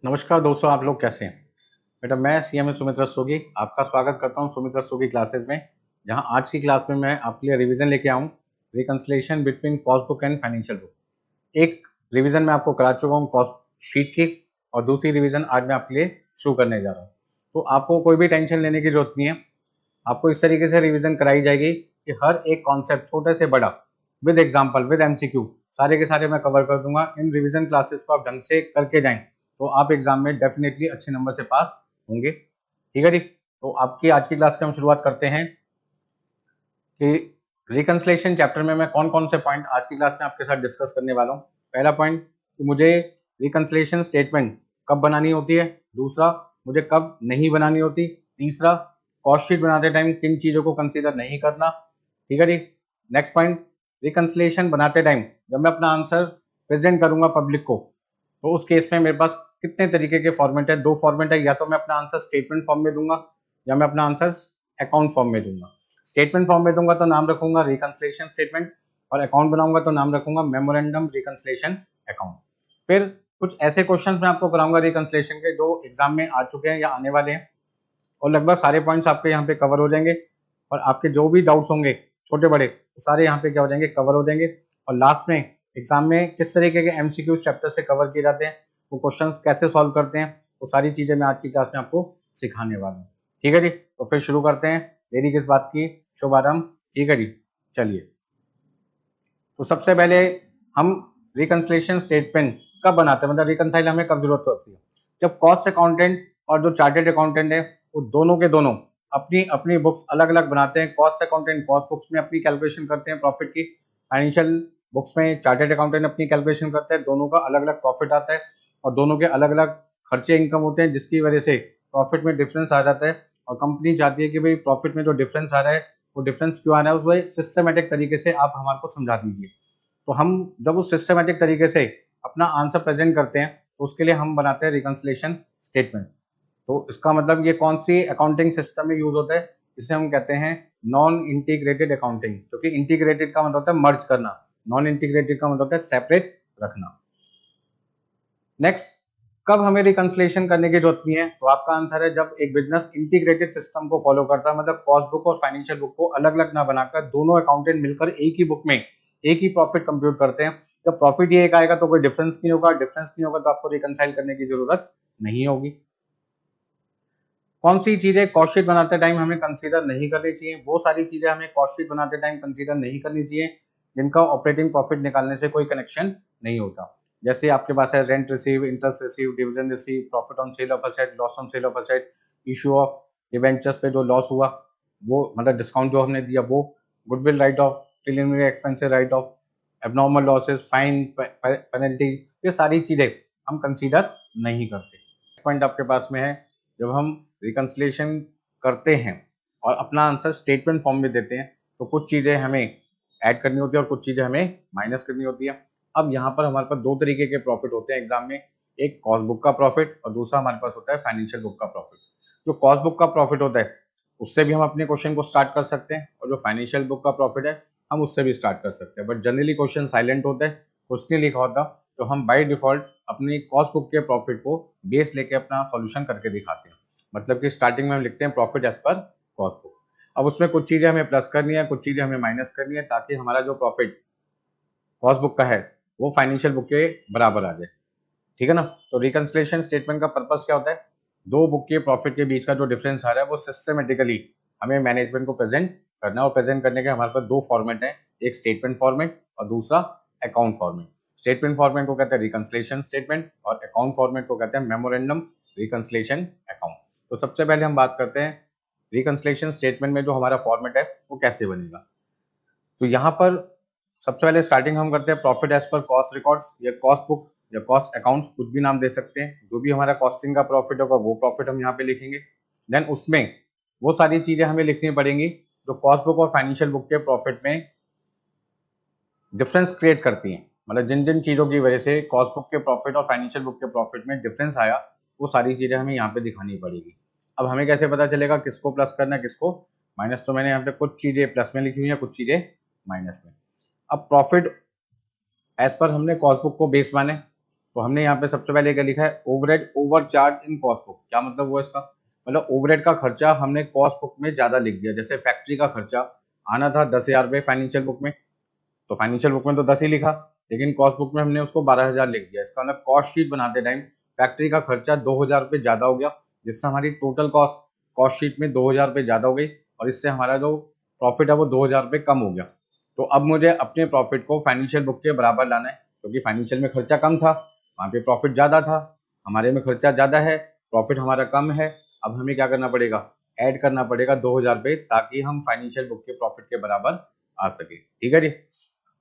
नमस्कार दोस्तों, आप लोग कैसे हैं? बेटा मैं सीएमए सुमित रस्तोगी आपका स्वागत करता हूं सुमित रस्तोगी क्लासेस में। जहां आज की क्लास में मैं आपके लिए रिवीजन लेके आऊं reconciliation between cost book and financial book. एक रिवीजन मैं आपको करा चुका हूं कॉस्ट शीट की और दूसरी रिवीजन आज मैं आपके लिए शुरू करने जा रहा हूं। तो आपको कोई भी टेंशन लेने की जरूरत नहीं है। आपको इस तरीके से रिवीजन कराई जाएगी कि हर एक कॉन्सेप्ट छोटे से बड़ा विद एग्जाम्पल विद एमसीक्यू सारे के सारे मैं कवर कर दूंगा। इन रिवीजन क्लासेस को आप ढंग से करके जाएं तो आप एग्जाम में डेफिनेटली अच्छे नंबर से पास होंगे। ठीक है जी। तो आपकी आज की क्लास की हम शुरुआत करते हैं कि रिकंसिलिएशन चैप्टर में मैं कौन कौन से पॉइंट आज की क्लास में आपके साथ डिस्कस करने वाला हूँ। पहला पॉइंट कि मुझे रिकंसिलिएशन स्टेटमेंट कब बनानी होती है, दूसरा मुझे कब नहीं बनानी होती, तीसरा कॉस्ट शीट बनाते टाइम किन चीजों को कंसीडर नहीं करना। ठीक है जी। नेक्स्ट पॉइंट, रिकंसिलिएशन बनाते टाइम जब मैं अपना आंसर प्रेजेंट करूंगा पब्लिक को तो उस केस में मेरे पास कितने तरीके के फॉर्मेट है, दो फॉर्मेट है, या तो मैं अपना आंसर स्टेटमेंट फॉर्म में दूंगा या मैं अपना आंसर अकाउंट फॉर्म में दूंगा। स्टेटमेंट फॉर्म में दूंगा तो नाम रखूंगा रिकंसिलिएशन स्टेटमेंट और अकाउंट बनाऊंगा तो नाम रखूंगा मेमोरेंडम रिकंसिलिएशन अकाउंट। फिर कुछ ऐसे क्वेश्चन मैं आपको कराऊंगा रिकंसिलिएशन के जो एग्जाम में आ चुके हैं या आने वाले हैं और लगभग सारे पॉइंट्स आपके यहाँ पे कवर हो जाएंगे और आपके जो भी डाउट्स होंगे छोटे बड़े सारे यहाँ पे क्या हो जाएंगे, कवर हो जाएंगे। और लास्ट में एग्जाम में किस तरीके के एमसीक्यू चैप्टर से कवर किए जाते हैं, वो क्वेश्चंस कैसे सॉल्व करते हैं, वो सारी चीजें मैं आज की क्लास में आपको सिखाने वाला हूँ। ठीक है जी। तो फिर शुरू करते हैं, देरी किस बात की, शुभारंभ। ठीक है जी, चलिए। तो सबसे पहले हम रिकंसिलिएशन स्टेटमेंट कब बनाते हैं, मतलब रिकंसाइल हमें कब जरूरत होती है, जब कॉस्ट अकाउंटेंट और जो चार्टेड अकाउंटेंट है वो दोनों के दोनों अपनी अपनी बुक्स अलग अलग बनाते हैं। कॉस्ट अकाउंटेंट कॉस्ट बुक्स में अपनी कैलकुलेशन करते हैं प्रॉफिट की, फाइनेंशियल बुक्स में चार्टेड अकाउंटेंट अपनी कैलकुलेशन करते हैं। दोनों का अलग अलग प्रॉफिट आता है और दोनों के अलग अलग खर्चे इनकम होते हैं जिसकी वजह से प्रॉफिट में डिफरेंस आ जाता है और कंपनी चाहती है कि भाई प्रॉफिट में जो डिफरेंस आ रहा है वो डिफरेंस क्यों आ रहा है, वो सिस्टमेटिक तरीके से आप हमारे को समझा दीजिए। तो हम जब उस सिस्टमेटिक तरीके से अपना आंसर प्रेजेंट करते हैं तो उसके लिए हम बनाते हैं रिकंसिलिएशन स्टेटमेंट। तो इसका मतलब ये कौन सी अकाउंटिंग सिस्टम में यूज होता है, इसे हम कहते हैं नॉन इंटीग्रेटेड अकाउंटिंग, क्योंकि इंटीग्रेटेड का मतलब होता है मर्ज करना, नॉन इंटीग्रेटेड का मतलब होता है सेपरेट रखना। नेक्स्ट, कब हमें रिकंसिलिएशन करने की जरूरत नहीं है, तो आपका आंसर है जब एक बिजनेस इंटीग्रेटेड सिस्टम को फॉलो करता है, मतलब कॉस्ट बुक और फाइनेंशियल बुक को अलग अलग ना बनाकर दोनों अकाउंटेंट मिलकर एक ही बुक में एक ही प्रॉफिट कंप्यूट करते हैं। जब प्रॉफिट ही एक आएगा तो कोई डिफरेंस नहीं होगा, डिफरेंस नहीं होगा तो आपको रिकंसाइल करने की जरूरत नहीं होगी। कौन सी चीजें कॉस्ट शीट बनाते टाइम हमें कंसीडर नहीं करनी चाहिए, वो सारी चीजें हमें कॉस्ट शीट बनाते टाइम कंसीडर नहीं करनी चाहिए जिनका ऑपरेटिंग प्रॉफिट निकालने से कोई कनेक्शन नहीं होता। जैसे आपके पास है rent receive, interest receive, dividend receive, profit on sale of asset, loss on sale of asset, issue of debentures पे जो लॉस हुआ वो, मतलब डिस्काउंट जो हमने दिया वो, goodwill right of, preliminary expenses right of, abnormal losses, fine, penalty, ये सारी चीजें हम कंसीडर नहीं करते। पॉइंट आपके पास में है, जब हम रिकंसिलिएशन करते हैं और अपना आंसर स्टेटमेंट फॉर्म में देते हैं तो कुछ चीजें हमें ऐड करनी होती है और कुछ चीजें हमें माइनस करनी होती है। अब यहाँ पर हमारे पास दो तरीके के प्रॉफिट होते हैं एग्जाम में, एक कॉस्ट बुक का प्रॉफिट और दूसरा हमारे पास होता है फाइनेंशियल बुक का प्रॉफिट। जो कॉस्ट बुक का प्रॉफिट होता है उससे भी हम अपने क्वेश्चन को स्टार्ट कर सकते हैं और जो फाइनेंशियल बुक का प्रॉफिट है हम उससे भी स्टार्ट कर सकते हैं, बट जनरली क्वेश्चन साइलेंट होता है, कुछ नहीं लिखा होता, तो हम बाय डिफॉल्ट अपनी कॉस्ट बुक के प्रॉफिट को बेस लेके अपना सॉल्यूशन करके दिखाते हैं। मतलब कि स्टार्टिंग में हम लिखते हैं profit as per cost book. अब उसमें कुछ चीजें हमें प्लस करनी है, कुछ चीजें हमें माइनस करनी है ताकि हमारा जो प्रॉफिट कॉस्ट बुक का है वो फाइनेंशियल बुक के बराबर आ जाए। ठीक है ना। तो रिकंसिलिएशन स्टेटमेंट का पर्पस क्या होता है, दो बुक के प्रॉफिट के बीच का जो डिफरेंस आ रहा है वो सिस्टमेटिकली हमें मैनेजमेंट को प्रेजेंट करना है और प्रेजेंट करने के हमारे पास दो फॉर्मेट है, एक स्टेटमेंट फॉर्मेट और दूसरा अकाउंट फॉर्मेट। स्टेटमेंट फॉर्मेट को कहते हैं रिकंसिलिएशन स्टेटमेंट और अकाउंट फॉर्मेट को कहते हैं मेमोरेंडम रिकंसिलिएशन अकाउंट। तो सबसे पहले हम बात करते हैं रिकंसिलिएशन स्टेटमेंट में जो हमारा फॉर्मेट है वो कैसे बनेगा। तो यहाँ पर सबसे पहले स्टार्टिंग हम करते हैं profit as per cost records या कॉस्ट बुक या कॉस्ट अकाउंट्स, कुछ भी नाम दे सकते हैं। जो भी हमारा कॉस्टिंग का प्रॉफिट होगा वो प्रॉफिट हम यहाँ पे लिखेंगे। देन उसमें वो सारी चीजें हमें लिखनी पड़ेंगी जो कॉस्ट बुक और फाइनेंशियल बुक के प्रॉफिट में डिफरेंस क्रिएट करती हैं, मतलब जिन जिन चीजों की वजह से कॉस्ट बुक के प्रॉफिट और फाइनेंशियल बुक के प्रॉफिट में डिफरेंस आया वो सारी चीजें हमें यहाँ पे दिखानी पड़ेगी। अब हमें कैसे पता चलेगा किसको प्लस करना है किसको माइनस, तो मैंने यहाँ पे कुछ चीजें प्लस में लिखी हुई है कुछ चीजें माइनस में। अब प्रॉफिट एज पर हमने कॉस्ट बुक को बेस माने तो हमने यहाँ पे सबसे पहले क्या लिखा है, ओवरहेड ओवरचार्ज इन कॉस्ट बुक। क्या मतलब हुआ इसका, मतलब ओवरहेड का खर्चा हमने कॉस्ट बुक में ज्यादा लिख दिया। जैसे फैक्ट्री का खर्चा आना था 10,000 रुपये फाइनेंशियल बुक में, तो फाइनेंशियल बुक में तो 10 ही लिखा, लेकिन कॉस्ट बुक में हमने उसको 12,000 लिख दिया। इसका मतलब कॉस्ट शीट बनाते टाइम फैक्ट्री का खर्चा 2,000 रुपये ज्यादा हो गया, जिससे हमारी टोटल कॉस्ट शीट में 2,000 रुपये ज्यादा हो गई, और इससे हमारा जो प्रॉफिट है वो 2,000 रुपये कम हो गया। तो अब मुझे अपने प्रॉफिट को फाइनेंशियल बुक के बराबर लाना है, क्योंकि फाइनेंशियल में खर्चा कम था, वहाँ पे प्रॉफिट ज्यादा था, हमारे में खर्चा ज्यादा है, प्रॉफिट हमारा कम है। अब हमें क्या करना पड़ेगा, ऐड करना पड़ेगा 2,000 रुपये, ताकि हम फाइनेंशियल बुक के प्रॉफिट के बराबर आ सके। ठीक है जी।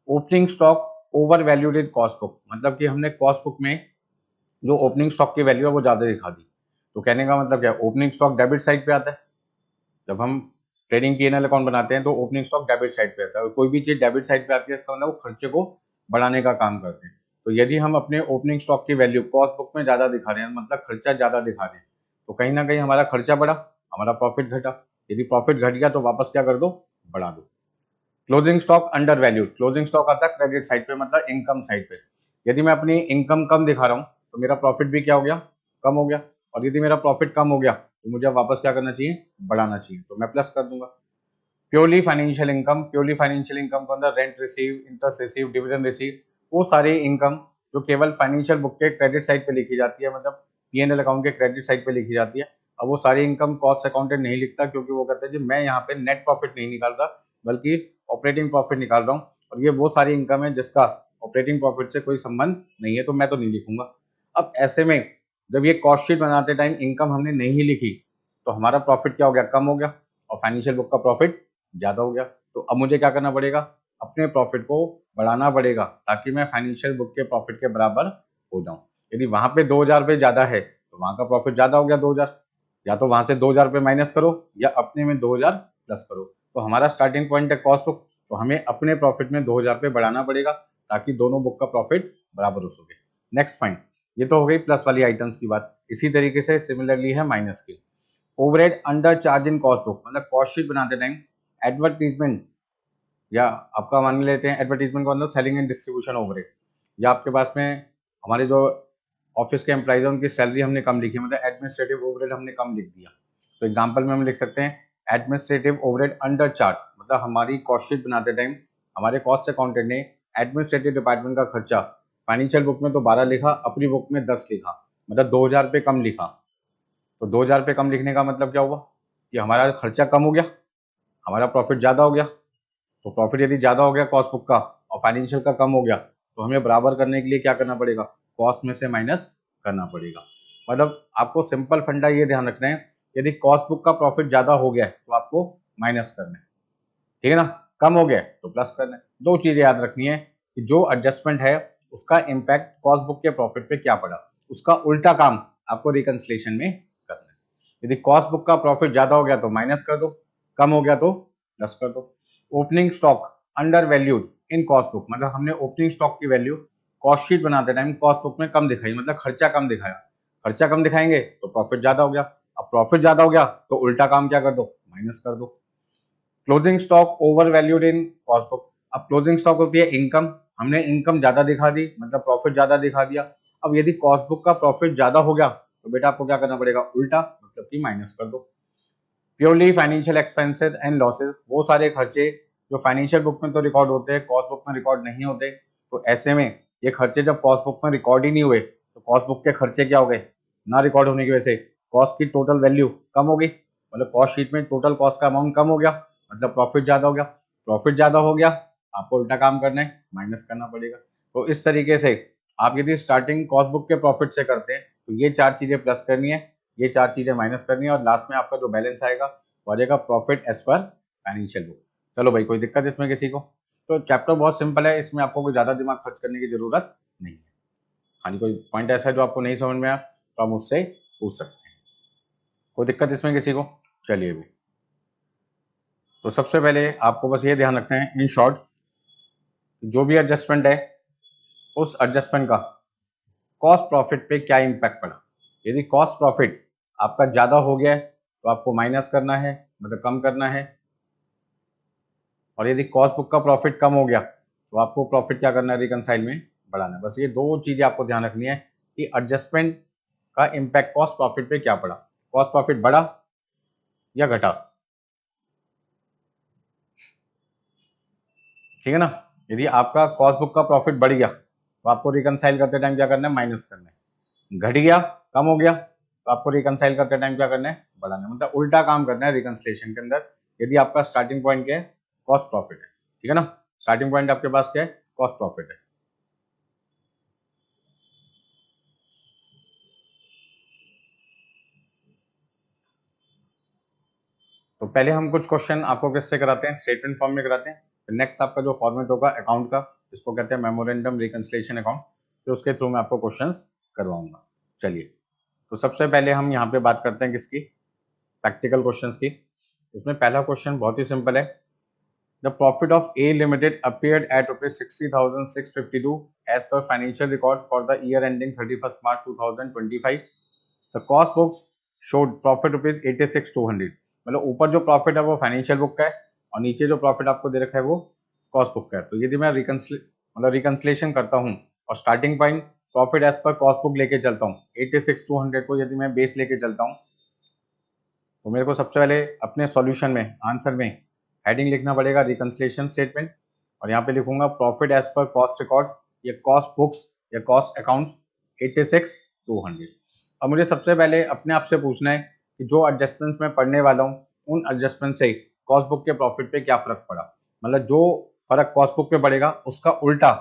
Opening stock overvalued in cost book, मतलब कि हमने कॉस्ट बुक में जो ओपनिंग स्टॉक की वैल्यू है वो ज्यादा दिखा दी। तो कहने का मतलब क्या है, ओपनिंग स्टॉक डेबिट साइड पे आता है। जब हम ट्रेडिंग P&L अकाउंट बनाते हैं तो ओपनिंग स्टॉक डेबिट साइड पे आता है, और कोई भी चीज डेबिट साइड पे आती है इसका मतलब वो खर्चे को बढ़ाने का काम करते हैं। तो यदि हम अपने ओपनिंग स्टॉक की वैल्यू कॉस्ट बुक में ज्यादा दिखा रहे हैं, मतलब खर्चा ज्यादा दिखा रहे हैं, तो कहीं ना कहीं हमारा खर्चा बढ़ा, हमारा प्रॉफिट घटा। यदि प्रॉफिट घट गया तो वापस क्या कर दो, बढ़ा दो। Closing stock under valued, closing stock आता है क्रेडिट साइड पे, मतलब इनकम साइड पे। यदि मैं अपनी इनकम कम दिखा रहा हूँ तो मेरा प्रॉफिट भी क्या हो गया, कम हो गया। और यदि मेरा प्रॉफिट कम हो गया तो मुझे वापस क्या करना चाहिए, बढ़ाना चाहिए, तो मैं प्लस कर दूंगा। Purely financial income, purely financial income के अंदर rent receive, interest receive, dividend receive, वो सारी इनकम जो केवल फाइनेंशियल बुक के क्रेडिट साइड पे लिखी जाती है, मतलब P&L अकाउंट के क्रेडिट साइड पे लिखी जाती है। अब वो सारी इनकम कॉस्ट अकाउंटेंट नहीं लिखता, क्योंकि वो कहता है जी मैं यहाँ पे नेट प्रॉफिट नहीं निकाल रहा, बल्कि ऑपरेटिंग प्रॉफिट निकाल रहा हूँ, और ये वो सारी इनकम है जिसका ऑपरेटिंग प्रॉफिट से कोई संबंध नहीं है, तो मैं तो नहीं लिखूंगा। अब ऐसे में जब ये कॉस्ट शीट बनाते टाइम इनकम हमने नहीं लिखी, तो हमारा प्रॉफिट क्या हो गया, कम हो गया, और फाइनेंशियल बुक का प्रॉफिट ज्यादा हो गया। तो अब मुझे क्या करना पड़ेगा, अपने प्रॉफिट को बढ़ाना पड़ेगा, ताकि मैं फाइनेंशियल बुक के प्रॉफिट के बराबर हो जाऊं। यदि वहां पे 2,000 रुपये ज्यादा है तो वहां का प्रॉफिट ज्यादा हो गया 2,000, या तो वहां से 2,000 रुपये माइनस करो, या अपने में 2,000 प्लस करो। तो हमारा स्टार्टिंग पॉइंट है कॉस्ट बुक, तो हमें अपने प्रॉफिट में 2,000 रुपये बढ़ाना पड़ेगा, ताकि दोनों बुक का प्रॉफिट बराबर हो सके। नेक्स्ट पॉइंट, ये तो हो गई प्लस वाली आइटम्स की बात। इसी तरीके से सिमिलरली है माइनस की। Overhead under charge in cost book, मतलब कॉस्ट शीट बनाते टाइम एडवर्टीजमेंट, या आपका मान लेते हैं एडवर्टीजमेंट का मतलब सेलिंग एंड डिस्ट्रीब्यूशन ओवरहेड, या आपके पास में हमारे जो ऑफिस के एम्प्लॉइज हैं उनकी सैलरी हमने कम लिखी, मतलब एडमिनिस्ट्रेटिव ओवरहेड हमने कम लिख दिया। तो एग्जांपल में हम लिख सकते हैं एडमिनिस्ट्रेटिव ओवरहेड अंडर चार्ज, मतलब हमारी कॉस्ट शीट बनाते टाइम हमारे कॉस्ट अकाउंटेंट ने एडमिनिस्ट्रेटिव डिपार्टमेंट का खर्चा फाइनेंशियल बुक में तो 12 लिखा, अपनी बुक में 10 लिखा, मतलब 2,000 रुपये कम लिखा। तो 2,000 रुपये कम लिखने का मतलब क्या हुआ, कि हमारा खर्चा कम हो गया, हमारा प्रॉफिट ज्यादा हो गया। तो प्रॉफिट यदि ज्यादा हो गया कॉस्ट बुक का और फाइनेंशियल का कम हो गया, तो हमें बराबर करने के लिए क्या करना पड़ेगा, कॉस्ट में से माइनस करना पड़ेगा। मतलब आपको सिंपल फंडा ये ध्यान रखना है, यदि कॉस्ट बुक का प्रॉफिट ज्यादा हो गया है तो आपको माइनस करना है, ठीक है ना, कम हो गया तो प्लस करना है। दो चीजें याद रखनी है कि जो एडजस्टमेंट है उसका इम्पैक्ट कॉस्ट बुक के प्रॉफिट पे क्या पड़ा, उसका उल्टा काम आपको रिकंसिलिएशन में करना है। यदि कॉस्ट बुक का प्रॉफिट ज्यादा हो गया तो माइनस कर दो, कम हो गया तो प्लस कर दो। Opening stock under valued in cost book, मतलब हमने ओपनिंग स्टॉक की वैल्यू कॉस्ट शीट बनाते टाइम कॉस्ट बुक में कम दिखाई, मतलब खर्चा कम दिखाया। खर्चा कम दिखाएंगे तो प्रॉफिट ज्यादा हो गया, अब प्रॉफिट ज्यादा हो गया तो उल्टा काम क्या कर दो, माइनस कर दो। Closing stock overvalued in cost book, अब क्लोजिंग स्टॉक होती है इनकम, हमने इनकम ज्यादा दिखा दी, मतलब प्रॉफिट ज्यादा दिखा दिया। अब यदि कॉस्ट बुक का प्रॉफिट ज्यादा हो गया तो बेटा आपको क्या करना पड़ेगा, उल्टा, मतलब कि माइनस कर दो। Purely financial expenses and losses, वो सारे खर्चे जो फाइनेंशियल बुक में तो रिकॉर्ड होते हैं, कॉस्ट बुक में रिकॉर्ड नहीं होते। तो ऐसे में ये खर्चे जब कॉस्ट बुक में रिकॉर्ड ही नहीं हुए, तो कॉस्ट बुक के खर्चे क्या हो गए, ना रिकॉर्ड होने की वजह से कॉस्ट की टोटल वैल्यू कम हो गई, मतलब कॉस्ट शीट में टोटल कॉस्ट का अमाउंट कम हो गया, मतलब प्रॉफिट ज्यादा हो गया। प्रॉफिट ज्यादा हो गया, आपको उल्टा काम करना है, माइनस करना पड़ेगा। तो इस तरीके से आप यदि स्टार्टिंग कॉस्ट बुक के प्रॉफिट से करते हैं तो ये चार चीजें प्लस करनी है, ये चार चीजें माइनस करनी है, और लास्ट में आपका जो बैलेंस आएगा वो आ जाएगा profit as per financial book. चलो भाई, कोई दिक्कत इसमें किसी को? तो चैप्टर बहुत सिंपल है, इसमें आपको कोई ज्यादा दिमाग खर्च करने की जरूरत नहीं है। हाँ जी, कोई पॉइंट ऐसा है जो आपको नहीं समझ में आया तो आप मुझसे पूछ सकते हैं। कोई दिक्कत इसमें किसी को? चलिए भाई, तो सबसे पहले आपको बस ये ध्यान रखना है इन शॉर्ट, जो भी एडजस्टमेंट है उस एडजस्टमेंट का कॉस्ट प्रॉफिट पे क्या इम्पैक्ट पड़ा। यदि कॉस्ट प्रॉफिट आपका ज्यादा हो गया है तो आपको माइनस करना है, मतलब कम करना है। और यदि कॉस्ट बुक का प्रॉफिट कम हो गया तो आपको प्रॉफिट क्या करना है, रिकंसाइल में बढ़ाना है। बस ये दो चीजें आपको ध्यान रखनी है कि एडजस्टमेंट का इम्पैक्ट कॉस्ट प्रॉफिट पे क्या पड़ा, कॉस्ट प्रॉफिट बढ़ा या घटा, ठीक है ना। यदि आपका कॉस्ट बुक का प्रॉफिट बढ़ गया तो आपको रिकनसाइल करते टाइम क्या करना है, माइनस करना है। घट गया, कम हो गया, तो आपको रिकनसाइल करते टाइम क्या करना है, बढ़ाना है। मतलब उल्टा काम करना है रिकनसिलेशन के अंदर। यदि आपका स्टार्टिंग पॉइंट क्या है, कॉस्ट प्रॉफिट है, ठीक है ना। स्टार्टिंग पॉइंट आपके पास क्या है, कॉस्ट प्रॉफिट है। तो पहले हम कुछ क्वेश्चन आपको किससे कराते हैं, स्टेटमेंट फॉर्म में कराते हैं। फिर नेक्स्ट आपका जो फॉर्मेट होगा अकाउंट का, जिसको कहते हैं मेमोरेंडम रिकंसिलिएशन अकाउंट, तो उसके थ्रू मैं आपको क्वेश्चंस करवाऊंगा। चलिए, तो सबसे पहले हम यहाँ पे बात करते हैं किसकी, प्रैक्टिकल क्वेश्चंस की। इसमें पहला क्वेश्चन बहुत ही सिंपल है। The profit of A limited appeared at ₹60,652 as per financial records for the year ending 31 March 2025। The cost books showed profit ₹86,200। मतलब ऊपर जो प्रॉफिट है वो फाइनेंशियल बुक का है और नीचे जो प्रॉफिट आपको दे रखा है वो कॉस्ट बुक का है। तो यदि मैं रिकंसिलेशन करता हूँ और starting point profit as per cost book लेके चलता हूँ, 86,200 को यदि मैं बेस लेके चलता हूँ, तो मेरे को सबसे पहले अपने सॉल्यूशन में, आंसर में हेडिंग लिखना पड़ेगा रिकंसिलेशन स्टेटमेंट, और यहाँ पे लिखूंगा profit as per cost records या कॉस्ट बुक्स या कॉस्ट अकाउंट्स 86,200। अब मुझे सबसे पहले अपने आप से पूछना है कि जो एडजस्टमेंट्स मैं पढ़ने वाला हूँ उन एडजस्टमेंट से कॉस्ट बुक के प्रॉफिट पे क्या फर्क पड़ा। मतलब जो फर्क कॉस्ट बुक पे पड़ेगा उसका उल्टा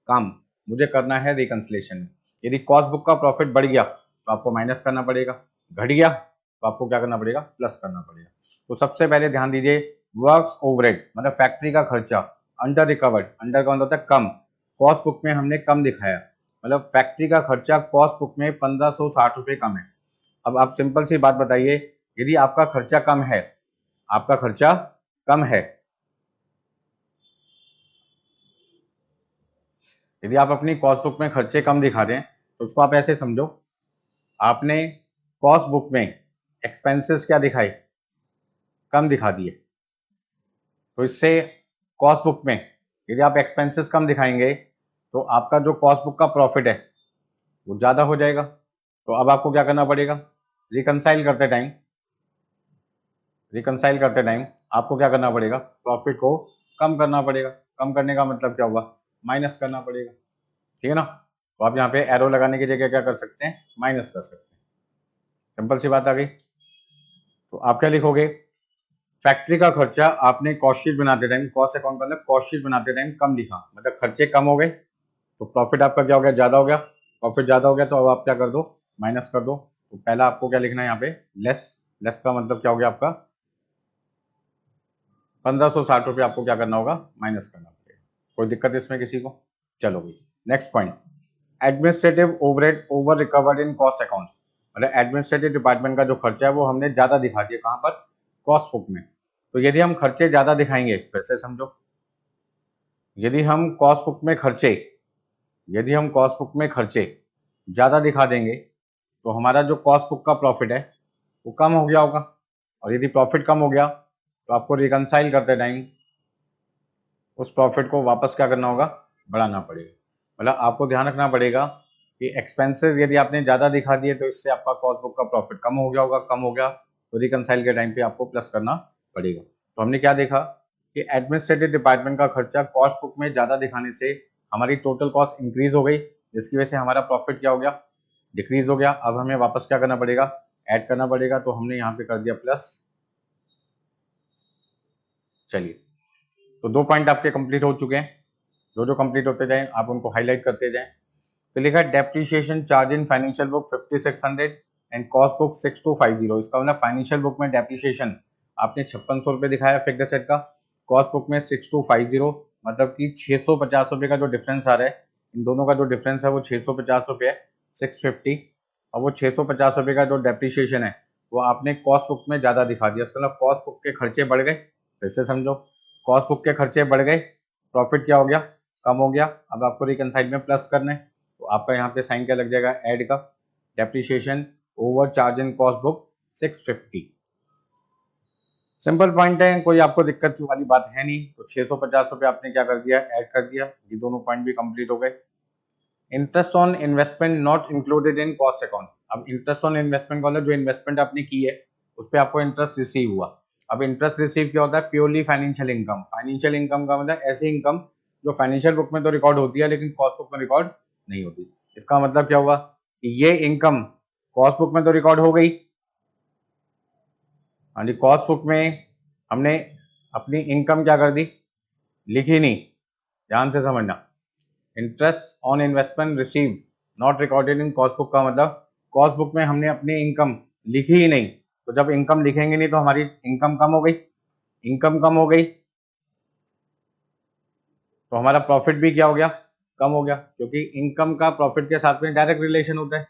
काम मुझे करना है रिकंसिलेशन में। यदि कॉस्ट बुक का प्रॉफिट बढ़ गया तो आपको माइनस करना पड़ेगा, घट गया तो आपको क्या करना पड़ेगा, प्लस करना पड़ेगा। तो सबसे पहले ध्यान दीजिए, वर्क्स ओवरहेड मतलब फैक्ट्री का खर्चा अंडर रिकवर्ड, अंडर का मतलब होता है कम, कॉस्ट बुक में हमने कम दिखाया। मतलब फैक्ट्री का खर्चा कॉस्ट बुक में 1560 रुपये कम है। अब आप सिंपल सी बात बताइए, यदि आपका खर्चा कम है, आपका खर्चा कम है, यदि आप अपनी कॉस्ट बुक में खर्चे कम दिखा रहे हैं तो उसको आप ऐसे समझो, आपने कॉस्ट बुक में एक्सपेंसेस क्या दिखाए, कम दिखा दिए। तो इससे कॉस्ट बुक में यदि आप एक्सपेंसेस कम दिखाएंगे तो आपका जो कॉस्ट बुक का प्रॉफिट है वो ज्यादा हो जाएगा। तो अब आपको क्या करना पड़ेगा, रिकंसाइल करते टाइम, रिकंसाइल करते टाइम आपको क्या करना पड़ेगा, प्रॉफिट को कम करना पड़ेगा। कम करने का मतलब क्या हुआ, माइनस करना पड़ेगा, ठीक है ना। तो आप यहाँ पे एरो लगाने की जगह क्या कर सकते हैं, माइनस कर सकते हैं। सिंपल सी बात आ गई। तो आप क्या लिखोगे, फैक्ट्री का खर्चा आपने कॉस्ट शीट बनाते टाइम, कॉस्ट अकाउंट मतलब कॉस्ट शीट बनाते टाइम कम लिखा, मतलब खर्चे कम हो गए तो प्रॉफिट आपका क्या हो गया, ज्यादा हो गया। प्रॉफिट ज्यादा हो गया तो अब आप क्या कर दो, माइनस कर दो। तो पहला आपको क्या लिखना है यहाँ पे, लेस। लेस का मतलब क्या हो गया आपका, 1560 रुपये आपको क्या करना होगा, माइनस करना पड़ेगा। कोई दिक्कत इसमें किसी को, चलो भाई next point, administrative overhead over recovered in cost accounts. मतलब एडमिनिस्ट्रेटिव डिपार्टमेंट का जो खर्चा है वो हमने ज्यादा दिखा दिया, कहां पर, कॉस्ट बुक में। तो यदि हम खर्चे ज्यादा दिखाएंगे, फिर से समझो, यदि हम कॉस्ट बुक में खर्चे, यदि हम कॉस्ट बुक में खर्चे ज्यादा दिखा देंगे तो हमारा जो कॉस्ट बुक का प्रॉफिट है वो कम हो गया होगा। और यदि प्रॉफिट कम हो गया तो आपको रिकंसाइल करते टाइम उस प्रॉफिट को वापस क्या करना होगा, बढ़ाना पड़ेगा। मतलब आपको ध्यान रखना पड़ेगा कि एक्सपेंसेस यदि आपने ज्यादा दिखा दिए तो इससे आपका कॉस्ट बुक का प्रॉफिट कम हो गया होगा, कम हो गया तो रिकंसाइल के टाइम पे आपको प्लस करना पड़ेगा। तो हमने क्या देखा कि एडमिनिस्ट्रेटिव डिपार्टमेंट का खर्चा कॉस्ट बुक में ज्यादा दिखाने से हमारी टोटल कॉस्ट इंक्रीज हो गई, जिसकी वजह से हमारा प्रॉफिट क्या हो गया, डिक्रीज हो गया। अब हमें वापस क्या करना पड़ेगा, ऐड करना पड़ेगा। तो हमने यहाँ पे कर दिया प्लस। चलिए, तो दो पॉइंट आपके कंप्लीट हो चुके हैं। जो जो कंप्लीट होते जाएं आप उनको हाईलाइट करते जाएं। तो लिखा है depreciation charge in financial book 5600 and cost book 6250। इसका मतलब फाइनेंशियल बुक में डेप्रिसिएशन आपने 5600 रुपये दिखाया फिक्स्ड एसेट का, कॉस्ट बुक में 6250, मतलब कि 650 रुपये का जो डिफरेंस आ रहा है, इन दोनों का जो डिफरेंस है वो 650 रुपये है, 650। और वो 650 रुपये का जो डेप्रिसिएशन है वो आपने कॉस्ट बुक में ज्यादा दिखा दिया। इसका मतलब कॉस्ट बुक के खर्चे बढ़ गए। फिर से समझो, कॉस्ट बुक के खर्चे बढ़ गए, प्रॉफिट क्या हो गया, कम हो गया। अब आपको रिकंसाइल में प्लस करना है, तो आपका यहाँ पे साइन क्या लग जाएगा, ऐड का, depreciation over charge in cost book 650। Simple point है, कोई आपको दिक्कत वाली बात है नहीं। तो 650 रुपये आपने क्या कर दिया, ऐड कर दिया। ये दोनों पॉइंट भी कंप्लीट हो गए। Interest on investment not included in cost account. अब इंटरेस्ट ऑन इन्वेस्टमेंट वाला जो इन्वेस्टमेंट आपने की है उस पर आपको इंटरेस्ट रिसीव हुआ। अब इंटरेस्ट रिसीव क्या होता है? Purely financial income. Financial income का मतलब ऐसी इनकम जो फाइनेंशियल बुक में तो रिकॉर्ड होती है लेकिन कॉस्ट बुक में रिकॉर्ड नहीं होती। इसका मतलब क्या हुआ कि ये इनकम कॉस्ट बुक में तो रिकॉर्ड हो गई। हाँ जी, कॉस्ट बुक में हमने अपनी इनकम क्या कर दी? लिखी नहीं। ध्यान से समझना, interest on investment receive not recorded in cost book का मतलब कॉस्ट बुक में हमने अपनी इनकम लिखी ही नहीं। तो जब इनकम लिखेंगे नहीं तो हमारी इनकम कम हो गई। इनकम कम हो गई तो हमारा प्रॉफिट भी क्या हो गया? कम हो गया, क्योंकि इनकम का प्रॉफिट के साथ में डायरेक्ट रिलेशन होता है।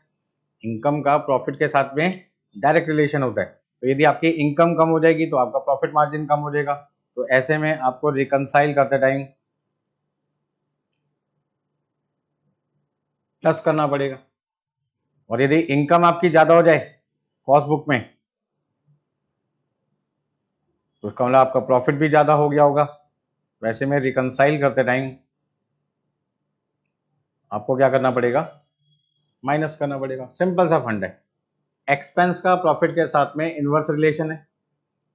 इनकम का प्रॉफिट के साथ में डायरेक्ट रिलेशन होता है। तो यदि आपकी इनकम कम हो जाएगी तो आपका प्रॉफिट मार्जिन कम हो जाएगा। तो ऐसे में आपको रिकंसाइल करते टाइम प्लस करना पड़ेगा। और यदि इनकम आपकी ज्यादा हो जाए कॉस्ट बुक में तो उसका मतलब आपका प्रॉफिट भी ज्यादा हो गया होगा। वैसे में रिकंसाइल करते टाइम आपको क्या करना पड़ेगा? माइनस करना पड़ेगा। सिंपल सा फंड है। एक्सपेंस का प्रॉफिट के साथ में इनवर्स रिलेशन है,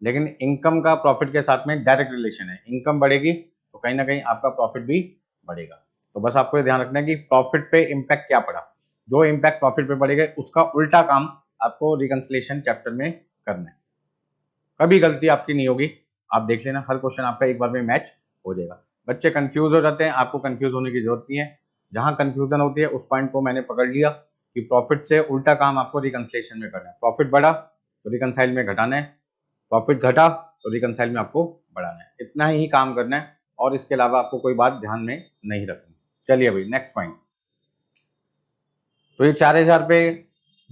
लेकिन इनकम का प्रॉफिट के साथ में डायरेक्ट रिलेशन है। इनकम बढ़ेगी तो कहीं ना कहीं आपका प्रॉफिट भी बढ़ेगा। तो बस आपको ये ध्यान रखना है कि प्रॉफिट पे इम्पैक्ट क्या पड़ा। जो इम्पैक्ट प्रॉफिट पे पड़ेगा उसका उल्टा काम आपको रिकंसिलिएशन चैप्टर में करना है। कभी गलती आपकी नहीं होगी। आप देख लेना, हर क्वेश्चन आपका एक बार में मैच हो जाएगा। बच्चे कंफ्यूज हो जाते हैं, आपको कंफ्यूज होने की जरूरत नहीं है। जहां कंफ्यूजन होती है उस पॉइंट को मैंने पकड़ लिया कि प्रॉफिट से उल्टा काम आपको रिकंसिलिएशन में करना है। प्रॉफिट बढ़ा तो रिकंसाइल में घटाना है, प्रॉफिट घटा तो रिकंसाइल में आपको बढ़ाना है। इतना ही काम करना है और इसके अलावा आपको कोई बात ध्यान में नहीं रखनी। चलिए अभी नेक्स्ट पॉइंट। तो ये 4000 पे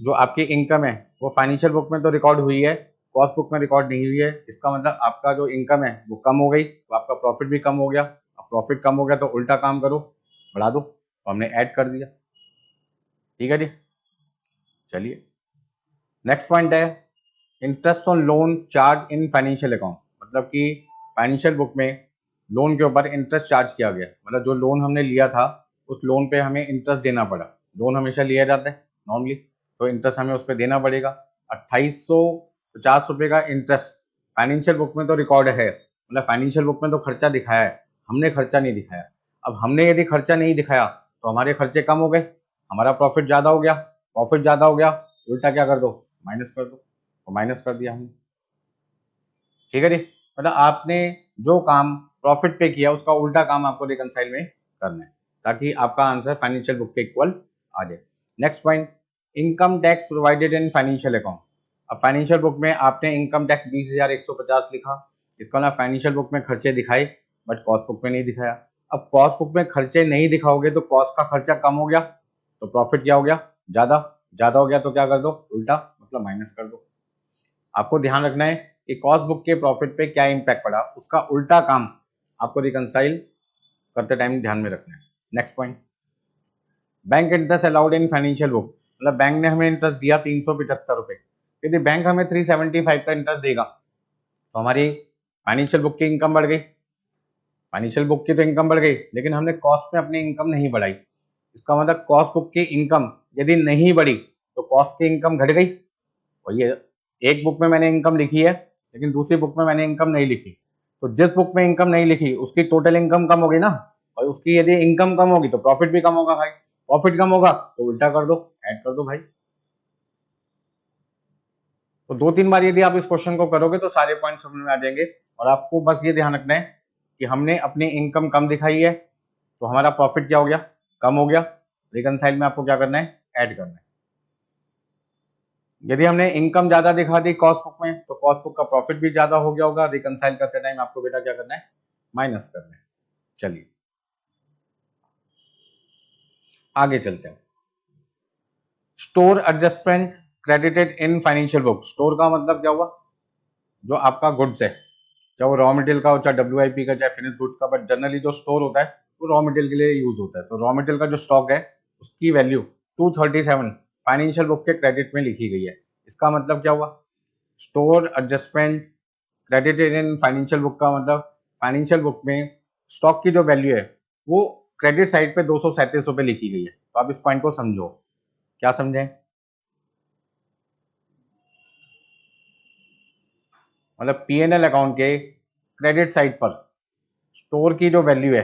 जो आपकी इनकम है वो फाइनेंशियल बुक में तो रिकॉर्ड हुई है, कॉस्ट बुक में रिकॉर्ड नहीं हुई है। इसका मतलब आपका जो इनकम है वो कम हो गई तो आपका प्रॉफिट भी कम हो गया। अब प्रॉफिट कम हो गया तो उल्टा काम करो, बढ़ा दो। तो हमने ऐड कर दिया। ठीक है जी। चलिए नेक्स्ट पॉइंट है interest on loan charge in financial account. मतलब कि फाइनेंशियल बुक में लोन के ऊपर इंटरेस्ट चार्ज किया गया। मतलब जो लोन हमने लिया था उस लोन पे हमें इंटरेस्ट देना पड़ा। लोन हमेशा लिया जाता है नॉर्मली, तो इंटरेस्ट हमें उस पर देना पड़ेगा। 2850 रुपये का इंटरेस्ट फाइनेंशियल बुक में तो रिकॉर्ड है। मतलब फाइनेंशियल बुक में तो खर्चा दिखाया है, हमने खर्चा नहीं दिखाया। अब हमने यदि खर्चा नहीं दिखाया तो हमारे खर्चे कम हो गए, हमारा प्रॉफिट ज्यादा हो गया। प्रॉफिट ज्यादा हो गया, उल्टा क्या कर दो? माइनस कर दो। तो माइनस कर दिया हमने। ठीक है जी। मतलब आपने जो काम प्रॉफिट पे किया उसका उल्टा काम आपको रिकंसाइल में करना है ताकि आपका आंसर फाइनेंशियल बुक के इक्वल आ जाए। Next point, income tax provided in financial account. अब फाइनेंशियल बुक में आपने इनकम टैक्स 20,150 लिखा। इसका मतलब फाइनेंशियल बुक में खर्चे दिखाए बट कॉस्ट बुक में नहीं दिखाया। अब कॉस्ट बुक में खर्चे नहीं दिखाओगे तो कॉस्ट का खर्चा कम हो गया तो प्रॉफिट क्या हो गया? ज्यादा। ज्यादा हो गया तो क्या कर दो? उल्टा, मतलब माइनस कर दो। आपको ध्यान रखना है कि कॉस्ट बुक के प्रॉफिट पे क्या इंपैक्ट पड़ा, उसका उल्टा काम आपको रिकंसाइल करते टाइम ध्यान में रखना है। Next point, bank interest allowed in financial book. मतलब बैंक ने हमें इंटरेस्ट दिया 375 रुपए। यदि बैंक हमें 375 का इंटरेस्ट देगा तो हमारी फाइनेंशियल बुक की इनकम बढ़ गई। फाइनेंशियल बुक की तो इनकम बढ़ गई लेकिन हमने कॉस्ट में अपनी इनकम नहीं बढ़ाई। इसका मतलब कॉस्ट बुक की इनकम यदि नहीं बढ़ी तो कॉस्ट की इनकम घट गई। और ये एक बुक में मैंने इनकम लिखी है लेकिन दूसरी बुक में मैंने इनकम नहीं लिखी। तो जिस बुक में इनकम नहीं लिखी उसकी टोटल इनकम कम होगी ना, और उसकी यदि इनकम कम होगी तो प्रॉफिट भी कम होगा भाई। प्रॉफिट कम होगा तो उल्टा कर दो, ऐड कर दो भाई। तो 2-3 बार यदि आप इस क्वेश्चन को करोगे तो सारे पॉइंट समझ में आ जाएंगे। और आपको बस ये ध्यान रखना है कि हमने अपनी इनकम कम दिखाई है तो हमारा प्रॉफिट क्या हो गया? कम हो गया। रिकंसाइल में आपको क्या करना है? ऐड करना है। यदि हमने इनकम ज्यादा दिखा दी कॉस्ट बुक में तो कॉस्ट बुक का प्रॉफिट भी ज्यादा हो गया होगा। रिकंसाइल करते टाइम आपको बेटा क्या करना है? माइनस करना है। चलिए आगे चलते हैं। Store adjustment credited in financial book. Store का मतलब क्या हुआ? जो आपका गुड्स है, चाहे वो रॉ मटेरियल का हो, चाहे WIP का, चाहे फिनिश गुड्स का, बट जनरली जो स्टोर होता है वो रॉ मटेरियल के लिए यूज होता है। तो रॉ मटेरियल का जो स्टॉक है उसकी वैल्यू 237 फाइनेंशियल बुक के क्रेडिट में लिखी गई है। इसका मतलब क्या हुआ? Store adjustment credited in financial book का मतलब फाइनेंशियल बुक में स्टॉक की जो वैल्यू है वो क्रेडिट साइड पे 237 रुपए लिखी गई है। तो आप इस पॉइंट को समझो। क्या समझे? मतलब P&L अकाउंट के क्रेडिट साइड पर स्टोर की जो वैल्यू है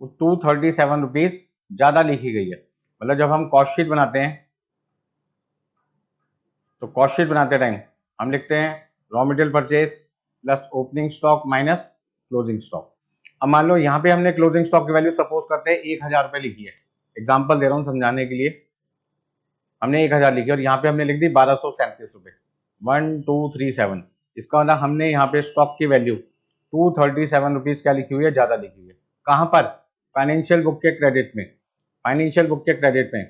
वो 237 रुपीज ज्यादा लिखी गई है। मतलब जब हम कॉस्ट शीट बनाते हैं तो कॉस्ट शीट बनाते टाइम हम लिखते हैं raw material purchase plus opening stock minus closing stock. अब मान लो यहाँ पे हमने क्लोजिंग स्टॉक की वैल्यू सपोज करते हैं 1000 रुपये लिखी है, एग्जाम्पल दे रहा हूँ समझाने के लिए। हमने 1000 लिखी और यहाँ पे हमने लिख दी 1237 रुपये, 1237। इसका मतलब हमने यहाँ पे स्टॉक की वैल्यू 237 रुपीज क्या लिखी हुई है, ज्यादा लिखी हुई है। कहाँ पर? फाइनेंशियल बुक के क्रेडिट में। फाइनेंशियल बुक के क्रेडिट में,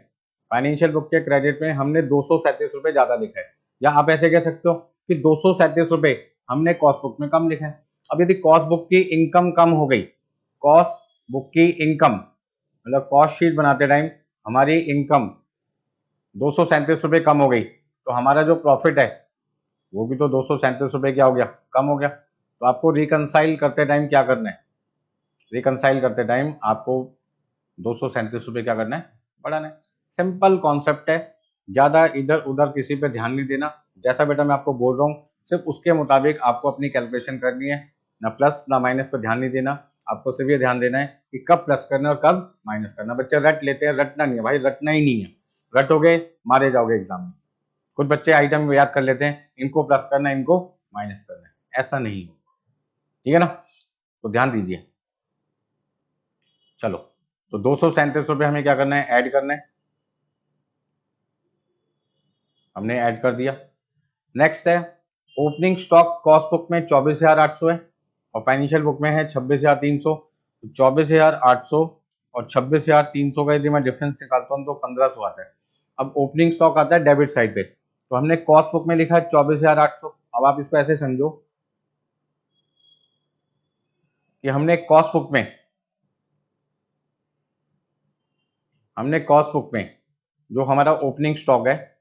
फाइनेंशियल बुक के क्रेडिट में हमने 237 रुपये ज्यादा लिखा है। या आप ऐसे कह सकते हो कि 237 रुपये हमने कॉस्ट बुक में कम लिखा है। अब यदि कॉस्ट बुक की इनकम कम हो गई, कॉस्ट बुक की इनकम मतलब कॉस्ट शीट बनाते टाइम हमारी इनकम 237 रुपये कम हो गई, तो हमारा जो प्रॉफिट है वो भी तो 237 रुपये क्या हो गया, कम हो गया। तो आपको रिकंसाइल करते टाइम क्या करना है? रिकंसाइल करते टाइम आपको 237 रुपये क्या करना है, बढ़ाना है। सिंपल कॉन्सेप्ट है, ज्यादा इधर उधर किसी पे ध्यान नहीं देना। जैसा बेटा मैं आपको बोल रहा हूँ सिर्फ उसके मुताबिक आपको अपनी कैलकुलेशन करनी है, ना प्लस ना माइनस पर ध्यान नहीं देना। आपको सिर्फ ये ध्यान देना है कि कब प्लस करना है और कब माइनस करना। बच्चे रट लेते हैं, रटना नहीं है भाई, रटना ही नहीं है। रटोगे मारे जाओगे एग्जाम में। कुछ बच्चे आइटम याद कर लेते हैं, इनको प्लस करना है इनको माइनस करना है, ऐसा नहीं हो, ठीक है ना? तो ध्यान दीजिए। चलो, तो 237 रुपये हमें क्या करना है, ऐड करना है। हमने ऐड कर दिया। नेक्स्ट है ओपनिंग स्टॉक कॉस्ट बुक में 24,800 है और फाइनेंशियल बुक में है 26,300। 24,800 और 26,300 का यदि मैं डिफरेंस निकालता हूँ तो 1,500 आता है। अब ओपनिंग स्टॉक आता है डेबिट साइड पे, तो हमने कॉस्ट बुक में लिखा है 24,800। अब आप इसको ऐसे समझो कि हमने कॉस्ट बुक में जो हमारा ओपनिंग स्टॉक है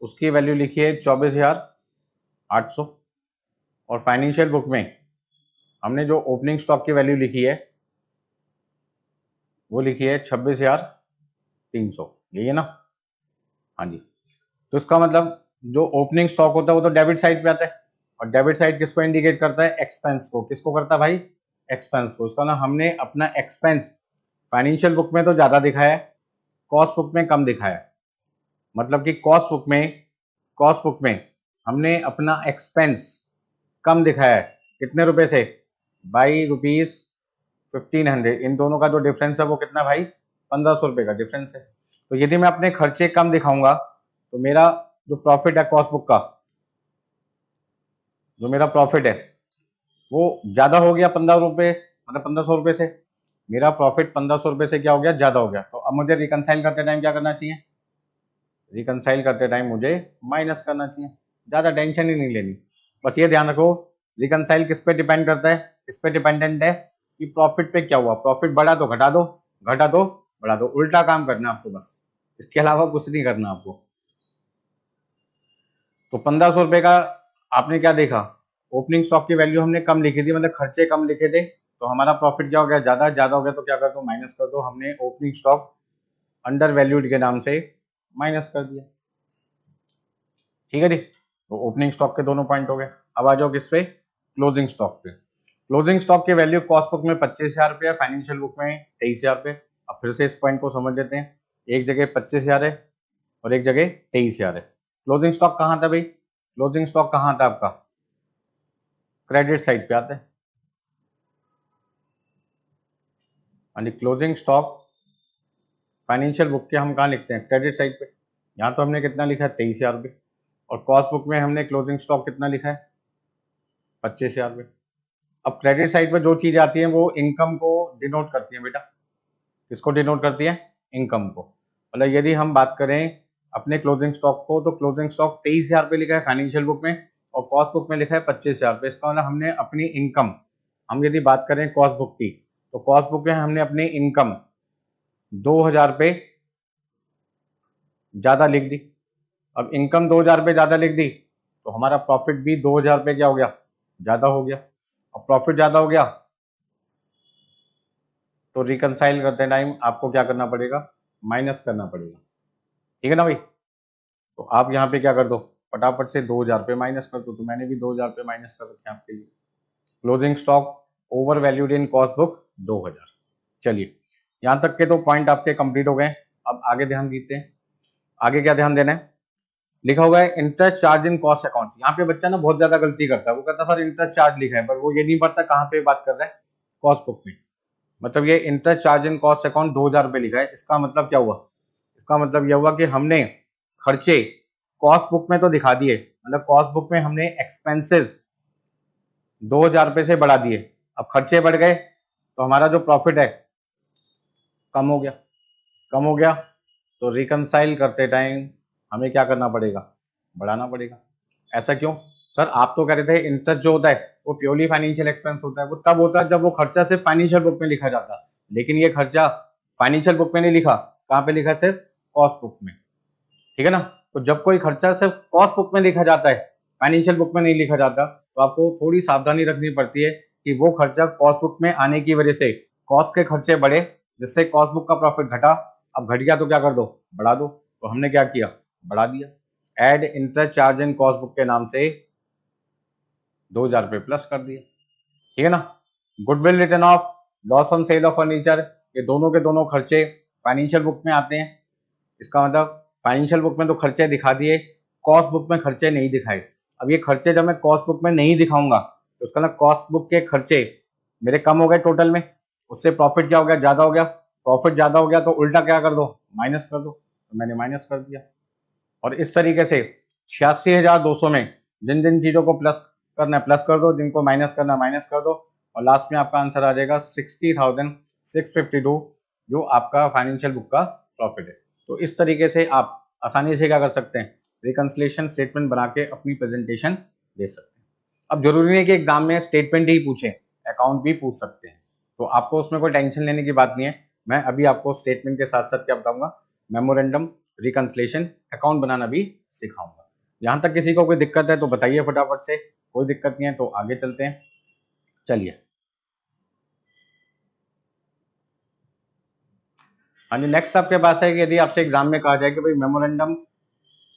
उसकी वैल्यू लिखी है 24,800 और फाइनेंशियल बुक में हमने जो ओपनिंग स्टॉक की वैल्यू लिखी है वो लिखी है 26,300, यही है ना? हाँ जी। तो इसका मतलब जो ओपनिंग स्टॉक होता है वो तो डेबिट साइड पे आता है और डेबिट साइड किसको इंडिकेट करता है, एक्सपेंस को। किसको करता है भाई, एक्सपेंस को। इसका ना हमने अपना एक्सपेंस फाइनेंशियल बुक में तो ज्यादा दिखाया है, कॉस्ट बुक में कम दिखाया है। मतलब कि कॉस्ट बुक में हमने अपना एक्सपेंस कम दिखाया है। कितने रुपए से? By rupees 1500। इन दोनों का जो डिफरेंस है वो कितना भाई, 1,500 रुपए का डिफरेंस है। तो यदि मैं अपने खर्चे कम दिखाऊंगा तो मेरा जो प्रॉफिट है कॉस्ट बुक का, जो मेरा प्रॉफिट है वो ज्यादा हो गया 15 रुपए, मतलब 1,500 रुपए से। मेरा प्रॉफिट 1,500 रुपए से क्या हो गया, ज्यादा हो गया। तो अब मुझे रिकंसाइल करते टाइम क्या करना चाहिए, रिकंसाइल करते टाइम मुझे माइनस करना चाहिए। ज्यादा टेंशन ही नहीं लेनी। बस ये ध्यान रखो रिकंसाइल किस पे डिपेंड करता है, किस पे डिपेंडेंट है कि प्रॉफिट पे क्या हुआ। प्रॉफिट बढ़ा तो घटा दो, घटा तो बढ़ा दो, उल्टा काम करना आपको बस, इसके अलावा कुछ नहीं करना आपको। तो 1,500 रुपए का आपने क्या देखा, ओपनिंग स्टॉक की वैल्यू हमने कम लिखी थी, मतलब खर्चे कम लिखे थे, तो हमारा प्रॉफिट क्या हो गया, ज्यादा ज्यादा हो गया। तो क्या कर दो, माइनस कर दो। हमने ओपनिंग स्टॉक अंडर वैल्यूड के नाम से माइनस कर दिया, ठीक है जी। तो ओपनिंग स्टॉक के दोनों पॉइंट हो गए। अब आ जाओ किस पे, क्लोजिंग स्टॉक पे। क्लोजिंग स्टॉक की वैल्यू कॉस्ट बुक में 25,000 रुपये, फाइनेंशियल बुक में 23,000 रुपये। अब फिर से इस पॉइंट को समझ लेते हैं, एक जगह 25,000 है और एक जगह 23,000 है। क्लोजिंग स्टॉक कहाँ था भाई, क्लोजिंग स्टॉक कहाँ था आपका, क्रेडिट साइड पे आता है। हाँ जी, क्लोजिंग स्टॉक फाइनेंशियल बुक के हम कहाँ लिखते हैं, क्रेडिट साइड पे। यहाँ तो हमने कितना लिखा है, 23,000 रुपये। और कॉस्ट बुक में हमने क्लोजिंग स्टॉक कितना लिखा है, 25,000 रुपये। अब क्रेडिट साइड पे जो चीज आती है वो इनकम को डिनोट करती है बेटा। किसको डिनोट करती है, इनकम को। मतलब यदि हम बात करें अपने क्लोजिंग स्टॉक को, तो क्लोजिंग स्टॉक 23,000 रुपये लिखा है फाइनेंशियल बुक में और कॉस्ट बुक में लिखा है 25,000 रुपये। इसका मतलब हमने अपनी इनकम, हम यदि बात करें कॉस्ट बुक की, तो कॉस्ट बुक में हमने अपनी इनकम 2,000 रुपये ज्यादा लिख दी। अब इनकम 2,000 रुपये ज्यादा लिख दी तो हमारा प्रॉफिट भी 2,000 रुपये क्या हो गया, ज्यादा हो गया। और प्रॉफिट ज्यादा हो गया तो रिकंसाइल करते टाइम आपको क्या करना पड़ेगा, माइनस करना पड़ेगा, ठीक है ना भाई। तो आप यहाँ पे क्या कर दो, फटाफट से 2000 पे माइनस कर दो। तो मैंने भी 2000 पे माइनस कर रखे आपके लिए। Closing stock overvalued in cost book 2000। चलिए यहाँ तक के तो पॉइंट आपके कंप्लीट हो गए। अब आगे ध्यान दीजिए, आगे क्या ध्यान देना है, लिखा हुआ है interest charge in cost account. यहाँ पे बच्चा ना बहुत ज्यादा गलती करता है, वो कहता है सर इंटरेस्ट चार्ज लिखा है, पर वो ये नहीं पता कहाँ पे बात कर रहा है, कॉस्ट बुक में। मतलब ये interest charge in cost account 2000 रुपये लिखा है, इसका मतलब क्या हुआ, इसका मतलब यह हुआ कि हमने खर्चे कॉस्ट बुक में तो दिखा दिए, मतलब कॉस्ट बुक में हमने एक्सपेंसेस 2000 रुपये से बढ़ा दिए। अब खर्चे बढ़ गए तो हमारा जो प्रॉफिट है कम हो गया, कम हो गया। तो रिकंसाइल करते टाइम हमें क्या करना पड़ेगा, बढ़ाना पड़ेगा। ऐसा क्यों सर, आप तो कह रहे थे इंटरेस्ट जो होता है वो प्योरली फाइनेंशियल एक्सपेंस होता है, वो तब होता है जब वो खर्चा सिर्फ फाइनेंशियल बुक में लिखा जाता है। लेकिन ये खर्चा फाइनेंशियल बुक में नहीं लिखा, कहाँ पे लिखा, सिर्फ कॉस्ट बुक में, ठीक है ना। तो जब कोई खर्चा सिर्फ कॉस्ट बुक में लिखा जाता है, फाइनेंशियल बुक में नहीं लिखा जाता, तो आपको थोड़ी सावधानी रखनी पड़ती है कि वो खर्चा कॉस्ट बुक में आने की वजह से कॉस्ट के खर्चे बढ़े, जिससे कॉस्ट बुक का प्रॉफिट घटा। अब घट गया तो क्या कर दो, बढ़ा दो। तो हमने क्या किया, बढ़ा दिया। Add interest charge in cost book के नाम से 2000 रुपये प्लस कर दिया, ठीक है ना। Goodwill return of, loss on sale of furniture, ये दोनों के दोनों खर्चे फाइनेंशियल बुक में आते हैं। इसका मतलब फाइनेंशियल बुक में तो खर्चे दिखा दिए, कॉस्ट बुक में खर्चे नहीं दिखाए। अब ये खर्चे जब मैं कॉस्ट बुक में नहीं दिखाऊंगा तो उसका मतलब कॉस्ट बुक के खर्चे मेरे कम हो गए टोटल में, उससे प्रॉफिट क्या हो गया, ज्यादा हो गया। प्रॉफिट ज्यादा हो गया तो उल्टा क्या कर दो, माइनस कर दो। तो मैंने माइनस कर दिया। और इस तरीके से 86,200 में जिन जिन चीजों को प्लस करना है प्लस कर दो, जिनको माइनस करना है माइनस कर दो, और लास्ट में आपका आंसर आ जाएगा 60,652, जो आपका फाइनेंशियल बुक का प्रॉफिट है। तो इस तरीके से आप आसानी से क्या कर सकते हैं, रिकंसिलिएशन स्टेटमेंट बना के अपनी प्रेजेंटेशन दे सकते हैं। अब जरूरी नहीं है कि एग्जाम में स्टेटमेंट ही पूछे, अकाउंट भी पूछ सकते हैं, तो आपको उसमें कोई टेंशन लेने की बात नहीं है। मैं अभी आपको स्टेटमेंट के साथ साथ क्या बताऊंगा, मेमोरेंडम, रिकंसिलिएशन, अकाउंट बनाना भी सिखाऊंगा। यहाँ तक किसी को कोई दिक्कत है तो बताइए फटाफट से, कोई दिक्कत नहीं है तो आगे चलते हैं। चलिए, हाँ जी, नेक्स्ट आपके पास है कि यदि आपसे एग्जाम में कहा जाए कि भाई मेमोरेंडम,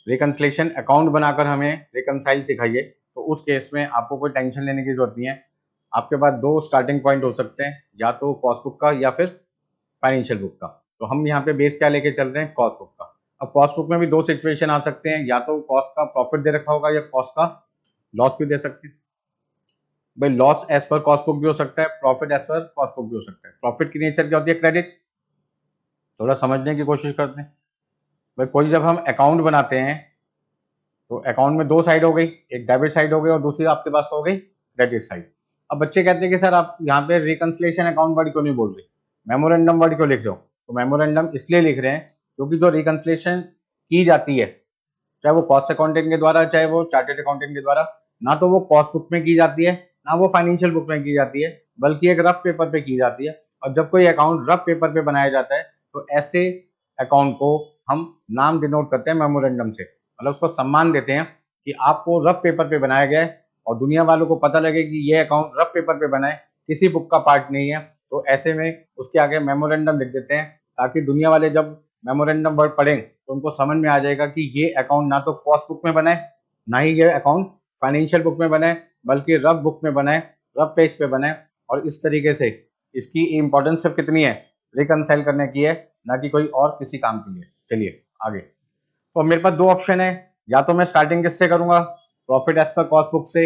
रिकंसिलिएशन, अकाउंट बनाकर हमें रिकंसाइल सिखाइए, तो उस केस में आपको कोई टेंशन लेने की जरूरत नहीं है। आपके पास दो स्टार्टिंग पॉइंट हो सकते हैं, या तो कॉस्ट बुक का या फिर फाइनेंशियल बुक का। तो हम यहाँ पे बेस क्या लेके चल रहे हैं, कॉस्ट बुक का। अब कॉस्ट बुक में भी दो सिचुएशन आ सकते हैं, या तो कॉस्ट का प्रॉफिट दे रखा होगा या कॉस्ट का लॉस भी दे सकते हैं। भाई loss as per cost book भी हो सकता है, profit as per cost book भी हो सकता है। प्रॉफिट की नेचर क्या होती है, क्रेडिट। थोड़ा समझने की कोशिश करते हैं। भाई कोई जब हम अकाउंट बनाते हैं तो अकाउंट में दो साइड हो गई, एक डेबिट साइड हो गई और दूसरी आपके पास हो गई क्रेडिट साइड। अब बच्चे कहते हैं कि सर आप यहाँ पे रिकंसिलिएशन अकाउंट वर्ड क्यों नहीं बोल रहे, मेमोरेंडम वर्ड क्यों लिख रहे हो। तो मेमोरेंडम इसलिए लिख रहे हैं क्योंकि जो रिकंसिलिएशन की जाती है, चाहे वो कॉस्ट अकाउंटेंट के द्वारा चाहे वो चार्टेड अकाउंटेंट के द्वारा, ना तो वो कॉस्ट बुक में की जाती है ना वो फाइनेंशियल बुक में की जाती है, बल्कि एक रफ पेपर पे की जाती है। और जब कोई अकाउंट रफ पेपर पे बनाया जाता है तो ऐसे अकाउंट को हम नाम डिनोट करते हैं मेमोरेंडम से, मतलब उसको सम्मान देते हैं कि आपको रफ पेपर पे बनाया गया है और दुनिया वालों को पता लगे कि ये अकाउंट रफ पेपर पे बना है, किसी बुक का पार्ट नहीं है। तो ऐसे में उसके आगे मेमोरेंडम लिख देते हैं, ताकि दुनिया वाले जब मेमोरेंडम वर्ड पढ़ें तो उनको समझ में आ जाएगा कि ये अकाउंट ना तो कॉस्ट बुक में बना है, ना ही ये अकाउंट फाइनेंशियल बुक में बना है, बल्कि रफ बुक में बना है, रफ पेज पे बना है। और इस तरीके से इसकी इंपॉर्टेंस सिर्फ कितनी है, रिकंसाइल करने की है, ना कि कोई और किसी काम के लिए। चलिए आगे। तो मेरे पास दो ऑप्शन है, या तो मैं स्टार्टिंग किससे करूंगा, profit as per cost book से,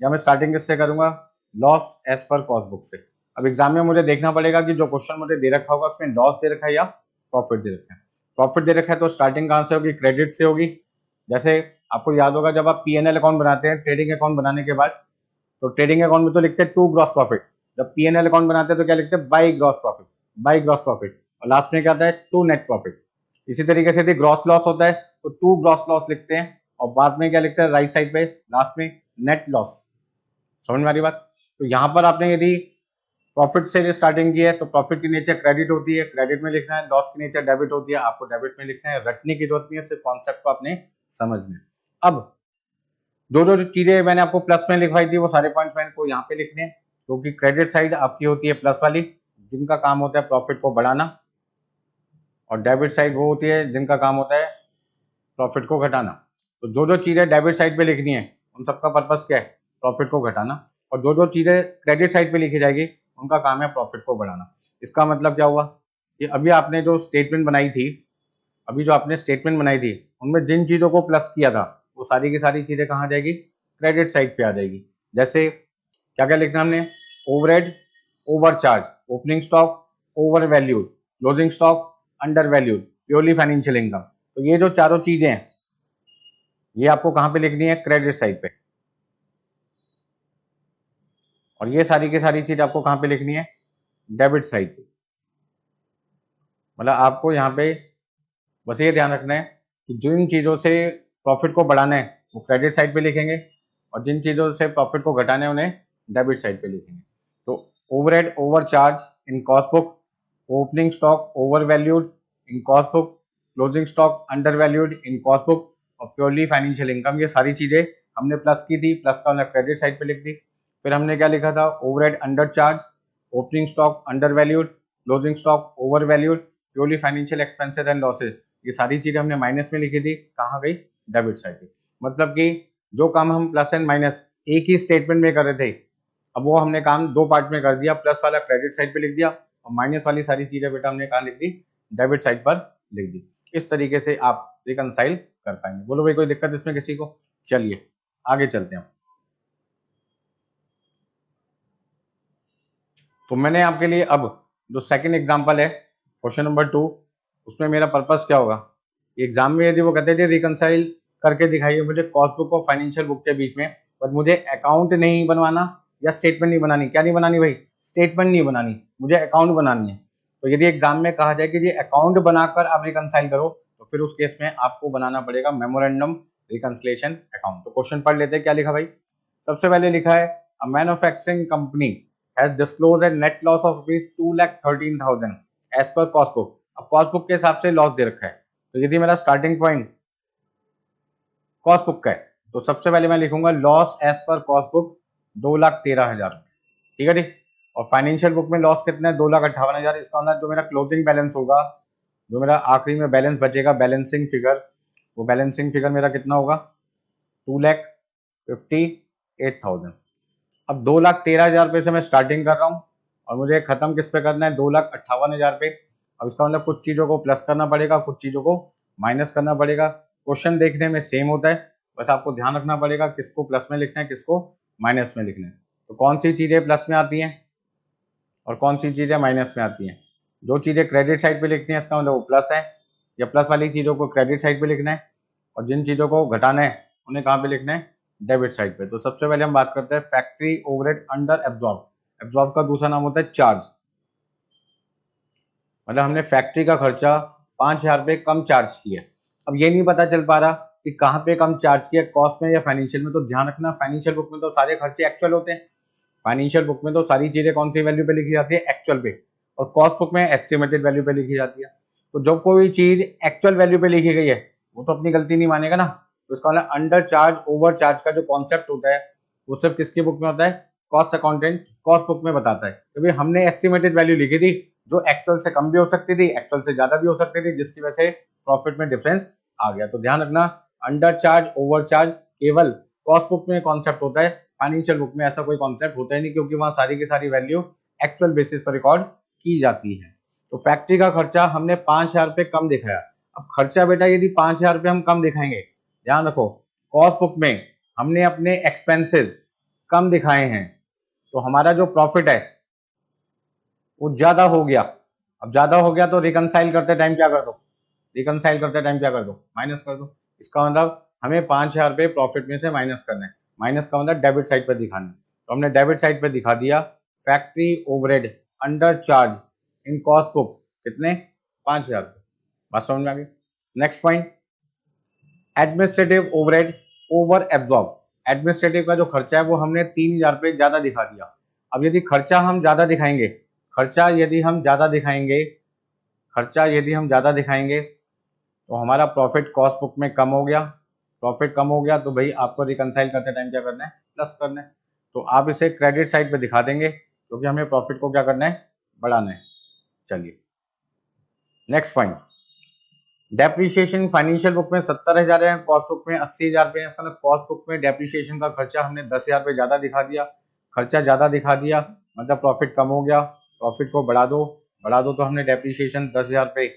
या मैं स्टार्टिंग किससे करूंगा, loss as per cost book से। अब एग्जाम में मुझे देखना पड़ेगा कि जो क्वेश्चन मुझे दे रखा होगा उसमें लॉस दे रखा है या प्रॉफिट दे रखा है। प्रॉफिट दे रखा है तो स्टार्टिंग कहां से होगी, क्रेडिट से होगी। जैसे आपको याद होगा जब आप पीएनएल अकाउंट बनाते हैं, ट्रेडिंग अकाउंट बनाने के बाद, तो ट्रेडिंग अकाउंट में तो लिखते हैं टू ग्रॉस प्रॉफिट, जब पीएनएल अकाउंट बनाते हैं तो क्या लिखते हैं, by gross profit, by gross profit, और लास्ट में क्या आता है, टू नेट प्रॉफिट। इसी तरीके से यदि ग्रॉस लॉस होता है तो टू ग्रॉस लॉस लिखते हैं, और बाद में क्या लिखते हैं, राइट साइड पे लास्ट में नेट लॉस। समझ में आ रही बात। तो यहाँ पर आपने यदि प्रॉफिट से स्टार्टिंग की है तो प्रॉफिट की नेचर क्रेडिट होती है, क्रेडिट में लिखना है, लॉस की नेचर डेबिट होती है, आपको डेबिट में लिखना है। रटने की जरूरत नहीं है, सिर्फ कॉन्सेप्ट को आपने समझना है। अब जो जो चीजें मैंने आपको प्लस में लिखवाई थी वो सारे पॉइंट्स मैंने को यहाँ पे लिखने हैं, क्योंकि क्रेडिट साइड आपकी होती है प्लस वाली, जिनका काम होता है प्रॉफिट को बढ़ाना, और डेबिट साइड वो होती है जिनका काम होता है प्रॉफिट को घटाना। तो जो जो चीजें डेबिट साइड पे लिखनी है उन सबका पर्पस क्या है, प्रॉफिट को घटाना, और जो जो चीजें क्रेडिट साइड पे लिखी जाएगी उनका काम है प्रॉफिट को बढ़ाना। इसका मतलब क्या हुआ कि अभी आपने जो स्टेटमेंट बनाई थी, उनमें जिन चीजों को प्लस किया था वो सारी की सारी चीजें कहाँ जाएगी, क्रेडिट साइड पे आ जाएगी। जैसे क्या क्या लिखना हमने, overhead over charge, opening stock over valued, closing stock under valued, purely financial income. तो ये जो चारों चीजें हैं ये आपको कहां पे लिखनी है, क्रेडिट साइड पे, और ये सारी की सारी चीज आपको कहां पे लिखनी है, डेबिट साइड पे। मतलब आपको यहाँ पे बस ये ध्यान रखना है कि जिन चीजों से प्रॉफिट को बढ़ाना है वो क्रेडिट साइड पे लिखेंगे, और जिन चीजों से प्रॉफिट को घटाना है उन्हें डेबिट साइड पे लिखेंगे। तो overhead over charge in cost book, opening stock overvalued in cost book, closing stock under valued in cost book, और प्योरली फाइनेंशियल इनकम, ये सारी चीजें हमने प्लस की थी, प्लस का हमने क्रेडिट साइड पे लिख दी। फिर हमने क्या लिखा था, overhead under charge, opening stock under valued, closing stock over valued, purely financial expenses and losses, ये सारी चीजें हमने माइनस में लिखी थी, कहाँ गई, डेबिट साइड पे। मतलब कि जो काम हम प्लस एंड माइनस एक ही स्टेटमेंट में कर रहे थे, अब वो हमने काम दो पार्ट में कर दिया, प्लस वाला क्रेडिट साइड पे लिख दिया और माइनस वाली सारी चीजें बेटा हमने कहाँ लिख दी, डेबिट साइड पर लिख दी। इस तरीके से आप रिकंसाइल कर पाएंगे। बोलो भाई कोई दिक्कत इसमें किसी को? चलिए आगे चलते हैं। तो मैंने आपके लिए अब जो सेकंड एग्जांपल है क्वेश्चन नंबर 2, उसमें मेरा पर्पस क्या होगा, एग्जाम में यदि वो कहते थे रिकंसाइल करके दिखाइए मुझे कॉस्ट बुक और फाइनेंशियल बुक के बीच में, पर मुझे अकाउंट नहीं बनवाना या स्टेटमेंट नहीं बनानी, क्या नहीं बनानी भाई, स्टेटमेंट नहीं बनानी, मुझे अकाउंट बनानी है। तो यदि एग्जाम में कहा जाए कि ये अकाउंट बनाकर आप रिकंसाइल करो, तो फिर उस केस में आपको बनाना पड़ेगा मेमोरेंडम रिकंसिलिएशन अकाउंट। तो क्वेश्चन पढ़ लेते हैं, क्या लिखा भाई। सबसे पहले लिखा है a manufacturing company has disclosed a net loss of rupees 2,13,000 as per cost book। अब कॉस्ट बुक के हिसाब से लॉस दे रखा है, तो यदि मेरा स्टार्टिंग पॉइंट कॉस्ट बुक का है तो सबसे पहले मैं लिखूंगा loss as per cost book 2,13,000, ठीक है ठीक। और फाइनेंशियल बुक में लॉस कितना है, 2,58,000। इसका मतलब जो मेरा क्लोजिंग बैलेंस होगा, जो मेरा आखिरी में बैलेंस बचेगा, बैलेंसिंग फिगर, वो बैलेंसिंग फिगर मेरा कितना होगा, 2,58,000। अब 2,13,000 रुपये से मैं स्टार्टिंग कर रहा हूँ और मुझे खत्म किस पे करना है, 2,58,000 पे। अब इसका मतलब कुछ चीजों को प्लस करना पड़ेगा, कुछ चीजों को माइनस करना पड़ेगा। क्वेश्चन देखने में सेम होता है, बस आपको ध्यान रखना पड़ेगा किसको प्लस में लिखना है, किसको माइनस में लिखना है। तो कौन सी चीजें प्लस में आती हैं और कौन सी चीजें माइनस में आती हैं। जो चीजें क्रेडिट साइड पे लिखनी है इसका मतलब वो प्लस है, या प्लस वाली चीजों को क्रेडिट साइड पे लिखना है, और जिन चीजों को घटाना है उन्हें कहाँ पे लिखना है, डेबिट साइड पे। तो सबसे पहले हम बात करते हैं factory overhead under absorb. Absorb का दूसरा नाम होता है चार्ज, मतलब हमने फैक्ट्री का खर्चा 5,000 रुपये कम चार्ज किया। अब ये नहीं पता चल पा रहा कि कहाँ पे कम चार्ज किया, कॉस्ट में या फाइनेंशियल में। तो ध्यान रखना फाइनेंशियल बुक में तो सारे खर्चे एक्चुअल होते हैं, फाइनेंशियल बुक में तो सारी चीजें कौन सी वैल्यू पे लिखी जाती है, एक्चुअल पे, और कॉस्ट बुक में एस्टिमेटेड वैल्यू पे लिखी जाती है। तो जब कोई चीज एक्चुअल वैल्यू पे लिखी गई है वो तो अपनी गलती नहीं मानेगा ना। तो इसका मतलब अंडर चार्ज ओवर चार्ज का जो कॉन्सेप्ट होता है वो सिर्फ किसकी बुक में होता है, कॉस्ट अकाउंटेंट कॉस्ट बुक में बताता है। क्योंकि हमने एस्टिमेटेड वैल्यू लिखी थी जो एक्चुअल से कम भी हो सकती थी, एक्चुअल से ज्यादा भी हो सकती थी, जिसकी वजह से प्रॉफिट में डिफरेंस आ गया। तो ध्यान रखना अंडर चार्ज ओवर चार्ज केवल कॉस्ट बुक में कॉन्सेप्ट होता है, फाइनेंशियल बुक में ऐसा कोई कॉन्सेप्ट होता ही नहीं, क्योंकि वहां सारी की सारी वैल्यू एक्चुअल बेसिस पर रिकॉर्ड की जाती है। तो फैक्ट्री का खर्चा हमने 5,000 रुपये कम दिखाया। अब खर्चा बेटा यदि 5,000 रुपये हम कम दिखाएंगे, ध्यान रखो कॉस्ट बुक में हमने अपने एक्सपेंसेस कम दिखाए हैं, तो हमारा जो प्रॉफिट है वो ज्यादा हो गया। अब ज्यादा हो गया तो रिकंसाइल करते टाइम क्या कर दो, रिकंसाइल करते टाइम क्या कर दो, माइनस कर दो। इसका मतलब हमें 5,000 रुपये प्रॉफिट में से माइनस करना है, माइनस का मतलब डेबिट साइड पर दिखाना है। तो हमने डेबिट साइड पे दिखा दिया factory overhead under charge in cost book कितने, 5,000 रुपये। बात समझ में आ गई। Next point administrative overhead over absorb. Administrative का जो खर्चा है वो हमने 3,000 रुपये ज्यादा दिखा दिया। अब यदि खर्चा हम ज्यादा दिखाएंगे, खर्चा यदि हम ज्यादा दिखाएंगे, खर्चा यदि हम ज्यादा दिखाएंगे तो हमारा प्रॉफिट कॉस्ट बुक में कम हो गया। प्रॉफिट कम हो गया तो भाई आपको रिकंसाइल करते टाइम क्या करना है, प्लस करना है। तो आप इसे क्रेडिट साइड पे दिखा देंगे क्योंकि हमें प्रॉफिट को क्या करना है, बढ़ाना है। चलिए next point depreciation financial book में 70,000 है, कॉस्ट बुक में 80,000 रुपये है। इसका मतलब कॉस्ट बुक में डेप्रिसिएशन का खर्चा हमने 10,000 रुपये ज्यादा दिखा दिया, खर्चा ज्यादा दिखा दिया, मतलब प्रॉफिट कम हो गया। प्रॉफिट को बढ़ा दो तो हमने डेप्रिसिएशन 10,000 रुपये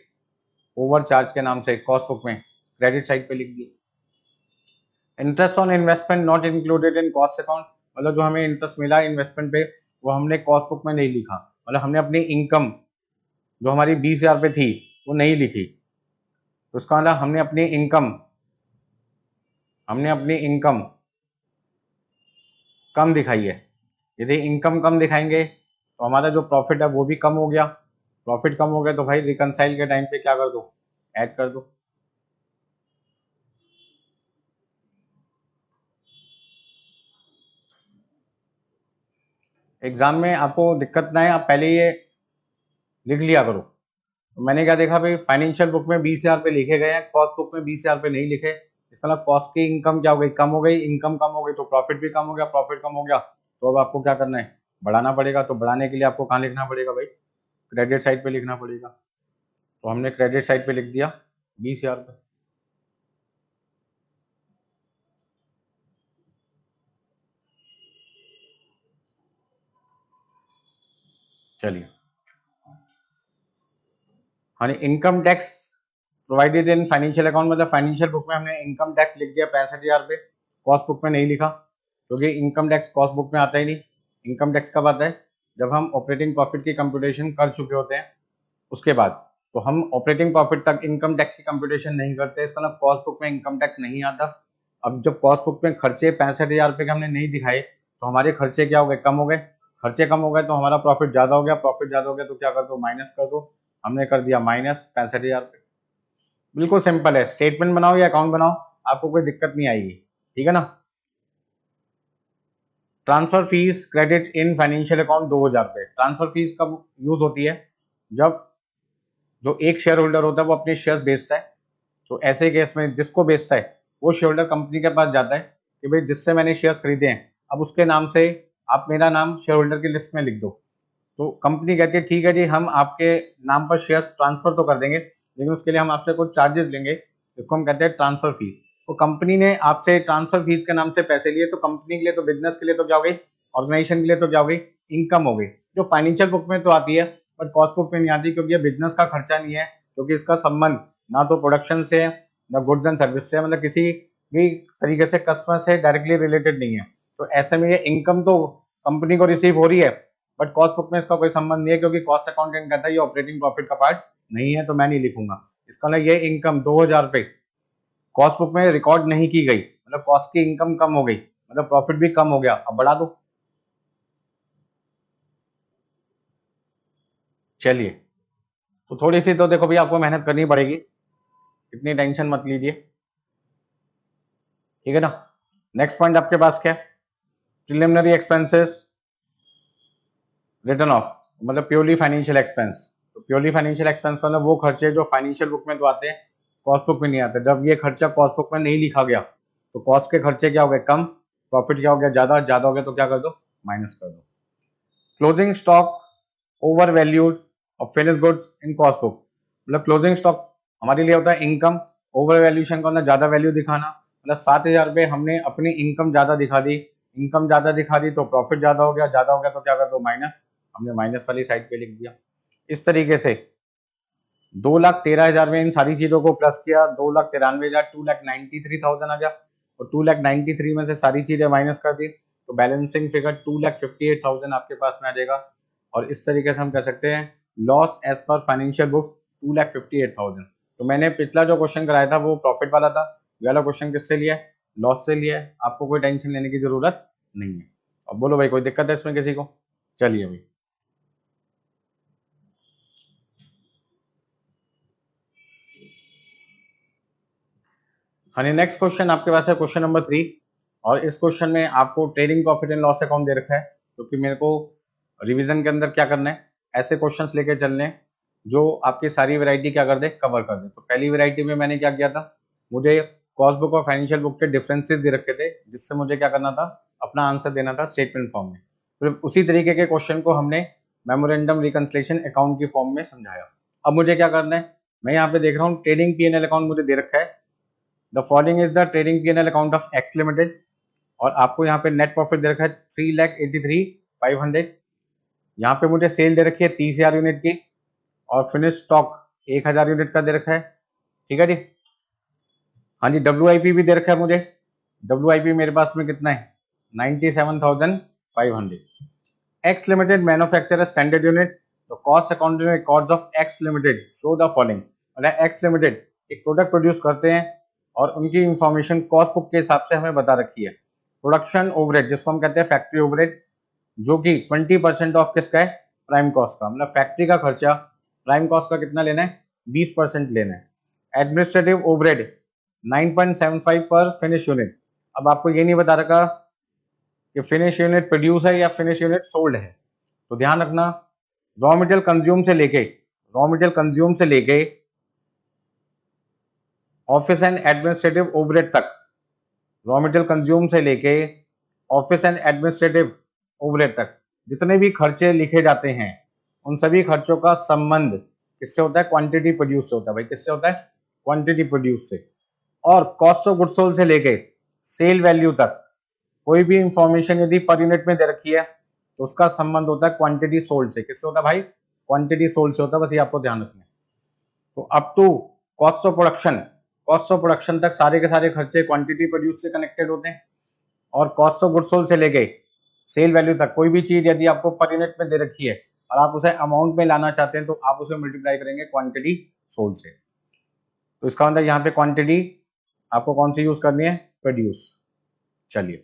ओवर चार्ज के नाम से कॉस्ट बुक में क्रेडिट साइड पे लिख दिया। Interest on investment not included in cost account, मतलब जो हमें इंटरेस्ट मिला इन्वेस्टमेंट पे वो हमने कॉस्ट बुक में नहीं लिखा, मतलब हमने अपनी इनकम जो हमारी 20,000 रुपये थी वो नहीं लिखी। तो उसका मतलब हमने अपनी इनकम कम दिखाई है। यदि इनकम कम दिखाएंगे तो हमारा जो प्रॉफिट है वो भी कम हो गया। प्रॉफिट कम हो गया तो भाई रिकंसाइल के टाइम पे क्या कर दो, ऐड कर दो। एग्जाम में आपको दिक्कत ना है, आप पहले ये लिख लिया करो। तो मैंने क्या देखा भाई, फाइनेंशियल बुक में 20,000 रुपये लिखे गए हैं, कॉस्ट बुक में 20,000 रुपये नहीं लिखे। इसका मतलब कॉस्ट की इनकम क्या हो गई, कम हो गई। इनकम कम हो गई तो प्रॉफिट भी कम हो गया, प्रॉफिट कम हो गया तो अब आपको क्या करना है, बढ़ाना पड़ेगा। तो बढ़ाने के लिए आपको कहाँ लिखना पड़ेगा भाई, क्रेडिट साइड पे लिखना पड़ेगा। तो हमने क्रेडिट साइड पे लिख दिया 20,000 रुपये। चलिए, हाँ, income tax provided in financial account, मतलब फाइनेंशियल बुक में हमने इनकम टैक्स लिख दिया 65,000 रुपये, कॉस्ट बुक में नहीं लिखा क्योंकि इनकम टैक्स कॉस्ट बुक में आता ही नहीं। इनकम टैक्स कब आता है, जब हम ऑपरेटिंग प्रॉफिट की कंप्यूटेशन कर चुके होते हैं उसके बाद। तो हम ऑपरेटिंग प्रॉफिट तक इनकम टैक्स की कंप्यूटेशन नहीं करते, इसका मतलब कॉस्ट बुक में इनकम टैक्स नहीं आता। अब जब कॉस्ट बुक में खर्चे 65,000 रुपये के हमने नहीं दिखाए तो हमारे खर्चे क्या हो गए, कम हो गए। खर्चे कम हो गए तो हमारा प्रॉफिट ज्यादा हो गया, प्रॉफिट ज्यादा हो गया तो क्या कर दो, माइनस कर दो। हमने कर दिया माइनस 65,000 रुपये। बिल्कुल सिंपल है, स्टेटमेंट बनाओ या अकाउंट बनाओ, आपको कोई दिक्कत नहीं आएगी, ठीक है ना। Transfer fees credit in financial account 2,000 रुपये। ट्रांसफर फीस कब यूज होती है, जब जो एक शेयर होल्डर होता है वो अपने शेयर्स बेचता है। तो ऐसे केस में जिसको बेचता है वो शेयर होल्डर कंपनी के पास जाता है कि भाई जिससे मैंने शेयर्स खरीदे हैं, अब उसके नाम से आप मेरा नाम शेयर होल्डर की लिस्ट में लिख दो। तो कंपनी कहती है ठीक है जी, हम आपके नाम पर शेयर्स ट्रांसफर तो कर देंगे लेकिन उसके लिए हम आपसे कुछ चार्जेस लेंगे, जिसको हम कहते हैं ट्रांसफर फी। तो कंपनी ने आपसे ट्रांसफर फीस के नाम से पैसे लिए, तो कंपनी के लिए, तो बिजनेस के लिए तो क्या हो गई, ऑर्गेनाइजेशन के लिए तो क्या हो गई, इनकम हो गई, जो फाइनेंशियल बुक में तो आती है बट कॉस्ट बुक में नहीं आती क्योंकि ये बिजनेस का खर्चा नहीं है, क्योंकि इसका संबंध ना तो प्रोडक्शन से है ना गुड्स एंड सर्विस से, मतलब किसी भी तरीके से कस्टमर से डायरेक्टली रिलेटेड नहीं है। तो ऐसे में ये इनकम तो कंपनी को रिसीव हो रही है बट कॉस्ट बुक में इसका कोई संबंध नहीं है, क्योंकि कॉस्ट अकाउंटेंट कहता है ये ऑपरेटिंग प्रॉफिट का पार्ट नहीं है, तो मैं नहीं लिखूंगा। इसका मतलब ये इनकम 2,000 रुपये कॉस्ट बुक में रिकॉर्ड नहीं की गई, मतलब कॉस्ट की इनकम कम हो गई, मतलब प्रॉफिट भी कम हो गया। अब बढ़ा दो। चलिए, तो थोड़ी सी तो देखो भैया आपको मेहनत करनी पड़ेगी, इतनी टेंशन मत लीजिए, ठीक है ना। नेक्स्ट पॉइंट आपके पास क्या है, प्रिलिमिनरी एक्सपेंसेस रिटर्न ऑफ, मतलब प्योरली फाइनेंशियल एक्सपेंस। तो प्योरली फाइनेंशियल एक्सपेंस मतलब वो खर्चे जो फाइनेंशियल बुक में तो आते हैं, कॉस्ट बुक में नहीं आते। जब ये खर्चा कॉस्ट बुक में नहीं लिखा गया तो कॉस्ट के खर्चे क्या हो गए, कम, प्रॉफिट क्या हो गया, ज्यादा, ज्यादा हो गया तो क्या कर दो, माइनस कर दो। Closing stock over valued of finish goods in cost book, मतलब क्लोजिंग स्टॉक हमारे लिए होता है इनकम, ओवर वैल्यूएशन का मतलब ज्यादा वैल्यू दिखाना, मतलब 7,000 रुपये हमने अपनी इनकम ज्यादा दिखा दी, इनकम ज्यादा दिखा दी तो प्रॉफिट ज्यादा हो गया, ज्यादा हो गया तो क्या कर दो, माइनस। हमने माइनस वाली साइड पे लिख दिया। इस तरीके से 2,13,000 में इन सारी चीजों को प्लस किया, 2,93,000, 2,93,000 आ गया, और 2,93,000 में से सारी चीजें माइनस कर दी तो बैलेंसिंग फिगर 2,58,000 आपके पास में आ जाएगा। और इस तरीके से हम कह सकते हैं loss as per financial book 2,58,000। तो मैंने पिछला जो क्वेश्चन कराया था वो प्रॉफिट वाला था, ये वाला क्वेश्चन किससे लिया है, लॉस से लिया है। आपको कोई टेंशन लेने की जरूरत नहीं है। अब बोलो भाई कोई दिक्कत है इसमें किसी को, चलिए भाई। हाँ, नेक्स्ट क्वेश्चन आपके पास है क्वेश्चन नंबर 3, और इस क्वेश्चन में आपको trading profit and loss account दे रखा है, क्योंकि मेरे को रिवीजन के अंदर क्या करना है, ऐसे क्वेश्चंस लेके चलने जो आपकी सारी वैरायटी क्या कर दे, कवर कर दे। तो पहली वैरायटी में मैंने क्या किया था, मुझे कॉस्ट बुक और फाइनेंशियल बुक के डिफरेंसेस दे रखे थे, जिससे मुझे क्या करना था, अपना आंसर देना था स्टेटमेंट फॉर्म में। फिर उसी तरीके के क्वेश्चन को हमने मेमोरेंडम रिकंसिलिएशन अकाउंट की फॉर्म में समझाया। अब मुझे क्या करना है, मैं यहाँ पे देख रहा हूँ ट्रेडिंग P&L अकाउंट मुझे दे रखा है, the following is the trading P&L account of X limited, और आपको यहाँ पे नेट प्रॉफिट दे रखा है 3,83,500। यहाँ पे मुझे सेल दे रखी है 30,000 यूनिट की, और फिनिश स्टॉक 1,000 यूनिट का दे रखा है। ठीक है जी। हाँ जी, WIP भी दे रखा है मुझे, WIP मेरे पास में कितना है 97,500। X limited manufacture standard unit, तो cost accounting records of X limited show the following. मतलब एक्स लिमिटेड एक प्रोडक्ट प्रोड्यूस करते हैं और उनकी इंफॉर्मेशन कॉस्ट बुक के हिसाब से हमें बता रखी है। प्रोडक्शन ओवरहेड जिसको हम कहते हैं फैक्ट्री ओवरहेड, जो कि 20% ऑफ किसका है, प्राइम कॉस्ट का। मतलब फैक्ट्री का खर्चा प्राइम कॉस्ट का कितना लेना है, 20% लेना है। एडमिनिस्ट्रेटिव ओवरहेड 9.75 पर फिनिश यूनिट। अब आपको ये नहीं बता रखा कि फिनिश यूनिट प्रोड्यूस है या फिनिश यूनिट सोल्ड है, तो ध्यान रखना रॉ मटेरियल कंज्यूम से लेके ऑफिस एंड एडमिनिस्ट्रेटिव ओवरहेड तक, रॉ मटेरियल कंज्यूम से लेके ऑफिस एंड एडमिनिस्ट्रेटिव ओवरहेड तक जितने भी खर्चे लिखे जाते हैं उन सभी खर्चों का संबंध किससे होता है, क्वांटिटी प्रोड्यूस से होता है भाई। किससे होता है, क्वांटिटी प्रोड्यूस से। और कॉस्ट ऑफ गुड्स सोल्ड से लेके सेल वैल्यू तक कोई भी इंफॉर्मेशन यदि पर यूनिट में दे रखी है तो उसका संबंध होता है क्वांटिटी सोल्ड से। किससे होता है भाई, क्वांटिटी सोल्ड से होता है। बस ये आपको ध्यान रखना है। तो up to cost of production तक सारे के सारे खर्चे क्वांटिटी प्रोड्यूस से कनेक्टेड होते हैं, और कॉस्ट ऑफ गुड्स सोल्ड से लेके सेल वैल्यू तक कोई भी चीज यदि आपको पर यूनिट में दे रखी है और आप उसे अमाउंट में लाना चाहते हैं तो आप उसे मल्टीप्लाई करेंगे क्वांटिटी सोल्ड से। तो इसका मतलब यहाँ पे क्वांटिटी आपको कौन सी यूज करनी है, प्रोड्यूस। चलिए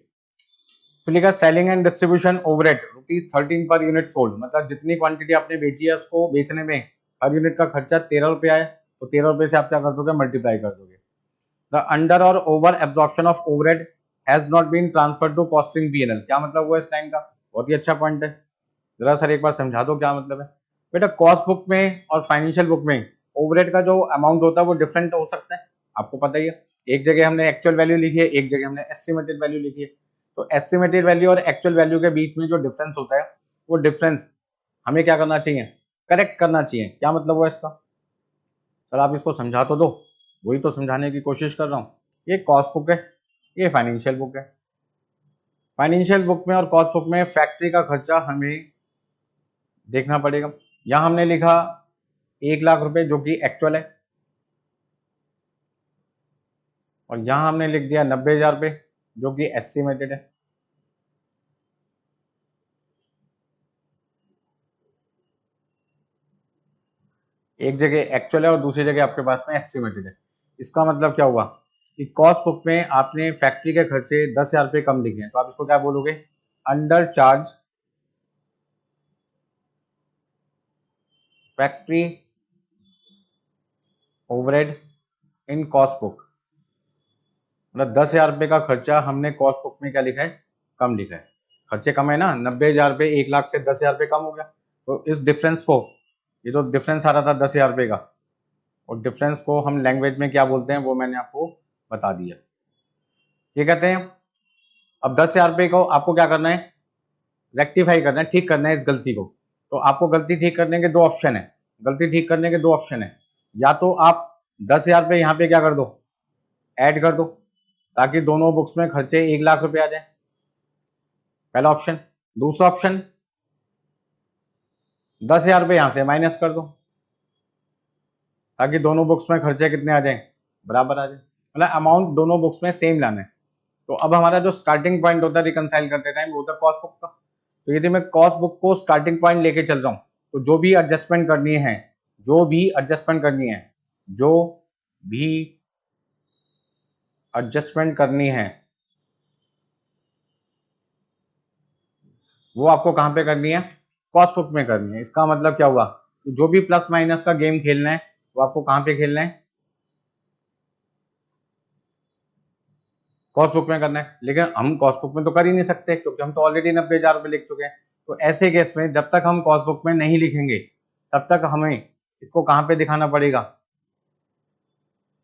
फिर लिखा selling and distribution overhead ₹13 per unit sold. मतलब जितनी क्वांटिटी आपने बेची है उसको बेचने में हर यूनिट का खर्चा 13 रुपया है, तो 13 रुपये से आप क्या कर दोगे, मल्टीप्लाई कर दोगे। द अंडर और over absorption of overhead has not been transferred to costing P&L। क्या मतलब हुआ इस लाइन का, बहुत ही अच्छा पॉइंट है। जरा सर एक बार समझा दो क्या मतलब है। बेटा कॉस्ट बुक में और फाइनेंशियल बुक में ओवरहेड का जो अमाउंट होता है वो डिफरेंट हो सकता है, आपको पता ही है। एक जगह हमने एक्चुअल वैल्यू लिखी है, एक जगह हमने एस्टिमेटेड वैल्यू लिखी है। तो एस्टिमेटेड वैल्यू और एक्चुअल वैल्यू के बीच में जो डिफरेंस होता है वो डिफरेंस हमें क्या करना चाहिए, करेक्ट करना चाहिए। क्या मतलब हुआ इसका, सर आप इसको समझा तो दो। वही तो समझाने की कोशिश कर रहा हूँ। ये कॉस्ट बुक है, ये फाइनेंशियल बुक है। फाइनेंशियल बुक में और कॉस्ट बुक में फैक्ट्री का खर्चा हमें देखना पड़ेगा। यहां हमने लिखा 1 लाख रुपए जो कि एक्चुअल है, और यहां हमने लिख दिया 90,000 रुपए जो कि एस्टिमेटेड है। एक जगह एक्चुअल है और दूसरी जगह आपके पास में एस्टिमेटेड है। इसका मतलब क्या हुआ कि कॉस्ट बुक में आपने फैक्ट्री के खर्चे 10,000 रुपए कम लिखे हैं, तो आप इसको क्या बोलोगे, under charge factory overhead in cost book. मतलब 10,000 रुपए का खर्चा हमने कॉस्ट बुक में क्या लिखा है, कम लिखा है। खर्चे कम है ना, 90,000 रुपए 1 लाख से 10,000 रुपए कम हो गया। तो इस डिफरेंस को, ये जो डिफरेंस आ रहा था 10,000 रुपए का, और डिफरेंस को हम लैंग्वेज में क्या बोलते हैं वो मैंने आपको बता दिया। ये कहते हैं अब 10,000 रुपए को आपको क्या करना है, रेक्टिफाई करना है, ठीक करना है इस गलती को। तो आपको गलती ठीक करने के दो ऑप्शन है, या तो आप 10,000 रुपए यहाँ पे क्या कर दो, ऐड कर दो, ताकि दोनों बुक्स में खर्चे 1 लाख रुपए आ जाए, पहला ऑप्शन। दूसरा ऑप्शन 10,000 रुपए यहां से माइनस कर दो, ताकि दोनों बुक्स में खर्चे कितने आ जाएं, बराबर आ जाए। मतलब अमाउंट दोनों बुक्स में सेम लाना है। तो अब हमारा जो स्टार्टिंग पॉइंट होता है रिकंसाइल करते टाइम वो होता है कॉस्ट बुक का। तो यदि मैं कॉस्ट बुक को स्टार्टिंग पॉइंट लेके चल रहा हूं तो जो भी एडजस्टमेंट करनी है वो आपको कहां पे करनी है, कॉस्ट बुक में करनी है। इसका मतलब क्या हुआ, जो भी प्लस माइनस का गेम खेलना है वो आपको कहां पे खेलना है, कॉस्ट बुक में करना है। लेकिन हम कॉस्ट बुक में तो कर ही नहीं सकते क्योंकि हम तो ऑलरेडी 90,000 रुपए लिख चुके हैं। तो ऐसे केस में जब तक हम कॉस्ट बुक में नहीं लिखेंगे तब तक हमें इसको कहां पे दिखाना पड़ेगा,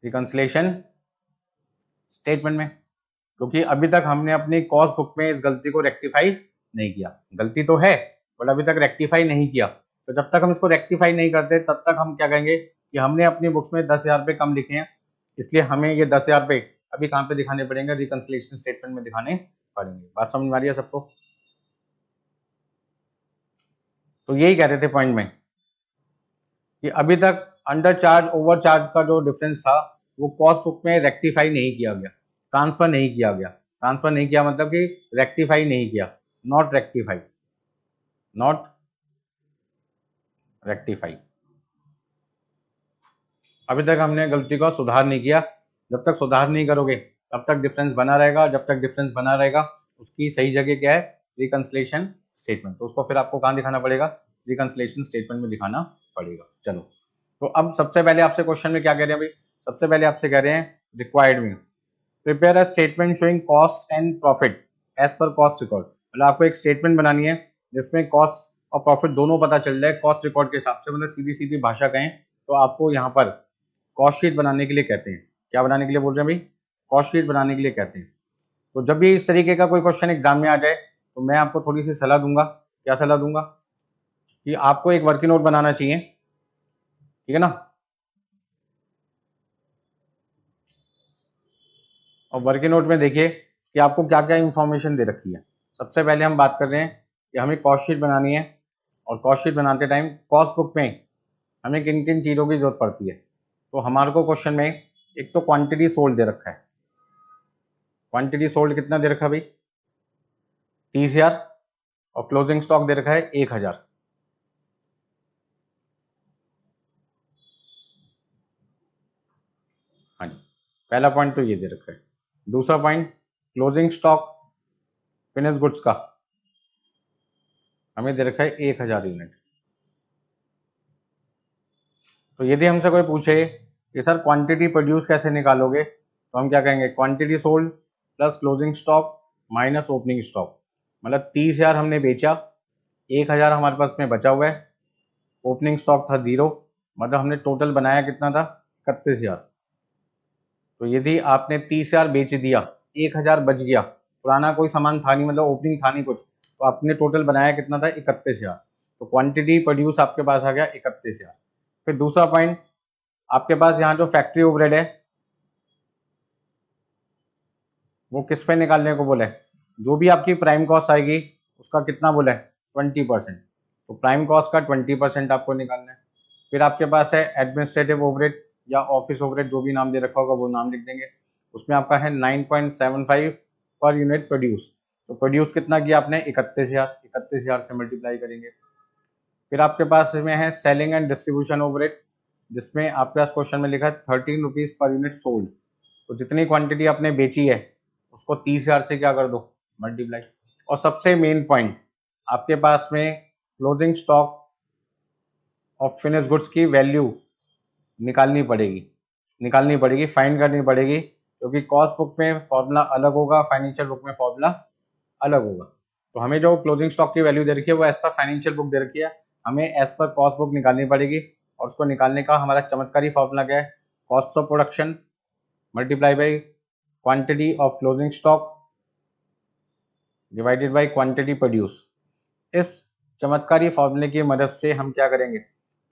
रिकंसिलिएशन स्टेटमेंट में। क्योंकि अभी तक हमने अपनी कॉस्ट बुक में इस गलती को रेक्टिफाई नहीं किया। गलती तो है बट अभी तक रेक्टिफाई नहीं किया। तो जब तक हम इसको रेक्टिफाई नहीं करते तब तक हम क्या कहेंगे कि हमने अपनी बुक्स में 10,000 रुपये कम लिखे हैं, इसलिए हमें ये 10,000 रुपये अभी कहाँ पे दिखाने पड़ेंगे, रिकंसिलिएशन स्टेटमेंट में दिखाने पड़ेंगे। बात समझ में आ रही है सबको? तो यही कह रहे थे पॉइंट में कि अभी तक अंडर चार्ज ओवर चार्ज का जो डिफरेंस था वो कॉस्ट बुक में रेक्टिफाई नहीं किया गया, ट्रांसफर नहीं किया गया। ट्रांसफर नहीं किया मतलब कि रेक्टिफाई नहीं किया, नॉट रेक्टिफाई, नॉट रेक्टिफाई। अभी तक हमने गलती का सुधार नहीं किया। जब तक सुधार नहीं करोगे तब तक डिफरेंस बना रहेगा। जब तक डिफरेंस बना रहेगा उसकी सही जगह क्या है, रिकंसिलिएशन स्टेटमेंट। तो उसको फिर आपको कहाँ दिखाना पड़ेगा, रिकंसिलिएशन स्टेटमेंट में दिखाना पड़ेगा। चलो, तो अब सबसे पहले आपसे क्वेश्चन में क्या कह रहे हैं भाई, सबसे पहले आपसे कह रहे हैं रिक्वायर्ड में prepare a statement showing cost and profit as per cost record. मतलब आपको एक स्टेटमेंट बनानी है जिसमें कॉस्ट और प्रॉफिट दोनों पता चल जाए कॉस्ट रिकॉर्ड के हिसाब से। मतलब सीधी सीधी भाषा कहें तो आपको यहाँ पर कॉस्ट शीट बनाने के लिए कहते हैं। क्या बनाने के लिए बोल रहे हैं भाई, कॉस्ट शीट बनाने के लिए कहते हैं। तो जब भी इस तरीके का कोई क्वेश्चन एग्जाम में आ जाए तो मैं आपको थोड़ी सी सलाह दूंगा। क्या सलाह दूंगा कि आपको एक वर्किंग नोट बनाना चाहिए, ठीक है ना। और वर्किंग नोट में देखिए कि आपको क्या क्या इंफॉर्मेशन दे रखी है। सबसे पहले हम बात कर रहे हैं कि हमें कॉस्ट शीट बनानी है, और कॉस्ट शीट बनाते टाइम कॉस्ट बुक में हमें किन किन चीज़ों की जरूरत पड़ती है। तो हमारे को क्वेश्चन में एक तो क्वांटिटी सोल्ड दे रखा है। क्वांटिटी सोल्ड कितना दे रखा है भाई, 30,000, और क्लोजिंग स्टॉक दे रखा है 1,000। हाँ जी, पहला पॉइंट तो ये दे रखा है। दूसरा point, closing stock finish goods का हमें दे रखा है 1,000 यूनिट। तो यदि हमसे कोई पूछे कि सर क्वांटिटी प्रोड्यूस कैसे निकालोगे, तो हम क्या कहेंगे, quantity sold plus closing stock minus opening stock. मतलब 30,000 हमने बेचा, 1,000 हमारे पास में बचा हुआ है, ओपनिंग स्टॉक था 0, मतलब हमने टोटल बनाया कितना था, 31,000। तो यदि आपने 30,000 बेच दिया, 1,000 बच गया, पुराना कोई सामान था नहीं, मतलब ओपनिंग था नहीं कुछ, तो आपने टोटल बनाया कितना था, 31,000। तो क्वांटिटी प्रोड्यूस आपके पास आ गया 31,000। फिर दूसरा पॉइंट, आपके पास यहाँ जो फैक्ट्री ओवरहेड है वो किस पे निकालने को बोले, जो भी आपकी प्राइम कॉस्ट आएगी उसका कितना बोले, 20%। तो प्राइम कॉस्ट का 20% आपको निकालना है। फिर आपके पास है एडमिनिस्ट्रेटिव ओवरहेड या ऑफिस ओवरहेड, जो भी नाम दे रखा होगा वो नाम लिख देंगे। उसमें आपका है 9.75 पर यूनिट प्रोड्यूस। तो प्रोड्यूस कितना किया आपने, 31,000, 31,000 से मल्टीप्लाई करेंगे। फिर आपके पास में है सेलिंग एंड डिस्ट्रीब्यूशन ओवरहेड, जिसमें आपके पास क्वेश्चन में लिखा है 13 रुपीज पर यूनिट सोल्ड। तो जितनी क्वांटिटी आपने बेची है उसको 30,000 से क्या कर दो, मल्टीप्लाई। और सबसे मेन पॉइंट, आपके पास में क्लोजिंग स्टॉक और फिनिश गुड्स की वैल्यू निकालनी पड़ेगी, फाइंड करनी पड़ेगी, क्योंकि कॉस्ट बुक में फॉर्मूला अलग होगा, फाइनेंशियल बुक में फॉर्मूला अलग होगा। तो हमें जो क्लोजिंग स्टॉक की वैल्यू दे रखी है वो एज पर फाइनेंशियल बुक दे रखी है, हमें एज पर कॉस्ट बुक निकालनी पड़ेगी। और उसको निकालने का हमारा चमत्कारी फॉर्मूला क्या है, cost of production multiply by quantity of closing stock divided by quantity produce. इस चमत्कारी फॉर्मूले की मदद से हम क्या करेंगे,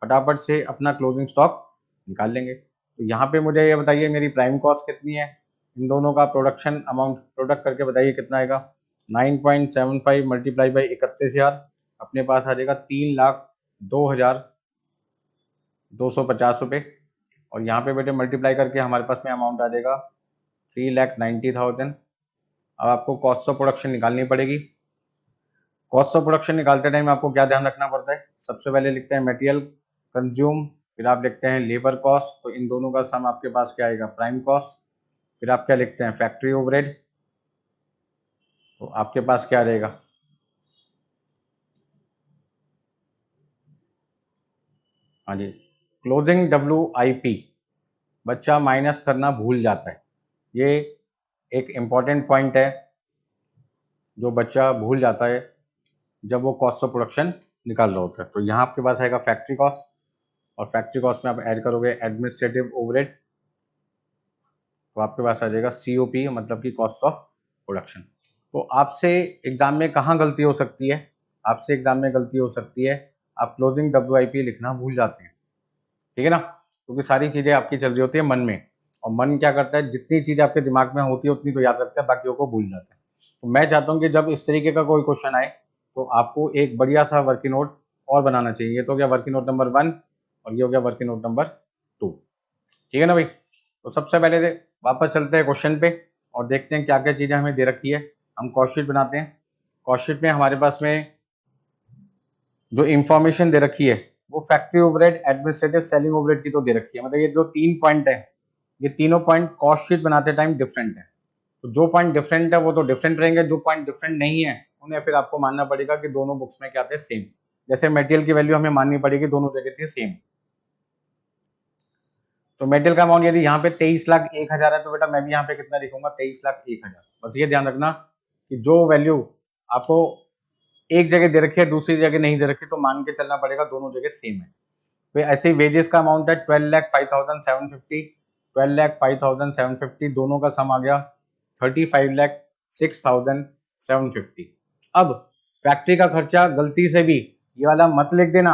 फटाफट से अपना क्लोजिंग स्टॉक निकाल लेंगे। तो यहाँ पे मुझे ये बताइए मेरी प्राइम कॉस्ट कितनी है, इन दोनों का प्रोडक्शन अमाउंट प्रोडक्ट करके बताइए कितना आएगा। 9.75 मल्टीप्लाई बाई 31,000 अपने पास आ जाएगा 3,02,250 रुपये। और यहाँ पे बेटे मल्टीप्लाई करके हमारे पास में अमाउंट आ जाएगा 3,90,000। अब आपको कॉस्ट ऑफ प्रोडक्शन निकालनी पड़ेगी। कॉस्ट ऑफ प्रोडक्शन निकालते टाइम आपको क्या ध्यान रखना पड़ता है, सबसे पहले लिखते हैं मटेरियल कंज्यूम, फिर आप लिखते हैं लेबर कॉस्ट। तो इन दोनों का सम आपके पास क्या आएगा, प्राइम कॉस्ट। फिर आप क्या लिखते हैं, फैक्ट्री ओवरहेड। तो आपके पास क्या रहेगा, हाँ जी, क्लोजिंग WIP। बच्चा माइनस करना भूल जाता है, ये एक इम्पॉर्टेंट पॉइंट है जो बच्चा भूल जाता है जब वो कॉस्ट ऑफ प्रोडक्शन निकाल रहा होता है। तो यहाँ आपके पास आएगा फैक्ट्री कॉस्ट, और फैक्ट्री कॉस्ट में आप ऐड करोगे एडमिनिस्ट्रेटिव ओवरहेड, तो आपके पास आ जाएगा COP, मतलब कि कॉस्ट ऑफ प्रोडक्शन। तो आपसे एग्जाम में कहाँ गलती हो सकती है, आपसे एग्जाम में गलती हो सकती है आप क्लोजिंग WIP लिखना भूल जाते हैं, ठीक है ना। क्योंकि सारी चीजें आपकी चल रही होती है मन में, और मन क्या करता है, जितनी चीजें आपके दिमाग में होती है उतनी तो याद रखता है, बाकियों को भूल जाता है। तो मैं चाहता हूँ कि जब इस तरीके का कोई क्वेश्चन आए तो आपको एक बढ़िया सा वर्किंग नोट और बनाना चाहिए। ये तो हो गया वर्किंग नोट नंबर 1 और ये हो गया वर्किंग नोट नंबर 2। ठीक है ना भाई। तो सबसे पहले वापस चलते हैं क्वेश्चन पे और देखते हैं क्या क्या चीजें हमें दे रखी है। हम कॉस्ट शीट बनाते हैं। कॉस्ट शीट में हमारे पास में जो इंफॉर्मेशन दे रखी है वो factory overhead, administrative, selling overhead की तो दे रखी है। मतलब ये जो 3 पॉइंट है, ये तीनों पॉइंट कॉस्ट शीट बनाते टाइम डिफरेंट है। तो जो पॉइंट डिफरेंट है वो तो डिफरेंट रहेंगे, जो पॉइंट डिफरेंट नहीं है उन्हें फिर आपको मानना पड़ेगा कि दोनों बुक्स में क्या थे, सेम। जैसे मटेरियल की वैल्यू हमें माननी पड़ेगी, दोनों जगह थी सेम। तो मेटेरियल का अमाउंट यदि यहाँ पे 23,01,000 है तो बेटा मैं भी यहाँ पे कितना लिखूंगा, 23,01,000। बस ये ध्यान रखना कि जो वैल्यू आपको एक जगह दे रखी है दूसरी जगह नहीं दे रखी, तो मान के चलना पड़ेगा दोनों जगह सेम है। तो ऐसे ही वेजेस का अमाउंट है 12,05,750, 12,05,750 दोनों का सम आ गया 35,06,750। अब फैक्ट्री का खर्चा गलती से भी ये वाला मत लिख देना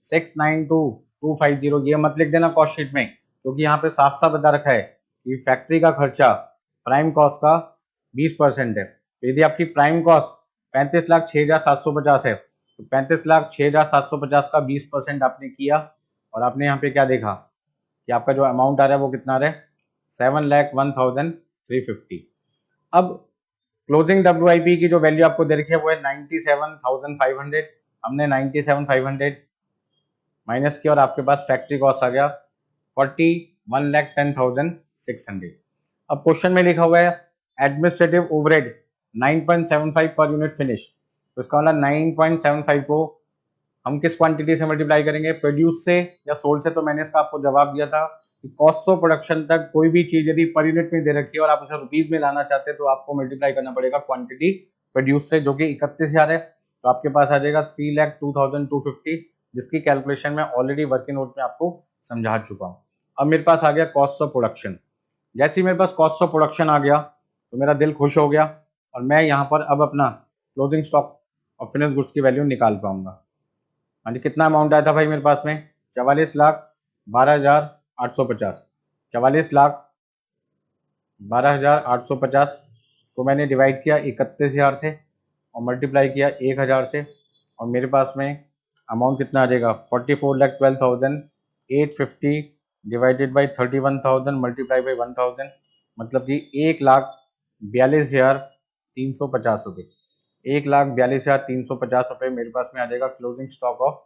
692,250, ये मत लिख देना कॉस्ट शीट में, क्योंकि यहाँ पे साफ साफ बता रखा है कि फैक्ट्री का खर्चा प्राइम कॉस्ट का 20% है। तो यदि आपकी प्राइम कॉस्ट 35,06,750 है तो 35,06,750 का 20% आपने किया और आपने यहाँ पे क्या देखा कि आपका जो अमाउंट आ रहा है वो कितना आ रहा है, 7,01,350। अब क्लोजिंग WIP की जो वैल्यू आपको दे रखी है वो है 97,500। हमने 97,500 माइनस किया और आपके पास फैक्ट्री कॉस्ट आ गया 41,10,600। अब क्वेश्चन में लिखा हुआ है administrative overhead 9.75 per unit finish. तो इसका मतलब 9.75 को हम किस क्वांटिटी से मल्टीप्लाई करेंगे, प्रोड्यूस से या सोल्ड से। तो मैंने इसका आपको जवाब दिया था कि कॉस्ट ऑफ प्रोडक्शन तक कोई भी चीज यदि पर यूनिट में दे रखी है और आप उसे रुपीज में लाना चाहते हैं तो आपको मल्टीप्लाई करना पड़ेगा क्वांटिटी प्रोड्यूस से, जो कि 31,000 है। तो आपके पास आ जाएगा 3,02,250, जिसकी कैलकुलेशन मैं ऑलरेडी वर्किंग नोट में आपको समझा चुका हूँ। अब मेरे पास आ गया कॉस्ट ऑफ प्रोडक्शन। जैसे ही मेरे पास कॉस्ट ऑफ प्रोडक्शन आ गया तो मेरा दिल खुश हो गया और मैं यहाँ पर अब अपना क्लोजिंग स्टॉक और फिनिश गुड्स की वैल्यू निकाल पाऊंगा। हाँ जी, कितना अमाउंट आया था भाई मेरे पास में, 44,12,850। 44,12,850 को मैंने डिवाइड किया 31,000 से और मल्टीप्लाई किया 1,000 से, और मेरे पास में अमाउंट कितना आ जाएगा 44,12,850 डिवाइडेड बाई 31,000 मल्टीप्लाई बाई 1,000, मतलब कि 1,42,350 रुपये। 1,42,350 रुपये मेरे पास में आ जाएगा closing stock of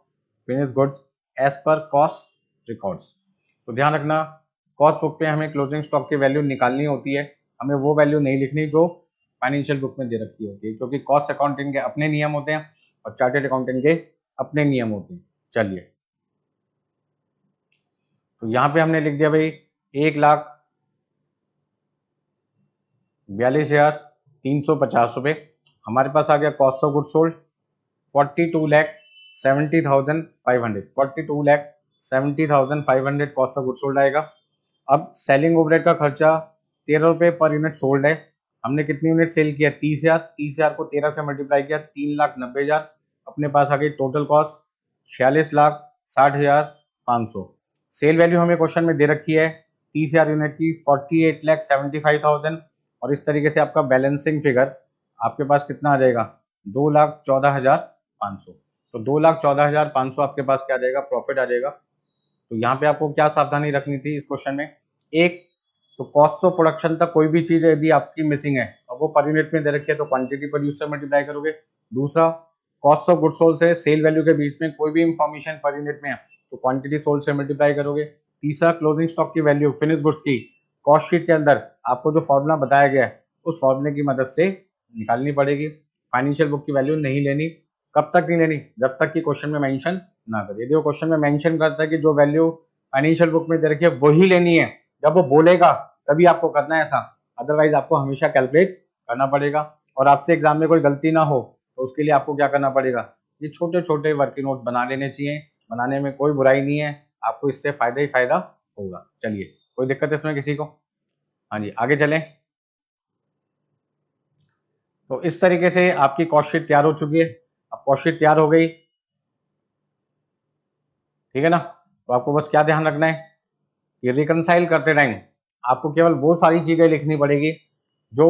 finish goods as per cost records. तो ध्यान रखना कॉस्ट बुक पे हमें क्लोजिंग स्टॉक की वैल्यू निकालनी होती है, हमें वो वैल्यू नहीं लिखनी जो फाइनेंशियल बुक में दे रखी होती है, क्योंकि कॉस्ट अकाउंटिंग के अपने नियम होते हैं और चार्टेड अकाउंटिंग के अपने नियम होते हैं। चलिए, तो यहाँ पे हमने लिख दिया भाई 1,42,350 रुपये। हमारे पास आ गया cost of good sold 42,70,500, 42,70,500 cost of good sold आएगा। अब सेलिंग ओवरहेड का खर्चा 13 रुपये पर यूनिट सोल्ड है। हमने कितनी यूनिट सेल किया, 30,000। 30,000 को 13 से मल्टीप्लाई किया 3,90,000। अपने पास आ गई टोटल कॉस्ट 46,60,500। सेल वैल्यू हमें क्वेश्चन में दे रखी है 30,000 यूनिट की 48,75,000, और इस तरीके से आपका बैलेंसिंग फिगर आपके पास कितना आ जाएगा 2,14,500। तो 2,14,500 आपके पास क्या आ जाएगा, प्रॉफिट आ जाएगा। तो यहाँ पे आपको क्या सावधानी रखनी थी इस क्वेश्चन में, एक तो कॉस्ट ऑफ प्रोडक्शन तक कोई भी चीज यदि आपकी मिसिंग है और वो पर यूनिट में दे रखी है तो क्वांटिटी प्रोड्यूस से मल्टीप्लाई करोगे। दूसरा, कॉस्ट ऑफ गुड सोल्ड से सेल वैल्यू के बीच में कोई भी इंफॉर्मेशन पर यूनिट में है तो क्वांटिटी सोल्ड से मल्टीप्लाई करोगे। तीसरा, क्लोजिंग स्टॉक की वैल्यू फिनिश गुड्स की कॉस्ट शीट के अंदर आपको जो फॉर्मूला बताया गया है उस फॉर्मूले की मदद से निकालनी पड़ेगी। फाइनेंशियल बुक की वैल्यू नहीं लेनी। कब तक नहीं लेनी, जब तक कि क्वेश्चन में मेंशन ना करे। यदि वो क्वेश्चन में मेंशन करता है कि जो वैल्यू फाइनेंशियल बुक में दे रखी है वही लेनी है, जब वो बोलेगा तभी आपको करना है ऐसा, अदरवाइज आपको हमेशा कैलकुलेट करना पड़ेगा। और आपसे एग्जाम में कोई गलती ना हो तो उसके लिए आपको क्या करना पड़ेगा, ये छोटे छोटे वर्किंग नोट बना लेने चाहिए। बनाने में कोई बुराई नहीं है, आपको इससे फायदा ही फायदा होगा। चलिए, कोई दिक्कत है इसमें किसी को? हाँ जी, आगे चलें। तो इस तरीके से आपकी कॉस्ट शीट तैयार हो चुकी है। अब कॉस्ट शीट तैयार हो गई, ठीक है ना। तो आपको बस क्या ध्यान रखना है ये रिकंसाइल करते टाइम आपको केवल वो सारी चीजें लिखनी पड़ेगी जो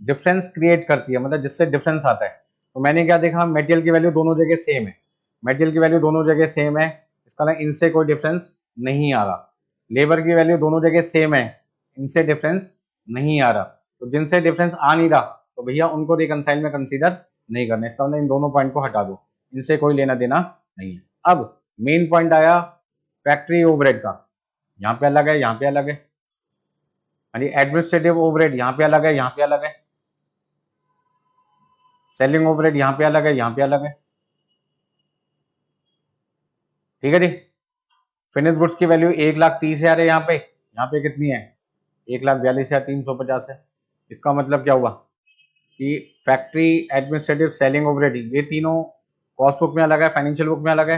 डिफरेंस क्रिएट करती है, मतलब जिससे डिफरेंस आता है। तो मैंने क्या देखा, मेटेरियल की वैल्यू दोनों जगह सेम है, मेटेरियल की वैल्यू दोनों जगह सेम है, इसका मतलब इनसे कोई डिफरेंस नहीं आ रहा। लेबर की वैल्यू दोनों जगह सेम है, इनसे डिफरेंस नहीं आ रहा। तो जिनसे डिफरेंस आ नहीं रहा तो भैया उनको रिकंसाइल में कंसीडर नहीं करना, इसका मतलब इन दोनों पॉइंट को हटा दो, इनसे कोई लेना देना नहीं है। अब मेन पॉइंट आया फैक्ट्री ओवरहेड का, यहाँ पे अलग है, यहाँ पे अलग है, यानी एडमिनिस्ट्रेटिव ओवरहेड यहाँ पे अलग है, यहाँ पे अलग है, सेलिंग ओवरहेड यहाँ पे अलग है, यहाँ पे अलग है। ठीक है जी। फिनिश गुड्स की वैल्यू 1,30,000 है, यहाँ पे कितनी है, 1,42,350 है। इसका मतलब क्या हुआ कि फैक्ट्री, एडमिनिस्ट्रेटिव, सेलिंग ओवरहेड ये तीनों कॉस्ट बुक में अलग है, फाइनेंशियल बुक में अलग है।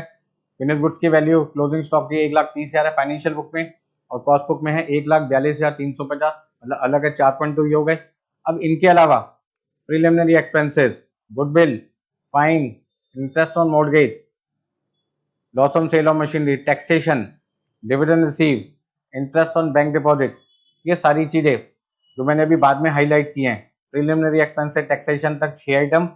फिनिश गुड्स की वैल्यू क्लोजिंग स्टॉक की 1,30,000 है फाइनेंशियल बुक में, और कॉस्ट बुक में है 1,42,350, मतलब अलग है। 4 पॉइंट तो ये हो गए। अब इनके अलावा preliminary expenses, goodwill, fine, interest on mortgage, loss on sale of machinery, taxation, dividend receive, interest on bank deposit, ये सारी चीजें जो मैंने अभी बाद में हाईलाइट की हैं, प्रिलिमिनरी एक्सपेंस से टैक्सेशन तक 6 आइटम,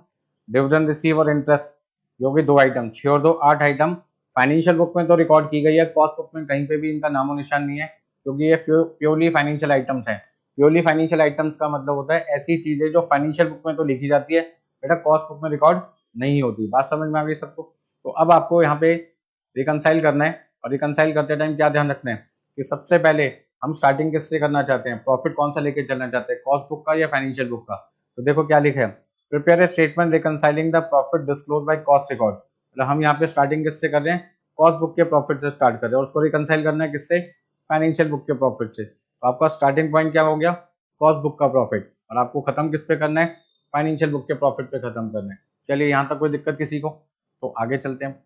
डिविडेंड रिसीव और इंटरेस्ट जो कि 2 आइटम, 6 और 2 8 आइटम फाइनेंशियल बुक में तो रिकॉर्ड की गई है, कॉस्ट बुक में कहीं पे भी इनका नामो निशान नहीं है, क्योंकि ये प्योरली फाइनेंशियल आइटम्स हैं। प्योरली फाइनेंशियल आइटम्स का मतलब होता है ऐसी चीजें जो फाइनेंशियल बुक में तो लिखी जाती है, बेटा कॉस्ट बुक में रिकॉर्ड नहीं होती। बात समझ में आ गई सबको? तो अब आपको यहाँ पे रिकंसाइल करना है, और रिकंसाइल करते टाइम क्या ध्यान रखना है कि सबसे पहले हम स्टार्टिंग किससे करना चाहते हैं, प्रॉफिट कौन सा लेके चलना चाहते हैं, कॉस्ट बुक का या फाइनेंशियल बुक का। तो देखो क्या लिखा है, prepare a statement reconciling the profit disclose by cost record. मतलब हम यहाँ पे स्टार्टिंग किससे कर रहे हैं, कॉस्ट बुक के प्रॉफिट से स्टार्ट कर रहे हैं, और उसको रिकंसाइल करना है किससे, फाइनेंशियल बुक के प्रॉफिट से। तो आपका स्टार्टिंग पॉइंट क्या हो गया, कॉस्ट बुक का प्रॉफिट, और आपको खत्म किस पे करना है, फाइनेंशियल बुक के प्रॉफिट पे खत्म करना है। चलिए यहाँ तक कोई दिक्कत किसी को? तो आगे चलते हैं।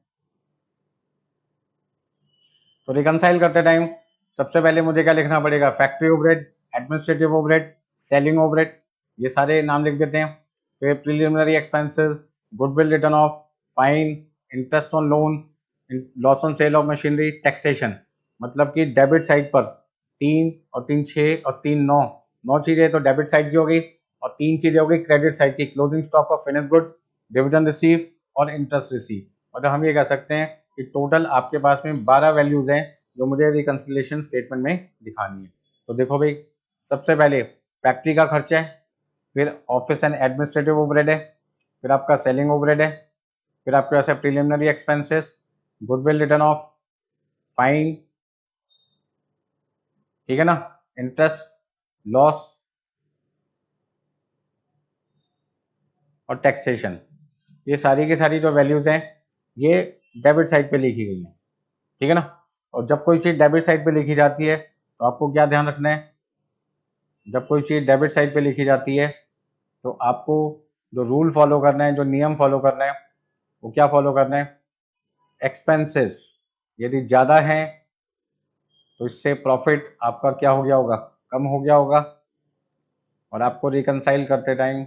तो रिकंसाइल करते टाइम सबसे पहले मुझे क्या लिखना पड़ेगा, factory overhead, administrative overhead, selling overhead, ये सारे नाम लिख देते हैं। फिर preliminary expenses, goodwill return of, fine, interest on loan, loss on sale of machinery, taxation. मतलब कि डेबिट साइड पर 3 और 3 6 और 3 9, 9 चीजें तो डेबिट साइड की हो गई, और 3 चीजें हो गई क्रेडिट साइड की, closing stock of finish goods, dividend receive और इंटरेस्ट रिसीव। मतलब हम ये कह सकते हैं कि टोटल आपके पास में 12 वैल्यूज हैं जो मुझे रिकंसिलिएशन स्टेटमेंट में दिखानी है। तो देखो भाई, सबसे पहले फैक्ट्री का खर्चा है, फिर ऑफिस एंड एडमिनिस्ट्रेटिव ओवरहेड है, फिर आपका सेलिंग ओवरहेड है, फिर आपके पास है preliminary expenses, goodwill return of, fine, ठीक है ना, इंटरेस्ट, लॉस और टैक्सेशन। ये सारी की सारी जो वैल्यूज हैं ये डेबिट साइड पे लिखी गई हैं, ठीक है ना। और जब कोई चीज डेबिट साइड पे लिखी जाती है तो आपको क्या ध्यान रखना है, जब कोई चीज डेबिट साइड पे लिखी जाती है तो आपको जो रूल फॉलो करना है, जो नियम फॉलो करना है, वो क्या फॉलो करना है, एक्सपेंसेस यदि ज्यादा है तो इससे प्रॉफिट आपका क्या हो गया होगा, कम हो गया होगा, और आपको रिकंसाइल करते टाइम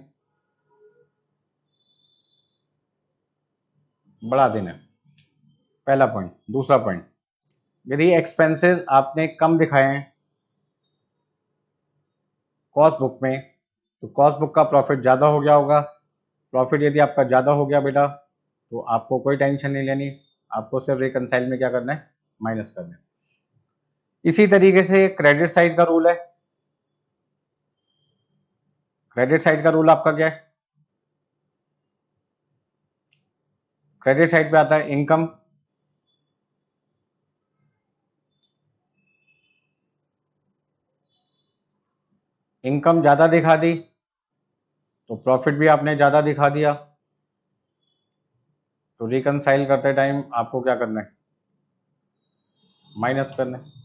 बढ़ा देना है। पहला पॉइंट। दूसरा पॉइंट, यदि एक्सपेंसेस आपने कम दिखाए हैं कॉस्ट बुक में, तो कॉस्ट बुक का प्रॉफिट ज्यादा हो गया होगा। प्रॉफिट यदि आपका ज्यादा हो गया बेटा तो आपको कोई टेंशन नहीं लेनी, आपको सिर्फ रिकंसाइल में क्या करना है, माइनस करना है। इसी तरीके से क्रेडिट साइड का रूल है। क्रेडिट साइड का रूल आपका क्या है, क्रेडिट साइड पे आता है इनकम, इनकम ज्यादा दिखा दी तो प्रॉफिट भी आपने ज्यादा दिखा दिया, तो रिकंसाइल करते टाइम आपको क्या करना है, माइनस करना है।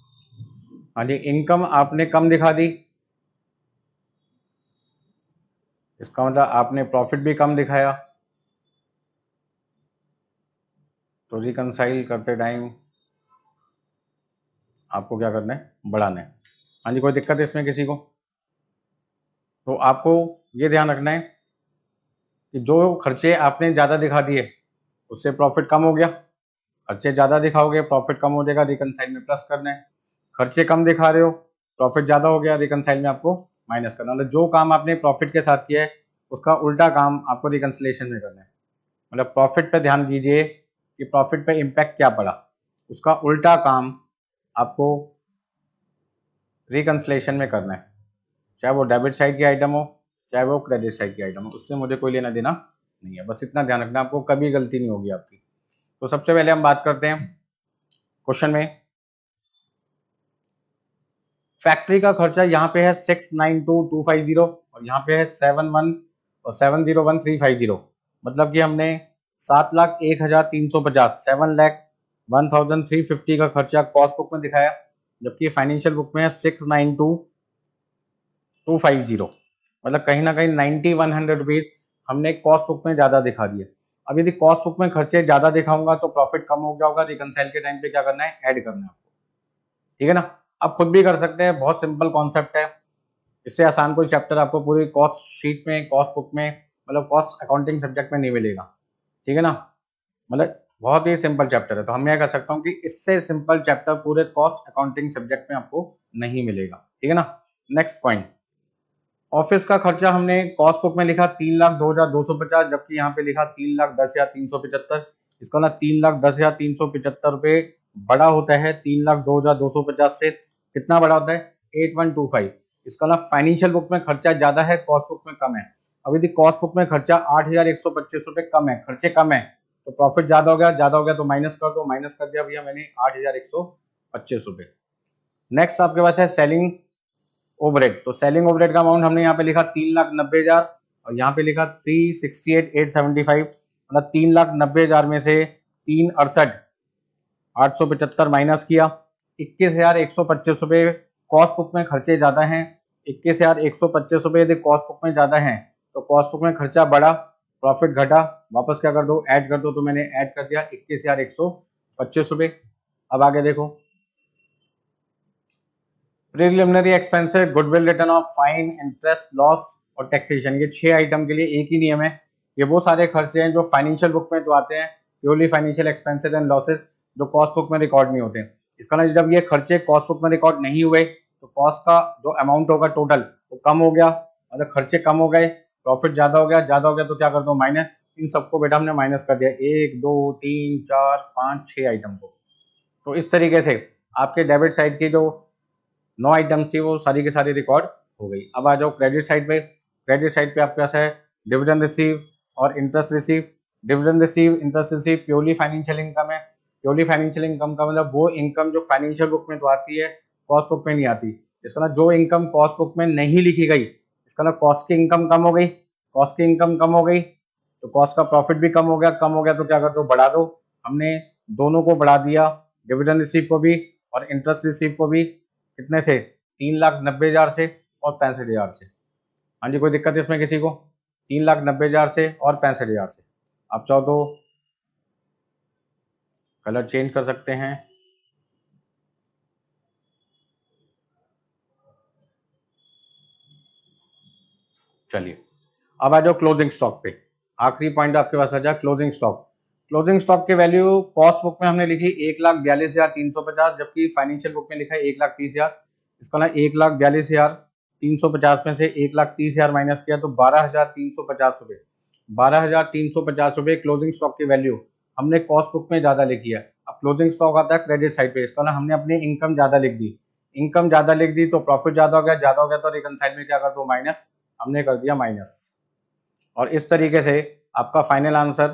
हाँ जी, इनकम आपने कम दिखा दी, इसका मतलब आपने प्रॉफिट भी कम दिखाया, तो रिकंसाइल करते टाइम आपको क्या करना है, बढ़ाना है। हाँ जी, कोई दिक्कत है इसमें किसी को? तो आपको ये ध्यान रखना है कि जो खर्चे आपने ज्यादा दिखा दिए उससे प्रॉफिट कम हो गया, खर्चे ज्यादा दिखाओगे प्रॉफिट कम हो जाएगा, रिकंसाइल में प्लस करना है। खर्चे कम दिखा रहे हो, प्रॉफिट ज्यादा हो गया, रिकंसाइल में आपको माइनस करना, मतलब जो काम आपने प्रॉफिट के साथ किया है उसका उल्टा काम आपको रिकंसिलेशन में करना है। मतलब प्रॉफिट पे ध्यान दीजिए कि प्रॉफिट पे इम्पैक्ट क्या पड़ा, उसका उल्टा काम आपको रिकंसिलेशन में करना है, चाहे वो डेबिट साइड की आइटम हो चाहे वो क्रेडिट साइड की आइटम हो, उससे मुझे कोई लेना देना नहीं है। बस इतना ध्यान रखना, आपको कभी गलती नहीं होगी आपकी। तो सबसे पहले हम बात करते हैं क्वेश्चन में, फैक्ट्री का खर्चा यहाँ पे है 692,250 और यहाँ पे है 71 और 701,350, मतलब कि हमने 7,01,350 7,01,350 का खर्चा कॉस्ट बुक में दिखाया, जबकि फाइनेंशियल बुक में है 692,250, मतलब कहीं ना कहीं 9100 रुपीज हमने कॉस्ट बुक में ज्यादा दिखा दिया। अब यदि कॉस्ट बुक में खर्चे ज्यादा दिखाऊंगा तो प्रॉफिट कम हो गया होगा, रिकंसाइल के टाइम पे क्या करना है, ऐड करना है आपको, ठीक है ना। आप खुद भी कर सकते हैं, बहुत सिंपल कॉन्सेप्ट है, इससे आसान कोई चैप्टर आपको पूरी कॉस्ट शीट में, कॉस्ट बुक में, मतलब कॉस्ट अकाउंटिंग सब्जेक्ट में नहीं मिलेगा, ठीक है ना। मतलब बहुत ही सिंपल चैप्टर है, तो हम यह कह सकता हूँ कि इससे सिंपल चैप्टर पूरे कॉस्ट अकाउंटिंग सब्जेक्ट में आपको नहीं मिलेगा, ठीक है ना। नेक्स्ट पॉइंट, ऑफिस का खर्चा हमने कॉस्ट बुक में लिखा 3,02,250, जबकि यहाँ पे लिखा 3,10,375। इसका ना 3,10,375 रुपये बड़ा होता है 3,02,250 से, कितना बड़ा होता है, 8125। इसका ना फाइनेंशियल बुक में खर्चा ज्यादा है, कॉस्ट बुक में कम है। अब यदि कॉस्ट बुक में खर्चा 8,125 रुपये कम है, खर्चे कम है, तो प्रॉफिट ज्यादा हो गया तो माइनस कर दो, माइनस कर दिया भैया मैंने 8,125 रुपये। नेक्स्ट आपके पास है सेलिंग ओवरहेड, तो सेलिंग ओवरहेड का अमाउंट हमने यहाँ पे लिखा 3,90,000 और यहाँ पे लिखा 368,875, मतलब 3,90,000 में से 368,875 माइनस किया, 21,125 रुपये कॉस्ट बुक में खर्चे ज्यादा हैं, 21,125 रुपये यदि कॉस्ट बुक में ज्यादा हैं तो कॉस्ट बुक में खर्चा बढ़ा, प्रॉफिट घटा, वापस क्या कर दो, ऐड कर दो, तो मैंने ऐड कर दिया 21,125 रुपये। अब आगे देखो, preliminary expenses, goodwill return of, fine, interest, loss और टैक्सेशन, ये 6 आइटम के लिए एक ही नियम है। ये वो सारे खर्चे हैं जो फाइनेंशियल बुक में तो आते हैं, purely financial expenses and losses, जो कॉस्ट बुक में रिकॉर्ड नहीं होते। इसका ना जब ये खर्चे कॉस्ट बुक में रिकॉर्ड नहीं हुए तो कॉस्ट का जो अमाउंट होगा टोटल वो कम हो गया, मतलब खर्चे कम हो गए, प्रॉफिट ज्यादा हो गया, तो क्या कर दो, माइनस। इन सबको बेटा हमने माइनस कर दिया, 1 2 3 4 5 6 आइटम को। तो इस तरीके से आपके डेबिट साइड की जो 9 आइटम्स थी वो सारी की सारी रिकॉर्ड हो गई। अब आ जाओ क्रेडिट साइड पे, क्रेडिट साइड पे आपके पास है डिविडेंड रिसीव और interest receive. Dividend receive, interest receive purely financial income है। प्योरली फाइनेंशियल इनकम का मतलब वो इनकम जो फाइनेंशियल बुक में तो आती है, कॉस्ट बुक में नहीं आती। इसका ना जो इनकम कॉस्ट बुक में नहीं लिखी गई, इसका ना कॉस्ट की इनकम कम हो गई, कॉस्ट की इनकम कम हो गई तो कॉस्ट का प्रॉफिट भी कम हो गया, कम हो गया तो क्या कर दो, बढ़ा दो। हमने दोनों को बढ़ा दिया, डिविडेंड रिसीव को भी और इंटरेस्ट रिसीव को भी, कितने से, 3,90,000 से और 65,000 से। हाँ जी, कोई दिक्कत है इसमें किसी को, 3,90,000 से और 65,000 से। आप चाहो तो कलर चेंज कर सकते हैं। चलिए अब आ जाओ क्लोजिंग स्टॉक पे, आखिरी पॉइंट आपके पास आ जाए क्लोजिंग स्टॉक। क्लोजिंग स्टॉक की वैल्यू कॉस्ट बुक में हमने लिखी 1,42,350, जबकि फाइनेंशियल बुक में लिखा है 1,30,000। इसका ना 1,42,350 में से 1,30,000 माइनस किया तो 12,350 रुपये, 12,350 रुपये क्लोजिंग स्टॉक की वैल्यू हमने कॉस्ट बुक में ज्यादा लिखी है। अब क्लोजिंग स्टॉक आता है क्रेडिट साइड पे, इसका ना हमने अपनी इनकम ज्यादा लिख दी, इनकम ज्यादा लिख दी तो प्रॉफिट ज्यादा हो गया तो रिकंसाइल में क्या कर दो, माइनस, हमने कर दिया माइनस। और इस तरीके से आपका फाइनल आंसर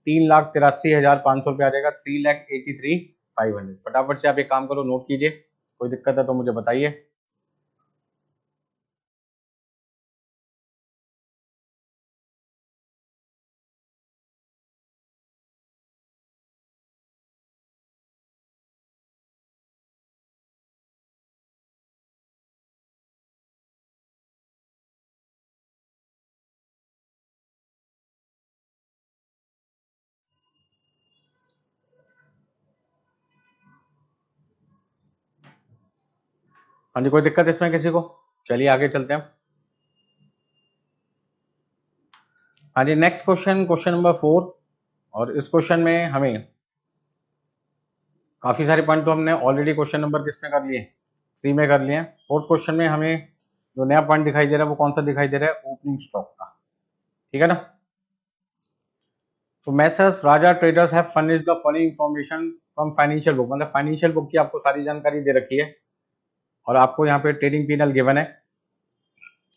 3,83,500 रुपये आ जाएगा, 3,83,500। फटाफट से आप एक काम करो, नोट कीजिए, कोई दिक्कत है तो मुझे बताइए। हाँ जी, कोई दिक्कत इसमें किसी को, चलिए आगे चलते हैं। हाँ जी, नेक्स्ट क्वेश्चन, क्वेश्चन नंबर 4। और इस क्वेश्चन में हमें काफी सारे पॉइंट तो हमने ऑलरेडी क्वेश्चन नंबर किस में कर लिए, 3 में कर लिए। फोर्थ क्वेश्चन में हमें जो नया पॉइंट दिखाई दे रहा है वो कौन सा दिखाई दे रहा है, ओपनिंग स्टॉक का, ठीक है ना। तो Messrs Raja traders have furnished the following information from financial book, मतलब फाइनेंशियल बुक की आपको सारी जानकारी दे रखी है और आपको यहाँ पे ट्रेडिंग पीनल गिवन है।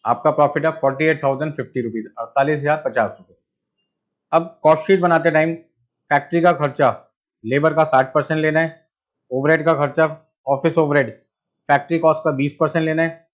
आपका प्रॉफिट है 48,050 रुपीज, 48,050 रुपये। अब कॉस्ट शीट बनाते टाइम फैक्ट्री का खर्चा लेबर का 60% लेना है, ओवरहेड का खर्चा ऑफिस ओवरहेड फैक्ट्री कॉस्ट का 20% लेना है,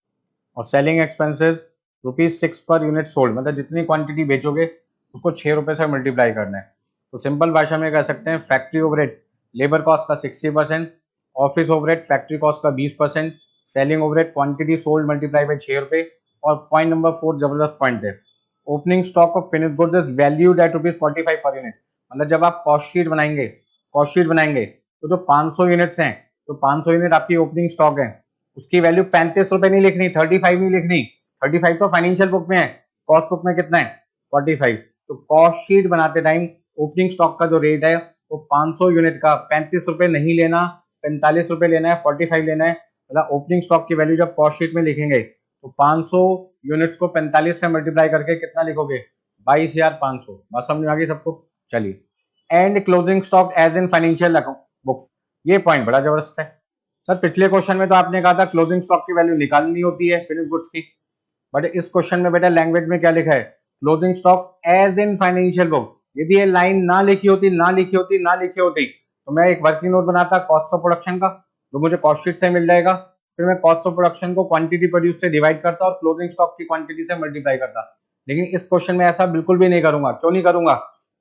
और selling expenses ₹6 per unit sold, मतलब जितनी क्वांटिटी बेचोगे उसको 6 रुपए से मल्टीप्लाई करना है। तो सिंपल भाषा में कह सकते हैं फैक्ट्री ओवरहेड लेबर कॉस्ट का 60%, ऑफिस ओवरहेड फैक्ट्री कॉस्ट का 20%, selling overhead quantity sold multiply by 6 रुपए। और पॉइंट नंबर 4 जबरदस्त पॉइंट है, opening stock of finish goods is valued at ₹45 per unit. मतलब जब आप कॉस्ट शीट बनाएंगे तो जो 500 यूनिट्स हैं, तो 500 यूनिट आपकी ओपनिंग स्टॉक है, उसकी वैल्यू 35 रुपए नहीं लिखनी, 35 नहीं लिखनी। 35 तो फाइनेंशियल बुक में है, कॉस्ट बुक में कितना है 45। तो कॉस्ट शीट बनाते टाइम ओपनिंग स्टॉक का जो रेट है वो 500 यूनिट का 35 रुपए नहीं लेना, 45 रुपए लेना है, 45 लेना है। मतलब ओपनिंग स्टॉक की वैल्यू जब कॉस्ट शीट में लिखेंगे तो 500 यूनिट्स को 45 से मल्टीप्लाई करके कितना लिखोगे 22,500। बात समझ में आ गई सबको। चलिए, and closing stock as in financial books, ये पॉइंट बड़ा जबरदस्त है। सर पिछले क्वेश्चन में तो आपने कहा था क्लोजिंग स्टॉक की वैल्यू निकालनी होती है फिनिश गुड्स की, बट इस क्वेश्चन में बेटा लैंग्वेज में क्या लिखा है, closing stock as in financial book. यदि ये लाइन ना लिखी होती तो मैं एक वर्किंग नोट बनाता कॉस्ट ऑफ प्रोडक्शन का, जो मुझे कॉस्ट शीट से मिल जाएगा, फिर मैं कॉस्ट ऑफ प्रोडक्शन को क्वांटिटी प्रोड्यूस से डिवाइड करता और क्लोजिंग स्टॉक की क्वांटिटी से मल्टीप्लाई करता। लेकिन इस क्वेश्चन में ऐसा बिल्कुल भी नहीं करूंगा। क्यों नहीं करूंगा,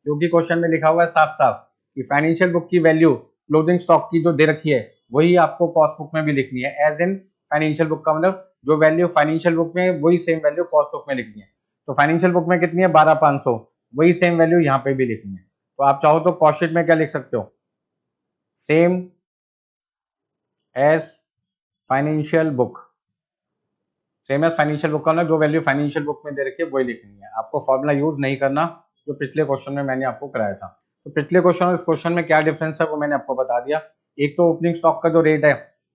क्योंकि क्वेश्चन में लिखा हुआ है साफ साफ कि फाइनेंशियल बुक की वैल्यू क्लोजिंग स्टॉक की जो दे रखी है वही आपको कॉस्ट बुक में भी लिखनी है। एज इन फाइनेंशियल बुक का मतलब जो वैल्यू फाइनेंशियल बुक में है वही सेम वैल्यू कॉस्ट बुक में लिखनी है। तो फाइनेंशियल बुक में कितनी है 12,500, वही सेम वैल्यू यहाँ पे भी लिखनी है। तो आप चाहो तो कॉस्ट शीट में क्या लिख सकते हो, same as financial book, same as financial book का मतलब जो वैल्यू फाइनेंशियल बुक में दे रखी है वही लिखनी है। आपको फॉर्मूला यूज नहीं करना जो पिछले क्वेश्चन में मैंने आपको कराया था। तो पिछले क्वेश्चन और इस क्वेश्चन में क्या डिफरेंस है वो मैंने आपको बता दिया। एक तो ओपनिंग स्टॉक का जो रेट है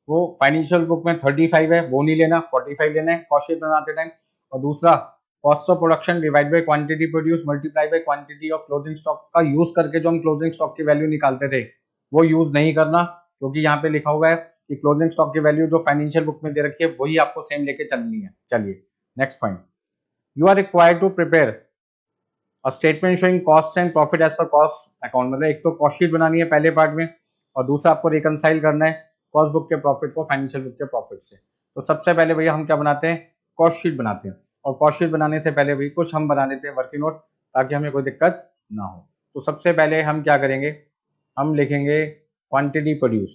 वो फाइनेंशियल बुक में 35 है, वो नहीं लेना, 45 लेना है कॉस्ट शीट बनाते टाइम। और दूसरा cost of production divide by quantity produce multiply by quantity of closing stock का यूज करके जो हम क्लोजिंग स्टॉक की वैल्यू निकालते थे वो यूज नहीं करना, क्योंकि यहाँ पे लिखा हुआ है कि क्लोजिंग स्टॉक की वैल्यू जो फाइनेंशियल बुक में दे रखी है वही आपको सेम लेके चलनी है। चलिए next point, you are required to prepare a statement showing cost and profit as per cost account. मतलब एक तो कॉस्ट शीट बनानी है पहले पार्ट में और दूसरा आपको रिकंसाइल करना है कॉस्ट बुक के प्रॉफिट को फाइनेंशियल बुक के प्रॉफिट से। तो सबसे पहले भैया हम क्या बनाते हैं, कॉस्ट शीट बनाते हैं। और कॉस्ट शीट बनाने से पहले भी कुछ हम बना लेते हैं वर्किंग नोट ताकि हमें कोई दिक्कत ना हो। तो सबसे पहले हम क्या करेंगे, हम लिखेंगे क्वांटिटी प्रोड्यूस।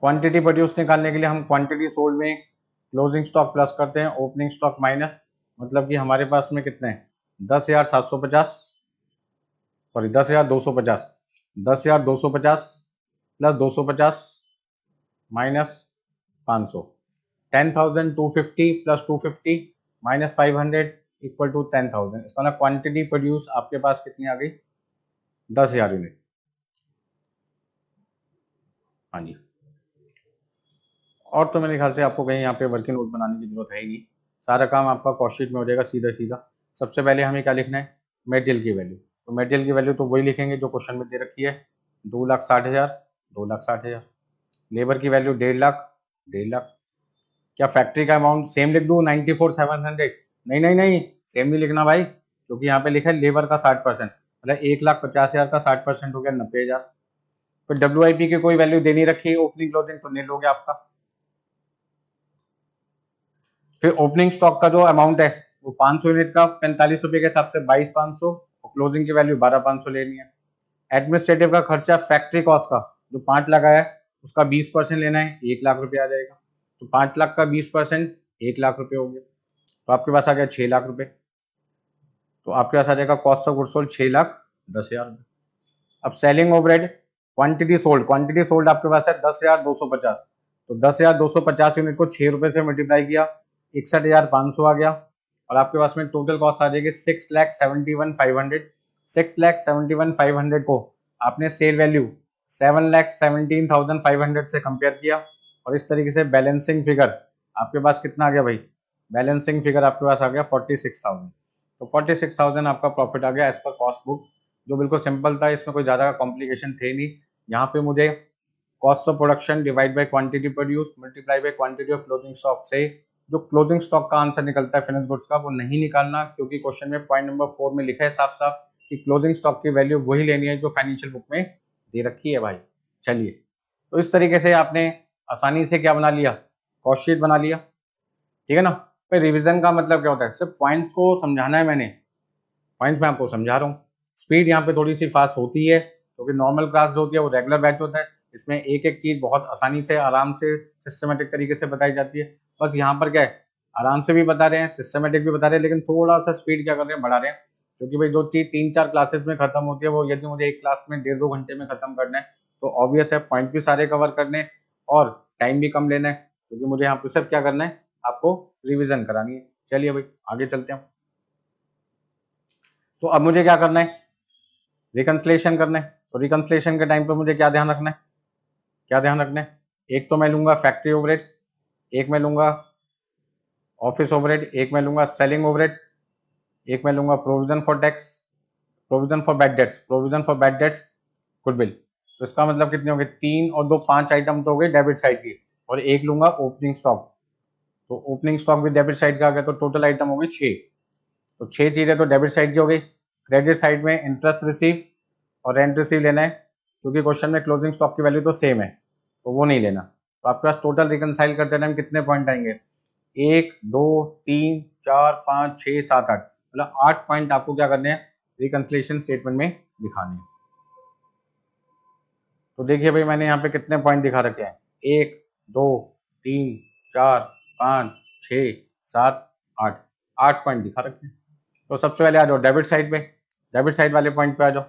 क्वांटिटी प्रोड्यूस निकालने के लिए हम क्वांटिटी सोल्ड में क्लोजिंग स्टॉक प्लस करते हैं ओपनिंग स्टॉक माइनस, मतलब कि हमारे पास में कितने हैं 10,750, sorry 10,250, 10,250 plus 250 minus 500, 10,250 plus 250 minus 500 equal to 10,000। इसका मतलब क्वांटिटी प्रोड्यूस आपके पास कितनी आ गई 10,000 यूनिट। हाँ जी, और तो मेरे ख्याल से आपको कहीं यहाँ पे वर्किंग नोट बनाने की जरूरत है ही नहीं, सारा काम आपका कॉस्ट शीट में हो जाएगा सीधा सीधा। सबसे पहले हमें क्या लिखना है, मेटेरियल की वैल्यू। तो मेटेरियल की वैल्यू तो वही लिखेंगे जो क्वेश्चन में दे रखी है 2,60,000, 2,60,000। लेबर की वैल्यू 1.5 लाख, 1.5 लाख। क्या फैक्ट्री का अमाउंट सेम लिख दूँ 94,700? नहीं नहीं नहीं, सेम नहीं लिखना भाई, क्योंकि यहाँ पे लिखा है लेबर का 60%, मतलब 1,50,000 का 60% हो गया 90,000। फिर WIP की कोई वैल्यू देनी रखी ओपनिंग क्लोजिंग तो नील हो गया आपका। फिर ओपनिंग स्टॉक का जो अमाउंट है वो 500 यूनिट का 45 रुपए के हिसाब से 22,500 और क्लोजिंग की वैल्यू 12,500 लेनी है। एडमिनिस्ट्रेटिव का खर्चा फैक्ट्री कॉस्ट का जो 5 लाख आया उसका 20% लेना है, 1 लाख रुपए आ जाएगा। तो 5 लाख का 20% 1 लाख रुपए हो गया, तो आपके पास आ गया 6 लाख रुपए। तो आपके पास आ जाएगा कॉस्ट ऑफ गुड्स सोल्ड 6,10,000 रुपए। अब सेलिंग ओवरहेड क्वांटिटी सोल्ड आपके पास है 10,250, तो 10,250 यूनिट को 6 रुपए से मल्टीप्लाई किया 61,500 आ गया, और आपके पास में टोटल कॉस्ट आ जाएगी 6,71,500। 6,71,500 को आपने सेल वैल्यू 7,17,500 से कंपेयर किया और इस तरीके से बैलेंसिंग फिगर आपके पास कितना आ गया भाई, बैलेंसिंग फिगर आपके पास आ गया 46,000। तो 46,000 आपका प्रॉफिट आ गया एज पर कॉस्ट बुक, जो बिल्कुल सिंपल था, इसमें कोई ज़्यादा कॉम्प्लिकेशन थे नहीं। यहाँ पे मुझे cost of production divide by quantity produce multiply by quantity of closing stock से जो क्लोजिंग स्टॉक का आंसर निकलता है फिनिश गुड्स का, वो नहीं निकालना, क्योंकि क्वेश्चन में पॉइंट नंबर 4 में लिखा है साफ साफ कि क्लोजिंग स्टॉक की वैल्यू वही लेनी है जो फाइनेंशियल बुक में दे रखी है भाई। चलिए, तो इस तरीके से आपने आसानी से क्या बना लिया, कॉस्ट शीट बना लिया, ठीक है ना। फिर रिवीजन का मतलब क्या होता है, सिर्फ पॉइंट्स को समझाना है, मैंने पॉइंट्स में आपको समझा रहा हूँ। स्पीड यहाँ पे थोड़ी सी फास्ट होती है क्योंकि नॉर्मल क्लास जो होती है वो रेगुलर बैच होता है, इसमें एक एक चीज बहुत आसानी से आराम से सिस्टमेटिक तरीके से बताई जाती है। बस यहाँ पर क्या है, आराम से भी बता रहे हैं, सिस्टमेटिक भी बता रहे हैं, लेकिन थोड़ा सा स्पीड क्या कर रहे हैं, बढ़ा रहे हैं, क्योंकि भाई जो चीज 3-4 क्लासेस में खत्म होती है वो यदि मुझे एक क्लास में 1.5-2 घंटे में खत्म करना है तो ऑब्वियस है पॉइंट भी सारे कवर करने और टाइम भी कम लेना है, क्योंकि मुझे यहाँ पे सिर्फ क्या करना है, आपको रिविजन करानी है। चलिए भाई आगे चलते हैं। तो अब मुझे क्या करना है, रिकंसलेशन करना है। तो रिकंसलेशन के टाइम पे मुझे क्या ध्यान रखना है, क्या ध्यान रखना है, एक तो मैं लूंगा फैक्ट्री ओवरहेड, एक मैं लूंगा ऑफिस ओवरहेड, एक मैं लूंगा सेलिंग ओवरहेड, एक मैं लूंगा provision for tax, provision for bad debts, provision for bad debts, goodwill. तो इसका मतलब कितने हो गए, 3 और 2 5 आइटम तो हो गए डेबिट साइड की, और एक लूंगा ओपनिंग स्टॉक। तो ओपनिंग स्टॉक भी डेबिट साइड का आ गया, तो टोटल आइटम हो गई 6। तो 6 चीजें तो डेबिट साइड की हो गई। क्रेडिट साइड में इंटरेस्ट रिसीव और रेंट रिसीव लेना है, क्योंकि क्वेश्चन में क्लोजिंग स्टॉक की वैल्यू तो सेम है तो वो नहीं लेना। तो आपके पास टोटल रिकंसाइल करते टाइम कितने पॉइंट आएंगे, 1 2 3 4 5 6 7 8, मतलब 8 पॉइंट आपको क्या करने हैं, रिकंसिलिएशन स्टेटमेंट में दिखाने हैं। तो देखिए भाई मैंने यहाँ पे कितने पॉइंट दिखा रखे हैं, 1 2 3 4 5 6 7 8, 8 पॉइंट दिखा रखे हैं। तो सबसे पहले आ जाओ डेबिट साइड पे, डेबिट साइड वाले पॉइंट पे आ जाओ।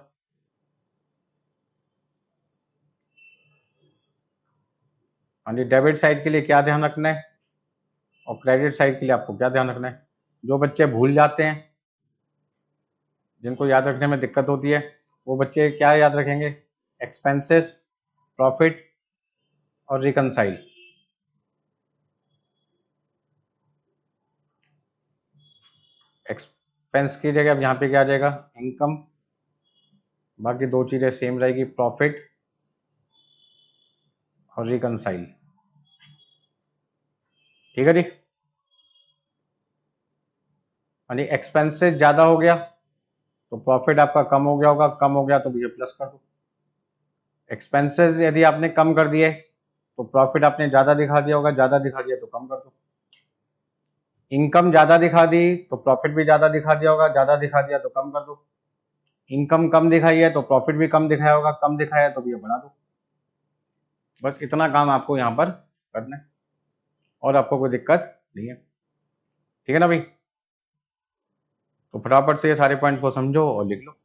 हाँ जी, डेबिट साइड के लिए क्या ध्यान रखना है और क्रेडिट साइड के लिए आपको क्या ध्यान रखना है। जो बच्चे भूल जाते हैं, जिनको याद रखने में दिक्कत होती है, वो बच्चे क्या याद रखेंगे, एक्सपेंसेस, प्रॉफिट और रिकंसाइल। एक्सपेंस की जगह अब यहाँ पे क्या आ जाएगा, इनकम, बाकी दो चीजें सेम रहेगी, प्रॉफिट और रिकंसाइल। ठीक है जी। यानी एक्सपेंसेस ज्यादा हो गया तो प्रॉफिट आपका कम हो गया होगा, कम हो गया तो भैया प्लस कर दो। एक्सपेंसेस यदि आपने कम कर दिए तो प्रॉफिट आपने ज्यादा दिखा दिया होगा, ज्यादा दिखा दिया तो कम कर दो। इनकम ज्यादा दिखा दी तो प्रॉफिट भी ज्यादा दिखा दिया होगा, ज्यादा दिखा दिया तो कम कर दो। इनकम कम दिखाई है तो प्रॉफिट भी कम दिखाया होगा, कम दिखाया है तो भैया बढ़ा दो। बस इतना काम आपको यहाँ पर करना है और आपको कोई दिक्कत नहीं है। ठीक है ना भाई, तो फटाफट से ये सारे पॉइंट्स को समझो और लिख लो।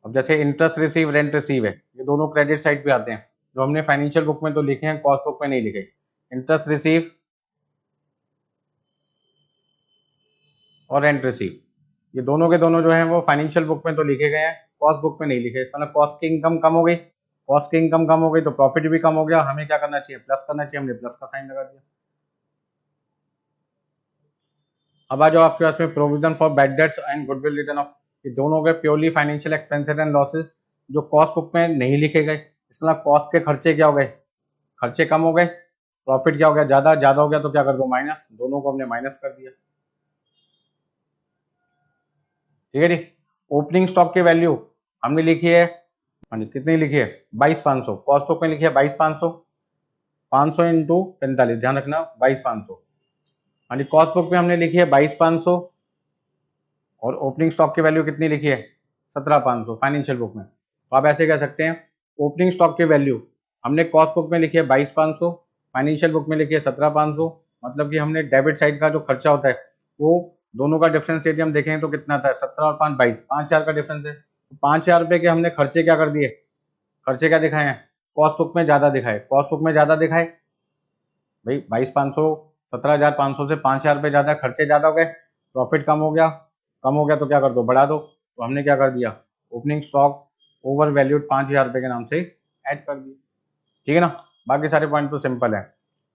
अब जैसे इंटरेस्ट रिसीव, रेंट रिसीव है, ये दोनों क्रेडिट साइड पे आते हैं, जो हमने फाइनेंशियल बुक में तो लिखे हैं, कॉस्ट बुक में नहीं लिखे। इंटरेस्ट रिसीव और रेंट रिसीव, ये दोनों के दोनों जो है वो फाइनेंशियल बुक में तो लिखे गए हैं, कॉस्ट बुक में नहीं लिखे। इसका मतलब कॉस्ट की इनकम कम हो गई, कॉस्ट की इनकम कम हो गई तो प्रॉफिट भी कम हो गया, हमें क्या करना चाहिए, प्लस करना चाहिए, हमने प्लस का साइन लगा दिया। अब आ जाओ आपके पास में provision for bad debts and goodwill return of, ये दोनों हो गए purely financial expenses and losses जो कॉस्ट बुक में नहीं लिखे गए। इसका मतलब कॉस्ट के खर्चे क्या हो गए, खर्चे कम हो गए, प्रॉफिट क्या हो गया, ज्यादा, ज्यादा हो गया तो क्या कर दो, माइनस, दोनों को हमने माइनस कर दिया। ठीक है जी। ओपनिंग स्टॉक की वैल्यू हमने लिखी है, हाँ जी, कितनी लिखी है, 22,500, कॉस्ट बुक में लिखी है 22,500, 500 इंटू 45, ध्यान रखना 22,500। हाँ जी, कॉस्ट बुक में हमने लिखी है 22,500 और ओपनिंग स्टॉक की वैल्यू कितनी लिखी है, 17,500 फाइनेंशियल बुक में। तो आप ऐसे कह सकते हैं ओपनिंग स्टॉक की वैल्यू हमने कॉस्ट बुक में लिखी है 22,500, फाइनेंशियल बुक में लिखी है 17,500, मतलब कि हमने डेबिट साइड का जो खर्चा होता है वो दोनों का डिफरेंस यदि हम देखें तो कितना आता है, 17 और 5 22, 5,000 का डिफरेंस है। तो 5,000 रुपए के हमने खर्चे क्या कर दिए, खर्चे क्या दिखाए हैं, कॉस्ट बुक में ज्यादा दिखाए, कॉस्ट बुक में ज्यादा दिखाए भाई, 22,500, 17,500 से 5,000 रुपए ज्यादा, खर्चे ज्यादा हो गए, प्रॉफिट कम हो गया, कम हो गया तो क्या कर दो, बढ़ा दो। तो हमने क्या कर दिया, ओपनिंग स्टॉक ओवर वैल्यूड 5,000 रुपए के नाम से ऐड कर दिए, ठीक है ना। बाकी सारे पॉइंट तो सिंपल है,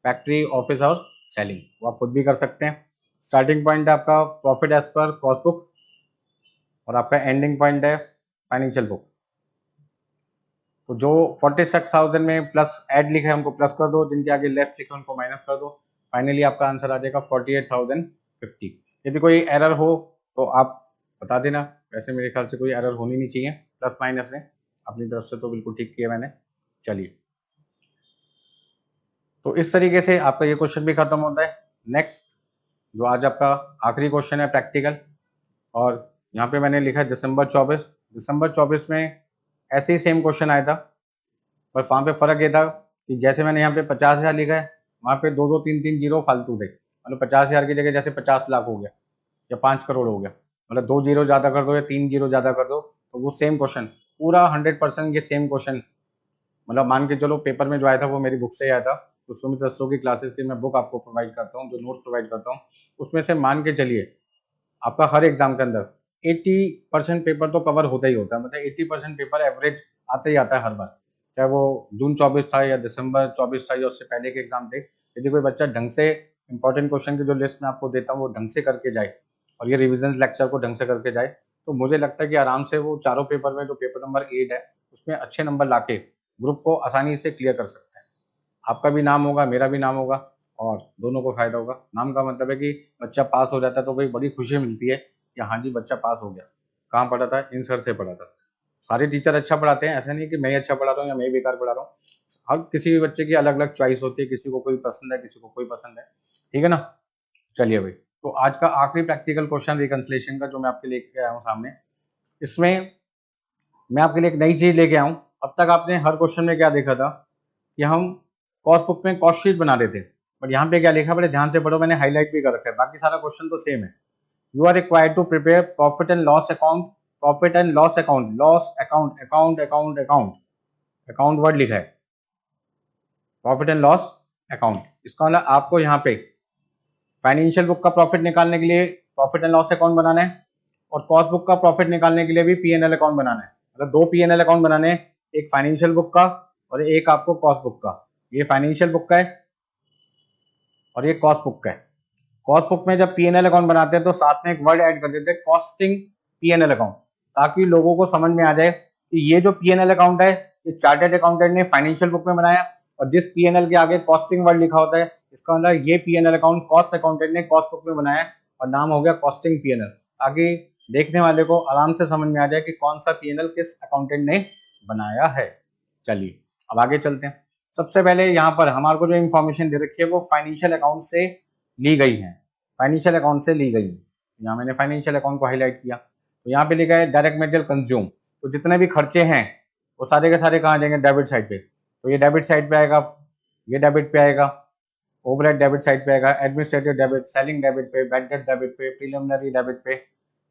फैक्ट्री, ऑफिस और सेलिंग, वो आप खुद भी कर सकते हैं। स्टार्टिंग पॉइंट है आपका profit as per cost book, और आपका एंडिंग पॉइंट है फाइनेंशियल बुक। तो जो 46,000 में प्लस ऐड लिखा है उनको प्लस कर दो, जिनके आगे लेस लिखा है उनको माइनस कर दो, फाइनली आपका आंसर आ जाएगा 48,050। यदि कोई एरर हो तो आप बता देना, वैसे मेरे ख्याल से कोई एरर होनी नहीं चाहिए, प्लस माइनस है अपनी तरफ से तो बिल्कुल ठीक किया मैंने। चलिए, तो इस तरीके से आपका ये क्वेश्चन भी खत्म होता है। नेक्स्ट जो आज आपका आखिरी क्वेश्चन है प्रैक्टिकल, और यहाँ पे मैंने लिखा है दिसंबर 24 में ऐसे ही सेम क्वेश्चन आया था, पर वहाँ पे फर्क ये था कि जैसे मैंने यहाँ पे 50,000 लिखा है, वहाँ पे 2-2-3-3 जीरो फालतू थे, मतलब 50,000 की जगह जैसे 50 लाख हो गया या 5 करोड़ हो गया, मतलब 2 जीरो ज़्यादा कर दो या 3 जीरो ज़्यादा कर दो, तो वो सेम क्वेश्चन पूरा 100% ये सेम क्वेश्चन, मतलब मान के चलो पेपर में जो आया था वो मेरी बुक से ही आया था। तो सुमित रस्तोगी की क्लासेस की मैं बुक आपको प्रोवाइड करता हूँ, जो नोट्स प्रोवाइड करता हूँ, उसमें से मान के चलिए आपका हर एग्जाम के अंदर 80% पेपर तो कवर होता ही होता है, मतलब 80% पेपर एवरेज आता ही आता है हर बार, चाहे वो जून 24 था या दिसंबर 24 था या उससे पहले के एग्जाम थे। यदि कोई बच्चा ढंग से इंपॉर्टेंट क्वेश्चन की जो लिस्ट में आपको देता हूँ वो ढंग से करके जाए और ये रिविजन लेक्चर को ढंग से करके जाए, तो मुझे लगता है कि आराम से वो चारों पेपर में जो पेपर नंबर 8 है उसमें अच्छे नंबर लाके ग्रुप को आसानी से क्लियर कर सकते हैं। आपका भी नाम होगा, मेरा भी नाम होगा, और दोनों को फायदा होगा। नाम का मतलब है कि बच्चा पास हो जाता है तो भाई बड़ी खुशी मिलती है कि हाँ जी बच्चा पास हो गया। कहाँ पढ़ा था? इन सर से पढ़ा था। सारे टीचर अच्छा पढ़ाते हैं, ऐसा नहीं कि मैं ही अच्छा पढ़ा रहा हूँ या मैं ही बेकार पढ़ा रहा हूँ। हर किसी भी बच्चे की अलग अलग चॉइस होती है, किसी को कोई पसंद है, किसी को कोई पसंद है, ठीक है ना। चलिए भाई, तो आज का आखिरी प्रैक्टिकल क्वेश्चन रिकंसिलेशन का जो मैं आपके लेके आया हूँ सामने, इसमें मैं आपके लिए एक नई चीज लेके आया हूँ। अब तक आपने हर क्वेश्चन में क्या देखा था कि हम कॉस्ट बुक में कॉस्ट शीट बना रहे थे, बट यहाँ पे क्या लिखा, बड़े ध्यान से पढ़ो, मैंने हाईलाइट भी कर रखा है, बाकी सारा क्वेश्चन तो सेम है। You are required to prepare profit and loss account, profit and loss account, loss account, account account account, account word लिखा है, प्रॉफिट एंड लॉस अकाउंट। इसका मतलब आपको यहाँ पे फाइनेंशियल बुक का प्रॉफिट निकालने के लिए प्रॉफिट एंड लॉस अकाउंट बनाना है, और कॉस्ट बुक का प्रॉफिट निकालने के लिए भी पीएनएल अकाउंट बनाना है। मतलब दो पीएनएल अकाउंट बनाने हैं, एक फाइनेंशियल बुक का और एक आपको कॉस्ट बुक का। ये फाइनेंशियल बुक का है और ये कॉस्ट बुक का है। कॉस्ट बुक में जब पीएनएल अकाउंट बनाते हैं तो साथ में एक वर्ड ऐड कर देते हैं कॉस्टिंग पीएनएल अकाउंट, ताकि लोगों को समझ में आ जाए कि ये जो पीएनएल अकाउंट है ये चार्टर्ड अकाउंटेंट ने फाइनेंशियल बुक में बनाया, और जिस पीएनएल के आगे कॉस्टिंग वर्ड लिखा होता है इसका मतलब ये पीएनएल अकाउंट कॉस्ट अकाउंटेंट ने कॉस्ट बुक में बनाया और नाम हो गया कॉस्टिंग पीएनएल, ताकि देखने वाले को आराम से समझ में आ जाए कि कौन सा पीएनएल किस अकाउंटेंट ने बनाया है। चलिए अब आगे चलते हैं। सबसे पहले यहाँ पर हमारे को जो इन्फॉर्मेशन दे रखी है वो फाइनेंशियल अकाउंट से ली गई है, फाइनेंशियल अकाउंट से ली गई है। यहाँ मैंने फाइनेंशियल अकाउंट को हाईलाइट किया, तो यहाँ पे लिखा है डायरेक्ट मटेरियल कंज्यूम, तो जितने भी खर्चे हैं वो सारे के सारे कहाँ जाएंगे? डेबिट साइड पे। तो ये डेबिट साइड पे आएगा, ये डेबिट पे आएगा, ओवरहेड डेबिट साइड पे आएगा, एडमिनिस्ट्रेटिव डेबिट, सेलिंग डेबिट पे, बैड डेट डेबिट पे, प्रीलिमिनरी डेबिट पे,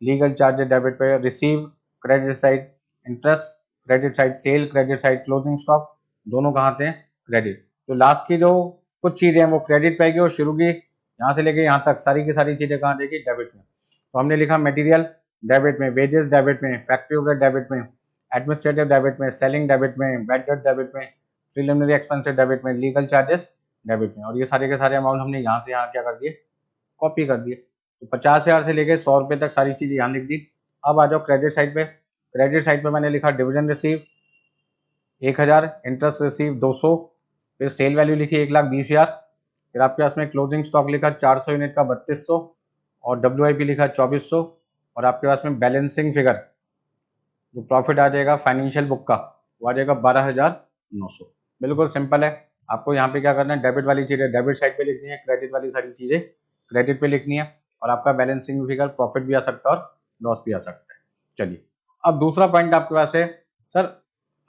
लीगल चार्जेस डेबिट पे, receive credit side, interest credit side, cell credit side, closing stock दोनों कहाँ थे? क्रेडिट। तो लास्ट की जो कुछ चीजें हैं वो क्रेडिट पे आएगी, और शुरू की यहाँ से लेके यहाँ तक सारी की सारी चीजें कहाँ देगी? डेबिट में। तो हमने लिखा मटेरियल डेबिट में, वेजेस डेबिट में, फैक्ट्री ओवरहेड डेबिट में, एडमिनिस्ट्रेटिव डेबिट में, सेलिंग डेबिट में, बैड डेट डेबिट में, प्रीलिमिनरी एक्सपेंसेस डेबिट में, लीगल चार्जेस डेबिट में, और ये सारे के सारे अमाउंट हमने यहाँ से यहाँ क्या कर दिए? कॉपी कर दिए। तो 50,000 से लेके 100 रुपए तक सारी चीजें यहाँ लिख दी। अब आ जाओ क्रेडिट साइड पे। क्रेडिट साइड पे मैंने लिखा डिविडेंड रिसीव 1,000, इंटरेस्ट रिसीव 200, फिर सेल वैल्यू लिखी 1,20,000, फिर आपके पास में क्लोजिंग स्टॉक लिखा 400 यूनिट का 3200, और WIP लिखा 2400, और आपके पास में बैलेंसिंग फिगर जो प्रॉफिट आ जाएगा फाइनेंशियल बुक का वो आ जाएगा 12,900। बिल्कुल सिंपल है। आपको यहाँ पे क्या करना है? डेबिट वाली चीजें डेबिट साइड पे लिखनी है, क्रेडिट वाली सारी चीजें क्रेडिट पे लिखनी है, और आपका बैलेंसिंग फिगर प्रॉफिट भी आ सकता है और लॉस भी आ सकता है। चलिए अब दूसरा पॉइंट आपके पास है, सर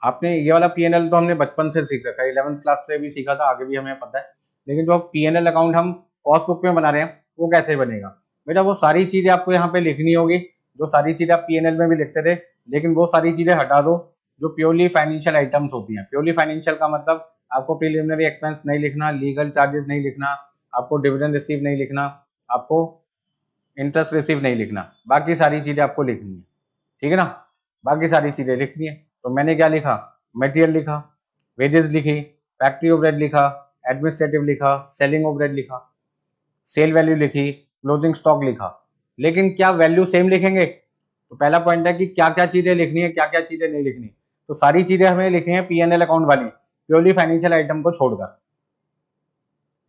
आपने ये वाला पीएनएल तो हमने बचपन से सीख रखा है, 11th क्लास से भी सीखा था, आगे भी हमें पता है, लेकिन जो पीएनएल अकाउंट हम कॉस्ट बुक में बना रहे हैं वो कैसे बनेगा? बेटा वो सारी चीजें आपको यहाँ पे लिखनी होगी जो सारी चीजें आप पीएनएल में भी लिखते थे, लेकिन वो सारी चीजें हटा दो जो प्योरली फाइनेंशियल आइटम्स होती हैं। प्योरली फाइनेंशियल का मतलब आपको प्रीलिमिनरी एक्सपेंस नहीं लिखना, लीगल चार्जेस नहीं लिखना, आपको डिविडेंड रिसीव नहीं लिखना, आपको इंटरेस्ट रिसीव नहीं लिखना, बाकी सारी चीजें आपको लिखनी है, ठीक है ना। बाकी सारी चीजें लिखनी है। तो मैंने क्या लिखा? मटेरियल लिखा, वेजेस लिखी, फैक्ट्री ओवरहेड लिखा, एडमिनिस्ट्रेटिव लिखा, सेलिंग ओवरहेड लिखा, सेल वैल्यू लिखी, क्लोजिंग स्टॉक लिखा। लेकिन क्या वैल्यू सेम लिखेंगे? तो पहला पॉइंट है कि क्या क्या चीजें लिखनी है, क्या क्या चीजें नहीं लिखनी। तो सारी चीजें हमें लिखनी है P&L अकाउंट वाली, प्योरली फाइनेंशियल आइटम को छोड़कर,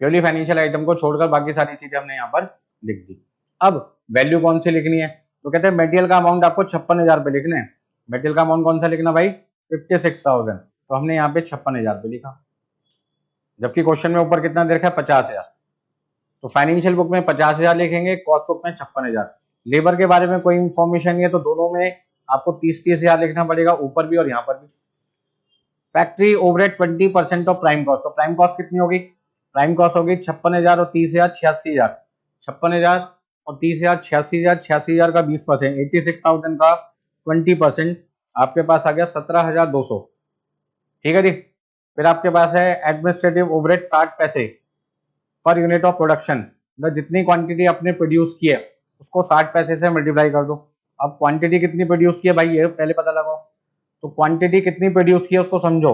प्योरली फाइनेंशियल आइटम को छोड़कर बाकी सारी चीजें हमने यहाँ पर लिख दी। अब वैल्यू कौन सी लिखनी है? तो कहते हैं मेटेरियल का अमाउंट आपको 56,000 रुपए लिखने हैं। मेटेरियल का अमाउंट कौन सा लिखना भाई? 56,000। तो हमने यहाँ पे 56,000 रुपए लिखा, जबकि क्वेश्चन में ऊपर कितना दे रखा है? 50,000। तो फाइनेंशियल बुक में 50,000 लिखेंगे, कॉस्ट बुक में 56,000। लेबर के बारे में कोई इंफॉर्मेशन नहीं है, तो दोनों में आपको 30,000 लिखना पड़ेगा, ऊपर भी और यहाँ पर भी। Factory overhead 20% of prime cost, तो प्राइम कॉस्ट कितनी होगी? प्राइम कॉस्ट होगी 56,000 और 30,000 86,000। 56,000 और 30,000 86,000, 86,000 का 20%, 86,000 का 20%, आपके पास आ गया 17,200। ठीक है जी। फिर आपके पास है एडमिनिस्ट्रेटिव ओवरहेड 60 पैसे पर यूनिट ऑफ प्रोडक्शन, मतलब जितनी क्वांटिटी आपने प्रोड्यूस की है उसको 60 पैसे से मल्टीप्लाई कर दो। अब क्वांटिटी कितनी प्रोड्यूस की है भाई, ये पहले पता लगाओ। तो क्वांटिटी कितनी प्रोड्यूस की है उसको समझो।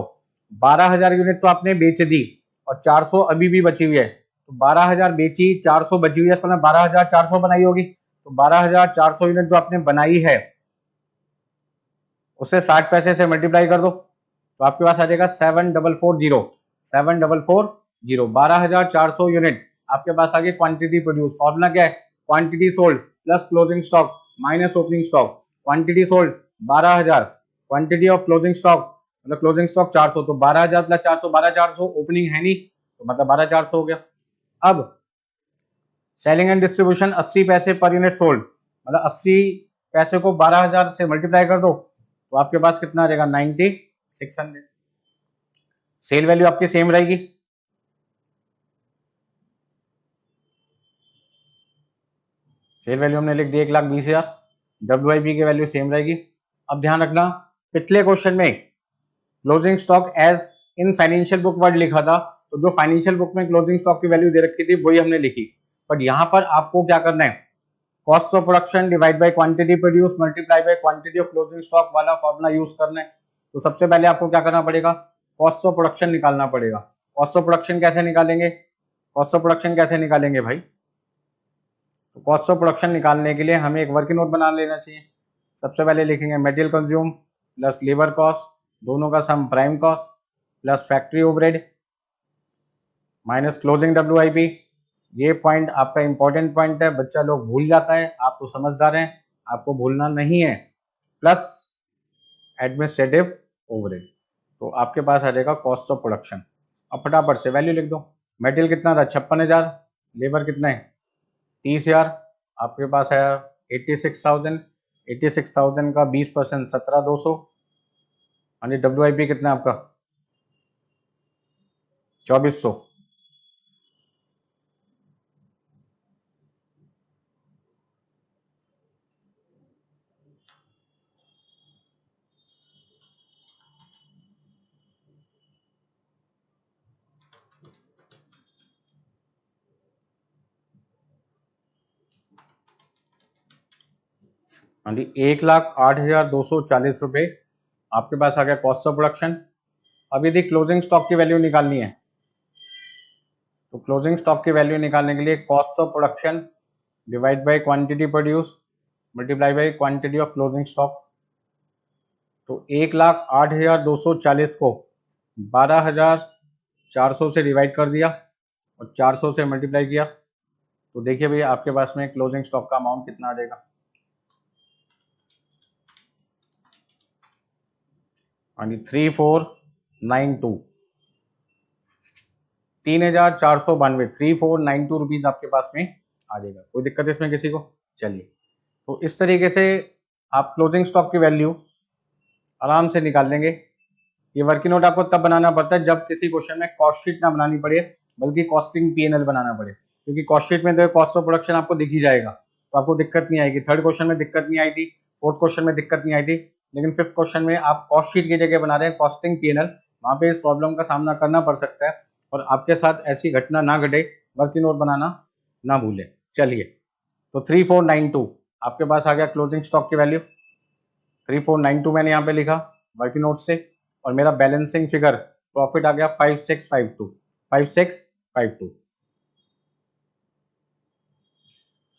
12,000 यूनिट तो आपने बेच दी और 400 अभी भी बची हुई है। तो 12,000 बेची, 400 बची हुई है, इसका मतलब 12,400 बनाई होगी। तो 12,400 यूनिट जो आपने बनाई है उसे 60 पैसे से मल्टीप्लाई कर दो, तो आपके पास आ जाएगा 7,440। 7,440, 12,400 यूनिट आपके पास आ गई क्वांटिटी प्रोड्यूस। फॉर्मूला क्या है? Quantity sold plus closing stock minus opening stock. Quantity sold 12,000, quantity of closing stock मतलब क्लोजिंग स्टॉक 400, तो 12,000 प्लस 400, 12,400, ओपनिंग है नहीं तो मतलब 12,400 हो गया। अब सेलिंग एंड डिस्ट्रीब्यूशन 80 पैसे पर यूनिट सोल्ड, मतलब 80 पैसे को 12,000 से मल्टीप्लाई कर दो तो आपके पास कितना आ जाएगा? 9,600। सेल वैल्यू आपकी सेम रहेगी, सेल वैल्यू हमने लिख दी 1,20,000। WIP की वैल्यू सेम रहेगी। अब ध्यान रखना, पिछले क्वेश्चन में closing stock as in financial book word लिखा था, तो जो फाइनेंशियल बुक में क्लोजिंग स्टॉक की वैल्यू दे रखी थी वही हमने लिखी। बट यहाँ पर आपको क्या करना है? Cost of production divide by quantity produce multiply by quantity of closing stock वाला फॉर्मूला यूज करना है। तो सबसे पहले आपको क्या करना पड़ेगा? कॉस्ट ऑफ प्रोडक्शन निकालना पड़ेगा। कॉस्ट ऑफ प्रोडक्शन कैसे निकालेंगे? कॉस्ट ऑफ प्रोडक्शन कैसे निकालेंगे भाई? तो कॉस्ट ऑफ प्रोडक्शन निकालने के लिए हमें एक वर्किंग नोट बना लेना चाहिए। सबसे पहले लिखेंगे material consume plus labour cost, दोनों का sum prime cost plus factory overhead minus closing WIP। ये पॉइंट आपका इंपॉर्टेंट पॉइंट है, बच्चा लोग भूल जाता है, आप तो समझदार हैं, आपको भूलना नहीं है। प्लस एडमिनिस्ट्रेटिव ओवरहेड, तो आपके पास आ जाएगा कॉस्ट ऑफ प्रोडक्शन। अब फटाफट से वैल्यू लिख दो। मटेरियल कितना था? 56,000। लेबर कितना है? 30,000। आपके पास है 86,000। 86,000 का 20% 17,200। यानी WIP कितना है आपका? 2,400। हाँ जी, 1,08,240 रुपए आपके पास आ गया कॉस्ट ऑफ प्रोडक्शन। अब यदि क्लोजिंग स्टॉक की वैल्यू निकालनी है तो क्लोजिंग स्टॉक की वैल्यू निकालने के लिए cost of production divide by quantity produce multiply by quantity of closing stock. तो 1,08,240 को 12,400 से डिवाइड कर दिया और 400 से मल्टीप्लाई किया, तो देखिए भैया आपके पास में क्लोजिंग स्टॉक का अमाउंट कितना आ जाएगा? हाँ जी, 3,492, 3,492, 3,492 रुपीज आपके पास में आ जाएगा। कोई दिक्कत इसमें किसी को? चलिए, तो इस तरीके से आप क्लोजिंग स्टॉक की वैल्यू आराम से निकाल लेंगे। ये वर्किंग नोट आपको तब बनाना पड़ता है जब किसी क्वेश्चन में कॉस्ट शीट ना बनानी पड़े बल्कि कॉस्टिंग P&L बनाना पड़े, क्योंकि कॉस्ट शीट में तो कॉस्ट ऑफ प्रोडक्शन आपको दिख ही जाएगा, तो आपको दिक्कत नहीं आएगी। थर्ड क्वेश्चन में दिक्कत नहीं आई थी, फोर्थ क्वेश्चन में दिक्कत नहीं आई थी, लेकिन फिफ्थ क्वेश्चन में आप कॉस्ट शीट की जगह बना रहे हैं कॉस्टिंग P&L, वहां पे इस प्रॉब्लम का सामना करना पड़ सकता है और आपके साथ ऐसी घटना ना घटे, वर्किंग नोट बनाना ना भूले। चलिए, तो 3,492 आपके पास आ गया क्लोजिंग स्टॉक की वैल्यू। 3,492 मैंने यहाँ पे लिखा वर्किंग नोट से, और मेरा बैलेंसिंग फिगर प्रॉफिट आ गया 5652, 5652।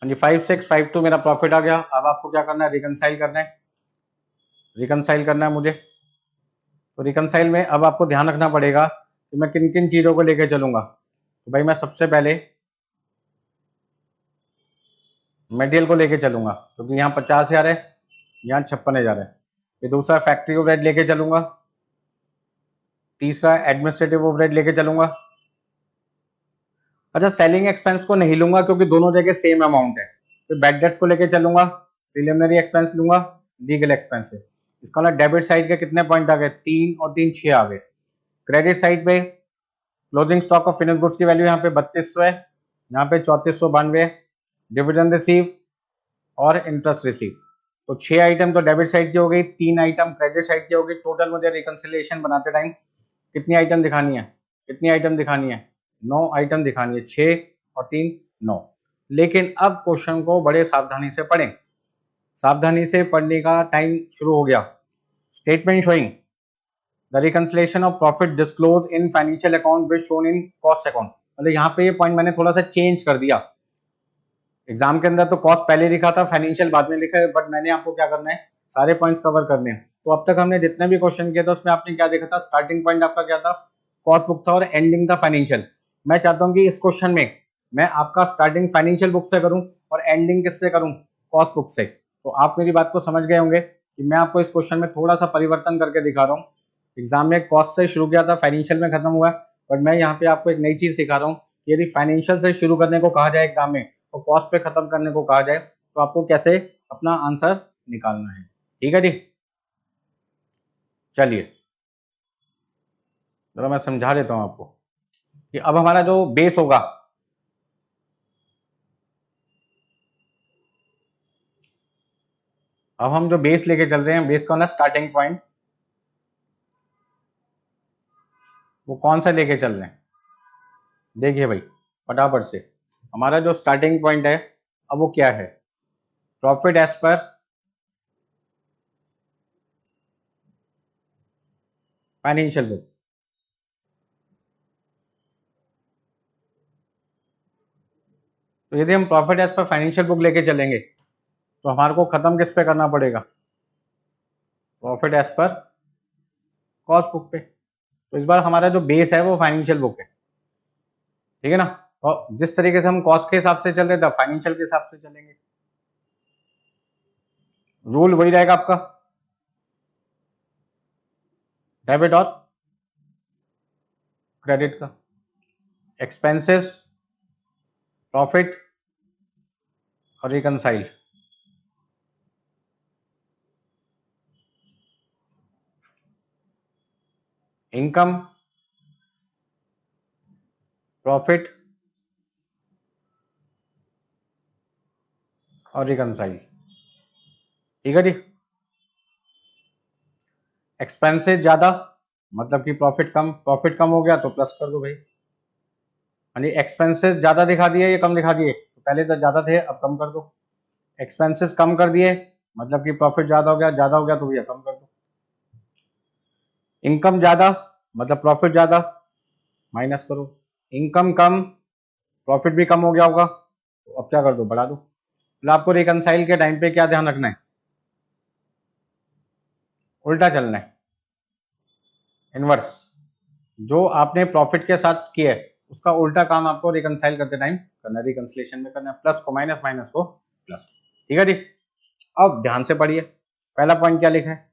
हाँ जी 5652 मेरा प्रॉफिट आ गया। अब आपको क्या करना है, रिकंसाइल करना है, रिकंसाइल करना है मुझे। तो रिकंसाइल में अब आपको ध्यान रखना पड़ेगा कि मैं किन किन चीजों को लेके चलूंगा। तो भाई मैं सबसे पहले मटेरियल को लेके चलूंगा क्योंकि यहाँ 50,000 है, यहाँ 56,000 है। फिर दूसरा फैक्ट्री ओवरहेड लेके चलूंगा, तीसरा एडमिनिस्ट्रेटिव ओवरहेड लेके चलूंगा। अच्छा सेलिंग एक्सपेंस को नहीं लूंगा क्योंकि दोनों जगह सेम अमाउंट है। फिर बैड डेट्स को लेके चलूंगा, प्रिलिमिनरी एक्सपेंस लूंगा, लीगल एक्सपेंस है। इसका मतलब डेबिट साइड के कितने पॉइंट आ गए, 3 और 3 6 आ गए। क्रेडिट साइड पे closing stock of finish goods की वैल्यू यहाँ पे 3200 है, यहाँ पे 3492 है। डिविडेंड रिसीव और इंटरेस्ट रिसीव, तो 6 आइटम तो डेबिट साइड की हो गई, 3 आइटम क्रेडिट साइड की हो गई। टोटल मुझे रिकंसिलिएशन बनाते टाइम कितनी आइटम दिखानी है, कितनी आइटम दिखानी है, 9 आइटम दिखानी है, 6 और 3 9। लेकिन अब क्वेश्चन को बड़े सावधानी से पढ़ें, सावधानी से पढ़ने का टाइम शुरू हो गया। Statement showing the reconciliation of profit disclose in financial account which shown in cost account. मतलब यहाँ पे ये पॉइंट मैंने थोड़ा सा चेंज कर दिया। एग्जाम के अंदर तो कॉस्ट पहले लिखा था, फाइनेंशियल बाद में लिखा है, बट मैंने आपको क्या करना है, सारे पॉइंट्स कवर करने हैं। तो अब तक हमने जितने भी क्वेश्चन किए थे उसमें आपने क्या देखा था, स्टार्टिंग पॉइंट आपका क्या था, कॉस्ट बुक था और एंडिंग था फाइनेंशियल। मैं चाहता हूं कि इस क्वेश्चन में मैं आपका स्टार्टिंग फाइनेंशियल बुक से करूं और एंडिंग किससे करूं, कॉस्ट बुक से। तो आप मेरी बात को समझ गए होंगे कि मैं आपको इस क्वेश्चन में थोड़ा सा परिवर्तन करके दिखा रहा हूँ। एग्जाम में कॉस्ट से शुरू किया था, फाइनेंशियल में खत्म हुआ, बट मैं यहाँ पे आपको एक नई चीज सिखा रहा हूँ। यदि फाइनेंशियल से शुरू करने को कहा जाए एग्जाम में तो कॉस्ट पे खत्म करने को कहा जाए, तो आपको कैसे अपना आंसर निकालना है। ठीक है जी, चलिए जरा मैं समझा देता हूं आपको कि अब हमारा जो बेस होगा, अब हम जो बेस लेके चल रहे हैं, बेस का ना स्टार्टिंग पॉइंट वो कौन सा लेके चल रहे हैं, देखिए भाई फटाफट से। हमारा जो स्टार्टिंग पॉइंट है अब वो क्या है, profit as per financial book. तो यदि हम profit as per financial book लेके चलेंगे तो हमारे को खत्म किस पे करना पड़ेगा, profit as per cost book पे। तो इस बार हमारा जो बेस है वो फाइनेंशियल बुक है, ठीक है ना। और जिस तरीके से हम कॉस्ट के हिसाब से चल रहे थे फाइनेंशियल के हिसाब से चलेंगे, रूल वही रहेगा आपका, डेबिट और क्रेडिट का, एक्सपेंसेस, प्रॉफिट और रिकंसाइल। इनकम, प्रॉफिट और रिकंसाइल, ठीक है जी। एक्सपेंसेस ज्यादा मतलब कि प्रॉफिट कम हो गया तो प्लस कर दो भाई। यानी एक्सपेंसेस ज्यादा दिखा दिए या कम दिखा दिए, तो पहले तो ज्यादा थे अब कम कर दो। एक्सपेंसेस कम कर दिए मतलब कि प्रॉफिट ज्यादा हो गया तो भैया कम कर दो। इनकम ज्यादा मतलब प्रॉफिट ज्यादा, माइनस करो। इनकम कम, प्रॉफिट भी कम हो गया होगा तो अब क्या कर दो, बढ़ा दो। मतलब आपको रिकंसाइल के टाइम पे क्या ध्यान रखना है, उल्टा चलना है, इनवर्स। जो आपने प्रॉफिट के साथ किया है उसका उल्टा काम आपको रिकंसाइल करते टाइम करना है, रिकंसिलेशन में करना है। प्लस को माइनस, माइनस को प्लस, ठीक है जी। अब ध्यान से पढ़िए, पहला पॉइंट क्या लिखा है,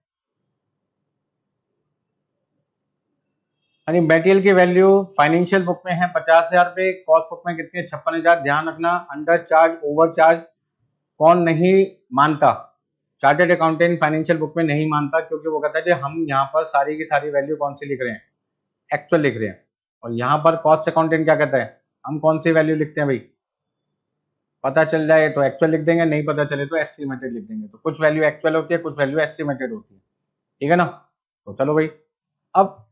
यानी मटेरियल की वैल्यू फाइनेंशियल बुक में है 50,000 रुपए, कॉस्ट बुक में कितनी है 56,000। ध्यान रखना अंडर चार्ज ओवर चार्ज कौन नहीं मानता, चार्टेड अकाउंटेंट फाइनेंशियल बुक में नहीं मानता, क्योंकि वो कहता है कि हम यहाँ पर सारी की सारी वैल्यू कौन सी लिख रहे हैं, एक्चुअल लिख रहे हैं। और यहाँ पर कॉस्ट अकाउंटेंट क्या कहता है, हम कौन सी वैल्यू लिखते हैं भाई, पता चल जाए तो एक्चुअल लिख देंगे, नहीं पता चले तो एस्टिमेटेड लिख देंगे। तो कुछ वैल्यू एक्चुअल होती है, कुछ वैल्यू एस्टिमेटेड होती है, ठीक है ना। तो चलो भाई, अब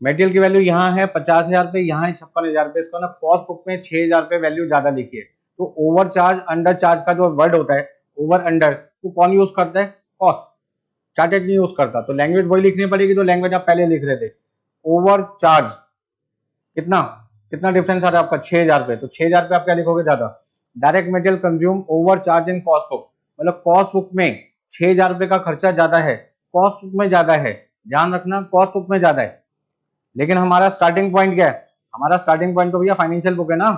मटेरियल की वैल्यू यहाँ है 50,000 रुपए, यहाँ है 56,000 रुपए। इसका ना कॉस्ट बुक में 6,000 रुपए वैल्यू ज्यादा लिखी है। तो ओवर चार्ज अंडर चार्ज का जो वर्ड होता है, ओवर अंडर, वो कौन यूज करता है, कॉस्ट, चार्टेड नहीं यूज करता। तो लैंग्वेज वही लिखनी पड़ेगी जो लैंग्वेज आप पहले लिख रहे थे। ओवर चार्ज, कितना कितना डिफरेंस आ रहा है आपका 6000 रुपए। तो 6000 रुपए आप क्या लिखोगे ज्यादा, direct material consume over charge in cost book, मतलब कॉस्ट बुक में 6000 रुपए का खर्चा ज्यादा है, कॉस्ट बुक में ज्यादा है, ध्यान रखना कॉस्ट बुक में ज्यादा है। लेकिन हमारा स्टार्टिंग पॉइंट क्या है, हमारा स्टार्टिंग पॉइंट तो भैया फाइनेंशियल बुक है ना,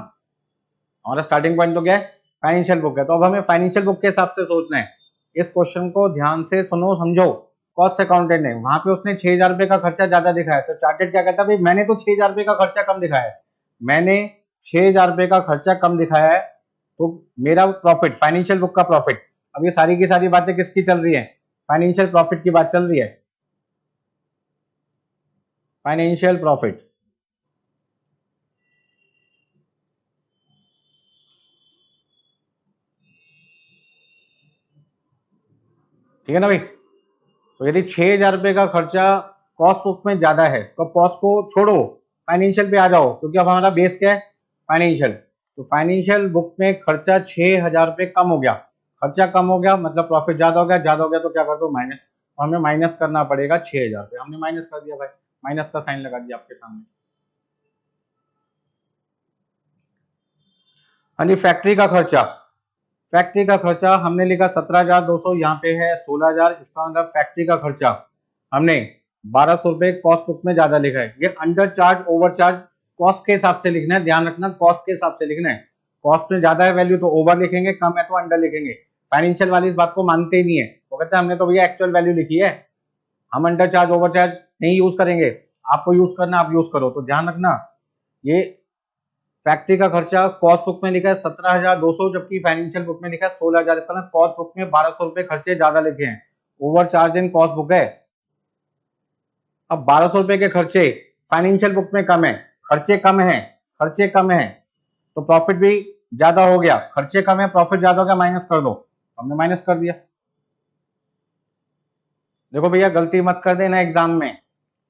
हमारा स्टार्टिंग पॉइंट तो क्या है, फाइनेंशियल बुक है। तो अब हमें फाइनेंशियल बुक के हिसाब से सोचना है। इस क्वेश्चन को ध्यान से सुनो समझो। कॉस्ट अकाउंटेंट ने वहां पे उसने 6000 रुपए का खर्चा ज्यादा दिखाया, तो चार्टेड क्या कहता है, भाई मैंने तो 6000 रुपए का खर्चा कम दिखाया है, मैंने 6000 रुपए का खर्चा कम दिखाया है, तो मेरा प्रॉफिट फाइनेंशियल बुक का प्रॉफिट। अब ये सारी की सारी बातें किसकी चल रही है, फाइनेंशियल प्रॉफिट की बात चल रही है, फाइनेंशियल प्रॉफिट। ठीक है ना भाई। तो यदि 6000 रुपए का खर्चा कॉस्ट बुक में ज्यादा है तो कॉस्ट को छोड़ो, फाइनेंशियल पे आ जाओ, क्योंकि अब हमारा बेस क्या है, फाइनेंशियल। तो फाइनेंशियल बुक में खर्चा 6000 रुपए कम हो गया, खर्चा कम हो गया मतलब प्रॉफिट ज्यादा हो गया, ज्यादा हो गया तो क्या कर दो माइनस, तो हमें माइनस करना पड़ेगा 6000 रुपए। हमने माइनस कर दिया भाई, माइनस का साइन लगा दिया आपके सामने। हाँ जी, फैक्ट्री का खर्चा, फैक्ट्री का खर्चा हमने लिखा 17,200, यहाँ पे है 16,000, इसका मतलब फैक्ट्री का खर्चा हमने 1200 रुपए कॉस्ट बुक में ज्यादा लिखा है। ये under charge over charge cost के हिसाब से लिखना है, ध्यान रखना कॉस्ट के हिसाब से लिखना है। कॉस्ट में ज्यादा है वैल्यू तो ओवर लिखेंगे, कम है तो अंडर लिखेंगे। फाइनेंशियल वाली इस बात को मानते ही नहीं है, वो कहते हैं हमने तो भैया एक्चुअल वैल्यू लिखी है, हम अंडर चार्ज ओवर चार्ज नहीं यूज करेंगे, आपको यूज करना आप यूज करो। तो ध्यान रखना ये फैक्ट्री का खर्चा कॉस्ट बुक में लिखा है 17,200, जबकि फाइनेंशियल बुक में लिखा है 16,000। इसका ना कॉस्ट बुक में 1200 रुपए खर्चे ज्यादा लिखे हैं, over charge in cost book है। अब 1200 रुपए के खर्चे फाइनेंशियल बुक में कम है, खर्चे कम है, खर्चे कम है तो प्रॉफिट भी ज्यादा हो गया, खर्चे कम है प्रॉफिट ज्यादा हो गया, माइनस कर दो, हमने माइनस कर दिया। देखो भैया गलती मत कर देना एग्जाम में,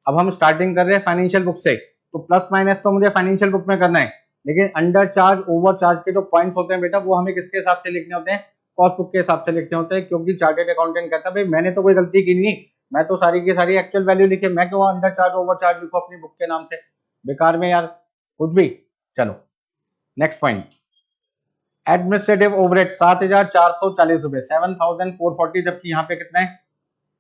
अब हम स्टार्टिंग कर रहे हैं फाइनेंशियल बुक से, तो प्लस माइनस तो मुझे फाइनेंशियल बुक में करना है, लेकिन अंडर चार्ज ओवर चार्ज के जो पॉइंट्स होते हैं बेटा वो हमें किसके हिसाब से लिखने होते हैं, कॉस्ट बुक के हिसाब से लिखने होते हैं। क्योंकि चार्टेड अकाउंटेंट कहता है भाई मैंने तो कोई गलती की नहीं, मैं तो सारी की सारी एक्चुअल वैल्यू लिखे, मैं क्यों अंडर चार्ज ओवर चार्ज लिखूं अपनी बुक के नाम से, बेकार में यार कुछ भी। चलो नेक्स्ट पॉइंट, एडमिनिस्ट्रेटिव ओवरहेड 7,440 रुपए, 7,440, जबकि यहाँ पे कितना है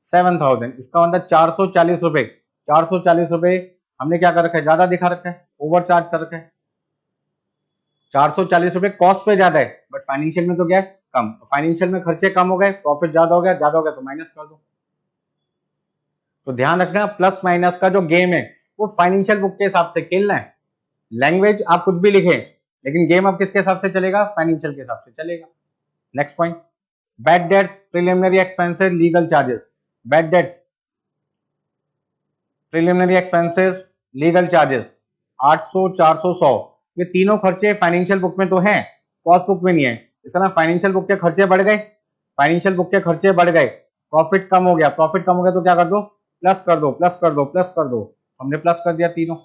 7,000, इसका मतलब 440 रुपए, 440 रुपए हमने क्या कर रखा है, ज्यादा दिखा रखा है, ओवर चार्ज कर रखा है। 440 रुपए कॉस्ट पे ज्यादा है, बट फाइनेंशियल में तो क्या है कम, तो फाइनेंशियल में खर्चे कम हो गए, प्रॉफिट ज्यादा हो गया, ज्यादा हो गया तो माइनस कर दो। तो ध्यान रखना प्लस माइनस का जो गेम है वो फाइनेंशियल बुक के हिसाब से खेलना है। लैंग्वेज आप कुछ भी लिखे, लेकिन गेम अब किसके हिसाब से चलेगा, फाइनेंशियल के हिसाब से चलेगा। Next point, bad debts, preliminary expenses, legal charges. Bad debts, preliminary expenses, legal charges 800, 400, 100, ये तीनों खर्चे फाइनेंशियल बुक में तो हैं, कॉस्ट बुक में नहीं है। इसका ना फाइनेंशियल बुक के खर्चे बढ़ गए, फाइनेंशियल बुक के खर्चे बढ़ गए, प्रॉफिट कम हो गया, प्रॉफिट कम हो गया तो क्या कर दो, प्लस कर दो, प्लस कर दो, प्लस कर दो, हमने प्लस कर दिया तीनों।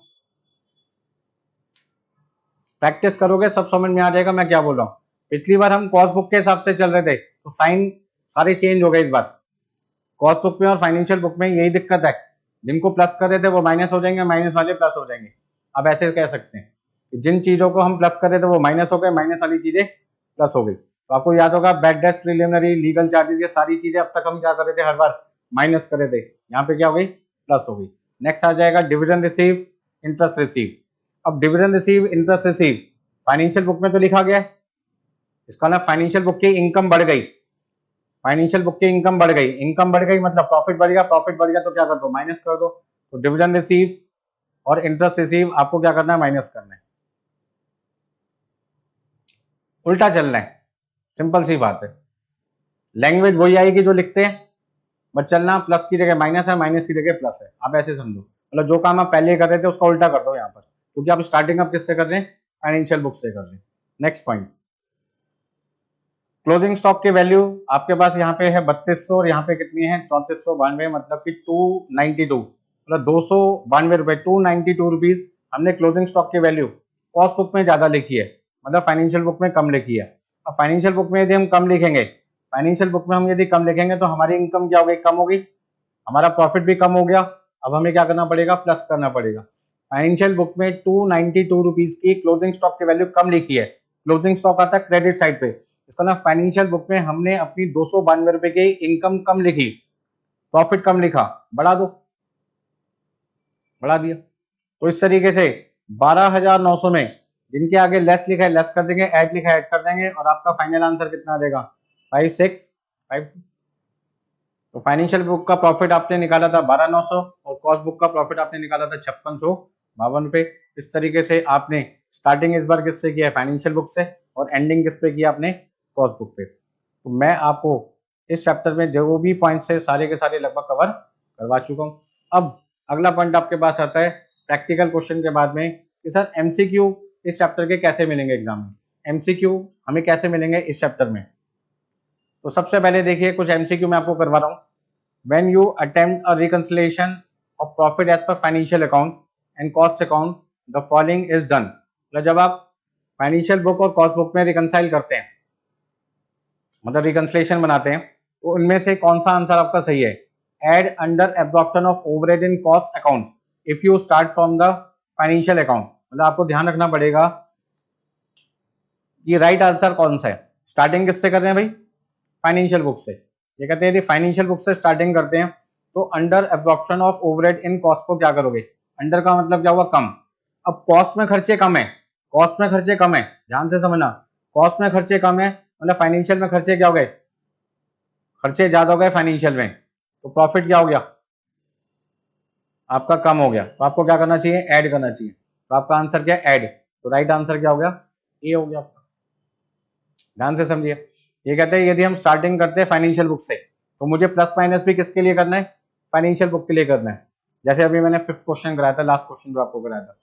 प्रैक्टिस करोगे सब समझ में आ जाएगा मैं क्या बोल रहा हूँ। पिछली बार हम कॉस्ट बुक के हिसाब से चल रहे थे तो साइन सारे चेंज हो गए, इस बार कॉस्ट बुक में और फाइनेंशियल बुक में यही दिक्कत है, जिनको प्लस कर रहे थे वो माइनस हो जाएंगे, माइनस वाले प्लस हो जाएंगे। अब ऐसे कह सकते हैं कि जिन चीजों को हम प्लस कर रहे थे वो माइनस हो गए, माइनस वाली चीजें प्लस हो गई। तो आपको याद होगा bad debts, preliminary, legal charges, ये सारी चीजें अब तक हम क्या कर रहे थे, हर बार माइनस कर रहे थे, यहाँ पे क्या हो गई, प्लस हो गई। नेक्स्ट आ जाएगा डिविडेंड रिसीव, इंटरेस्ट रिसीव। अब dividend receive, interest receive financial book में तो लिखा गया है, इसका ना फाइनेंशियल बुक की इनकम बढ़ गई, फाइनेंशियल बुक की इनकम बढ़ गई, इनकम बढ़ गई मतलब प्रॉफिट बढ़ गया, प्रॉफिट बढ़ गया तो क्या कर दो, माइनस कर दो। तो डिविडेंड रिसीव और इंटरेस्ट रिसीव आपको क्या करना है, माइनस करना है, उल्टा चलना है, सिंपल सी बात है। लैंग्वेज वही आएगी जो लिखते हैं, बट चलना प्लस की जगह माइनस है, माइनस की जगह प्लस है, आप ऐसे समझो, मतलब जो काम आप पहले कर रहे थे उसका उल्टा कर दो यहाँ पर, क्योंकि आप स्टार्टिंग आप किससे कर रहे हैं, फाइनेंशियल बुक से कर रहे हैं। नेक्स्ट पॉइंट, क्लोजिंग स्टॉक की वैल्यू आपके पास यहाँ पे है 3200 और यहाँ पे कितनी है 3492, मतलब कि 292, मतलब 292 रुपए, 292 रुपीज हमने क्लोजिंग स्टॉक की वैल्यू कॉस्ट बुक में ज्यादा लिखी है, मतलब फाइनेंशियल बुक में कम लिखी है। अब फाइनेंशियल बुक में यदि हम कम लिखेंगे, फाइनेंशियल बुक में हम यदि कम लिखेंगे तो हमारी इनकम क्या हो गई, कम हो गई, हमारा प्रॉफिट भी कम हो गया, अब हमें क्या करना पड़ेगा, प्लस करना पड़ेगा। फाइनेंशियल बुक में 292 रुपीज की क्लोजिंग स्टॉक की वैल्यू कम लिखी है, क्लोजिंग स्टॉक आता है क्रेडिट साइड पे, इसका ना फाइनेंशियल बुक में हमने अपनी 292 रुपए की इनकम कम लिखी, प्रॉफिट कम लिखा, बढ़ा दो, बढ़ा दिया। तो इस तरीके से 12,900 में जिनके आगे लेस लिखा है लेस कर देंगे, ऐड लिखा है ऐड कर देंगे, और आपका फाइनल आंसर कितना देगा, 5,652। तो फाइनेंशियल बुक का प्रॉफिट आपने निकाला था 12,900 और कॉस्ट बुक का प्रॉफिट आपने निकाला था 5652 रुपए। इस तरीके से आपने स्टार्टिंग इस बार किससे किया है, फाइनेंशियल बुक से, और एंडिंग किस पे किया आपने, कॉस्ट बुक पे। तो मैं आपको इस चैप्टर में जो भी पॉइंट्स है सारे के सारे लगभग कवर करवा चुका हूँ। अब अगला पॉइंट आपके पास आता है प्रैक्टिकल क्वेश्चन के बाद में कि सर एमसीक्यू इस चैप्टर के कैसे मिलेंगे एग्जाम में, एमसीक्यू हमें कैसे मिलेंगे इस चैप्टर में। तो सबसे पहले देखिए कुछ एमसीक्यू मैं आपको करवा रहा हूँ। When you attempt a reconciliation of profit as per financial account and cost account, the following is done। मतलब जब आप फाइनेंशियल बुक और कॉस्ट बुक में रिकंसाइल करते हैं, मतलब रिकंसिलेशन बनाते हैं, तो उनमें से कौन सा आंसर आपका सही है, add under absorption of overhead in cost accounts if you start from the financial account. मतलब आपको ध्यान रखना पड़ेगा कि राइट आंसर कौन सा है। स्टार्टिंग किससे कर रहे हैं भाई, फाइनेंशियल बुक से। ये कहते हैं यदि फाइनेंशियल बुक से स्टार्टिंग करते हैं तो under absorption of overhead in cost को क्या करोगे, अंडर का मतलब क्या हुआ, कम। अब कॉस्ट में खर्चे कम है, कॉस्ट में खर्चे कम है, ध्यान से समझना, कॉस्ट में खर्चे कम है मतलब फाइनेंशियल में खर्चे क्या हो गए, खर्चे ज्यादा हो गए फाइनेंशियल में, तो प्रॉफिट क्या हो गया आपका, कम हो गया। तो आपको क्या करना चाहिए, ऐड करना चाहिए। तो आपका आंसर क्या है, ऐड। तो राइट आंसर क्या हो गया, ए हो गया आपका। ध्यान से समझिए, ये कहते हैं यदि हम स्टार्टिंग करते हैं फाइनेंशियल बुक से तो मुझे प्लस माइनस भी किसके लिए करना है, फाइनेंशियल बुक के लिए करना है। जैसे अभी मैंने 5th क्वेश्चन कराया था, लास्ट क्वेश्चन जो आपको कराया था।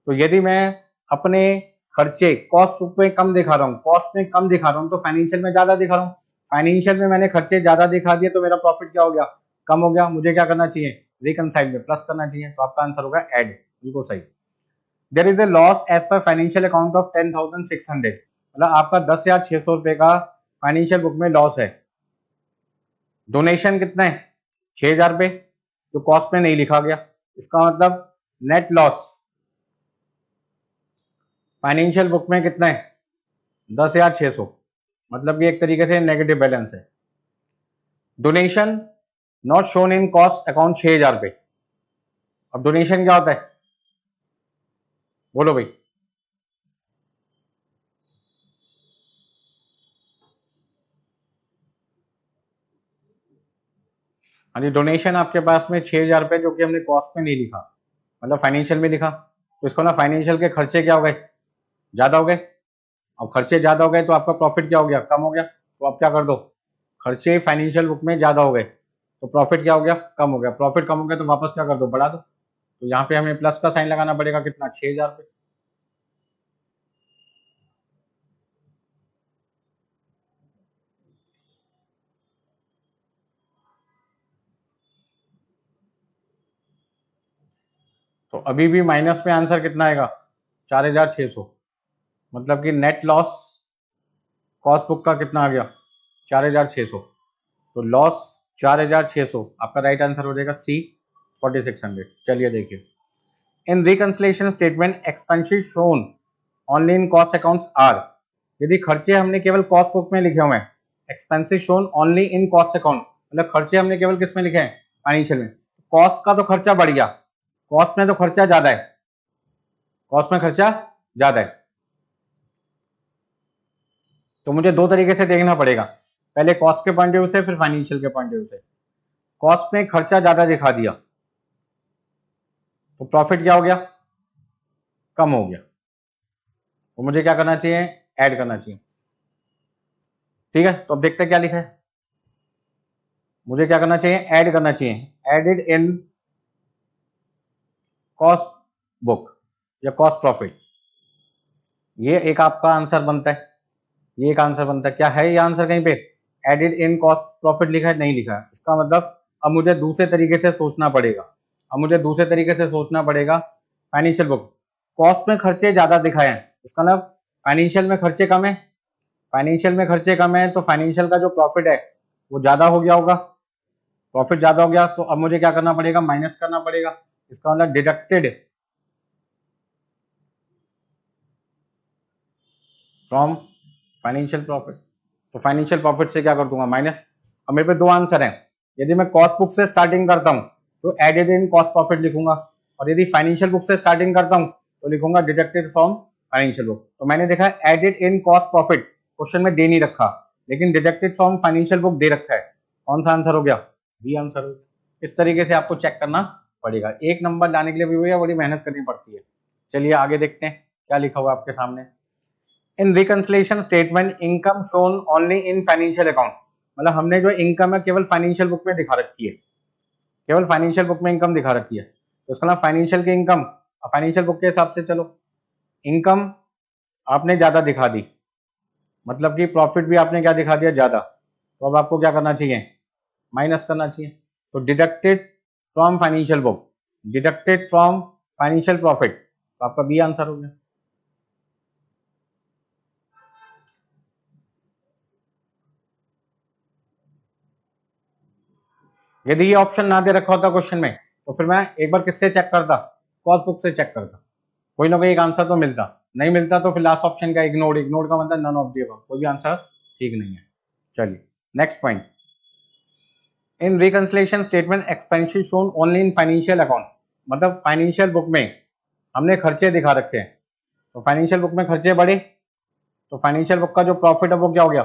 तो यदि मैं अपने खर्चे कॉस्ट बुक में कम दिखा रहा हूँ, कॉस्ट में कम दिखा रहा हूँ, तो फाइनेंशियल में ज्यादा दिखा रहा हूँ, फाइनेंशियल में मैंने खर्चे ज्यादा दिखा दिए तो मेरा प्रॉफिट क्या हो गया, कम हो गया। मुझे क्या करना चाहिए, रिकंसाइल में प्लस करना चाहिए। तो आपका आंसर होगा ऐड, बिल्कुल सही। There is a loss as per financial account of 10,600। मतलब आपका 10,600 रुपए का फाइनेंशियल बुक में लॉस है। डोनेशन कितना है, 6,000 रुपए, जो कॉस्ट में नहीं लिखा गया। इसका मतलब नेट लॉस फाइनेंशियल बुक में कितना है, 10,600, मतलब कि एक तरीके से नेगेटिव बैलेंस है। Donation not shown in cost account 6,000 रुपए। अब डोनेशन क्या होता है, बोलो भाई। हाँ जी, डोनेशन आपके पास में 6,000 रुपए जो कि हमने कॉस्ट में नहीं लिखा, मतलब फाइनेंशियल में लिखा, तो इसको ना फाइनेंशियल के खर्चे क्या हो गए, ज्यादा हो गए। अब खर्चे ज्यादा हो गए तो आपका प्रॉफिट क्या हो गया, कम हो गया। तो आप क्या कर दो, खर्चे फाइनेंशियल बुक में ज्यादा हो गए तो प्रॉफिट क्या हो गया, कम हो गया। प्रॉफिट कम हो गया तो वापस क्या कर दो, बढ़ा दो। तो यहाँ पे हमें प्लस का साइन लगाना पड़ेगा, कितना, 6,000 रुपए। तो अभी भी माइनस में आंसर कितना आएगा, 4,600। मतलब कि नेट लॉस कॉस्ट बुक का कितना आ गया, 4,600। तो लॉस 4,600, आपका राइट आंसर हो जाएगा सी, 4,600। चलिए देखिए, in reconciliation statement expenses shown only in cost accounts are. यदि खर्चे हमने केवल कॉस्ट बुक में लिखे हुए हैं, expenses shown only in cost account, मतलब खर्चे हमने केवल किस में लिखे हैं, फाइनेंशियल में। कॉस्ट का तो खर्चा बढ़ गया, कॉस्ट में तो खर्चा ज्यादा है, कॉस्ट में खर्चा ज्यादा है। तो मुझे दो तरीके से देखना पड़ेगा, पहले कॉस्ट के पॉइंट ऑफ व्यू से, फिर फाइनेंशियल के पॉइंट ऑफ व्यू से। कॉस्ट में खर्चा ज्यादा दिखा दिया तो प्रॉफिट क्या हो गया, कम हो गया। तो मुझे क्या करना चाहिए, ऐड करना चाहिए। ठीक है, तो अब देखते हैं क्या लिखा है। मुझे क्या करना चाहिए, ऐड करना चाहिए, एडिड इन कॉस्ट बुक या कॉस्ट प्रॉफिट। ये एक आपका आंसर बनता है, ये एक आंसर बनता है। क्या है ये आंसर, कहीं पे एडिड इन कॉस्ट प्रॉफिट लिखा है, नहीं लिखा है। इसका मतलब अब मुझे दूसरे तरीके से सोचना पड़ेगा, अब मुझे दूसरे तरीके से सोचना पड़ेगा। फाइनेंशियल बुक, कॉस्ट में खर्चे ज्यादा दिखाए हैं, इसका मतलब फाइनेंशियल में खर्चे कम है, फाइनेंशियल में खर्चे कम है तो फाइनेंशियल का जो प्रॉफिट है वो ज्यादा हो गया होगा। प्रॉफिट ज्यादा हो गया तो अब मुझे क्या करना पड़ेगा, माइनस करना पड़ेगा। इसका मतलब डिडक्टेड फ्रॉम फाइनेंशियल प्रॉफिट। तो फाइनेंशियल प्रॉफिट से क्या कर दूंगा, माइनस। अब मेरे पे दो आंसर हैं। यदि मैं कॉस्ट बुक से स्टार्टिंग करता हूं तो एडेड इन कॉस्ट प्रॉफिट लिखूंगा, और यदि फाइनेंशियल बुक से स्टार्टिंग करता हूं तो लिखूंगा डिडक्टेड फ्रॉम फाइनेंशियल बुक। तो मैंने देखा added in cost profit question में दे नहीं रखा, लेकिन डिडक्टेड फ्रॉम फाइनेंशियल बुक दे रखा है। कौन सा आंसर हो गया, बी आंसर हो गया। इस तरीके से आपको चेक करना पड़ेगा। एक नंबर लाने के लिए भी भैया बड़ी मेहनत करनी पड़ती है। चलिए आगे देखते हैं क्या लिखा हुआ आपके सामने। In reconciliation statement income shown only in financial account, मतलब हमने जो इनकम है केवल फाइनेंशियल बुक में दिखा रखी है, केवल फाइनेंशियल बुक में इनकम दिखा रखी है। तो इसका मतलब फाइनेंशियल की इनकम, फाइनेंशियल बुक के हिसाब से चलो, इनकम आपने ज्यादा दिखा दी, मतलब कि प्रॉफिट भी आपने क्या दिखा दिया, ज्यादा। तो अब आपको क्या करना चाहिए, माइनस करना चाहिए। तो deducted from financial book, deducted from financial profit, तो आपका बी आंसर हो गया। यदि ये ऑप्शन ना दे रखा होता क्वेश्चन में तो फिर मैं एक बार किससे चेक करता, कॉस्ट बुक से चेक करता, कोई ना कोई एक आंसर तो मिलता। नहीं मिलता तो फिर लास्ट ऑप्शन का इग्नोर्ड, इग्नोर्ड का मतलब नन ऑफ द अबव, कोई भी आंसर ठीक नहीं है। चलिए next point. In reconciliation statement expenses shown only in financial account, मतलब फाइनेंशियल बुक में हमने खर्चे दिखा रखे हैं, तो फाइनेंशियल बुक में खर्चे बढ़े तो फाइनेंशियल बुक का जो प्रॉफिट है वो क्या हो गया,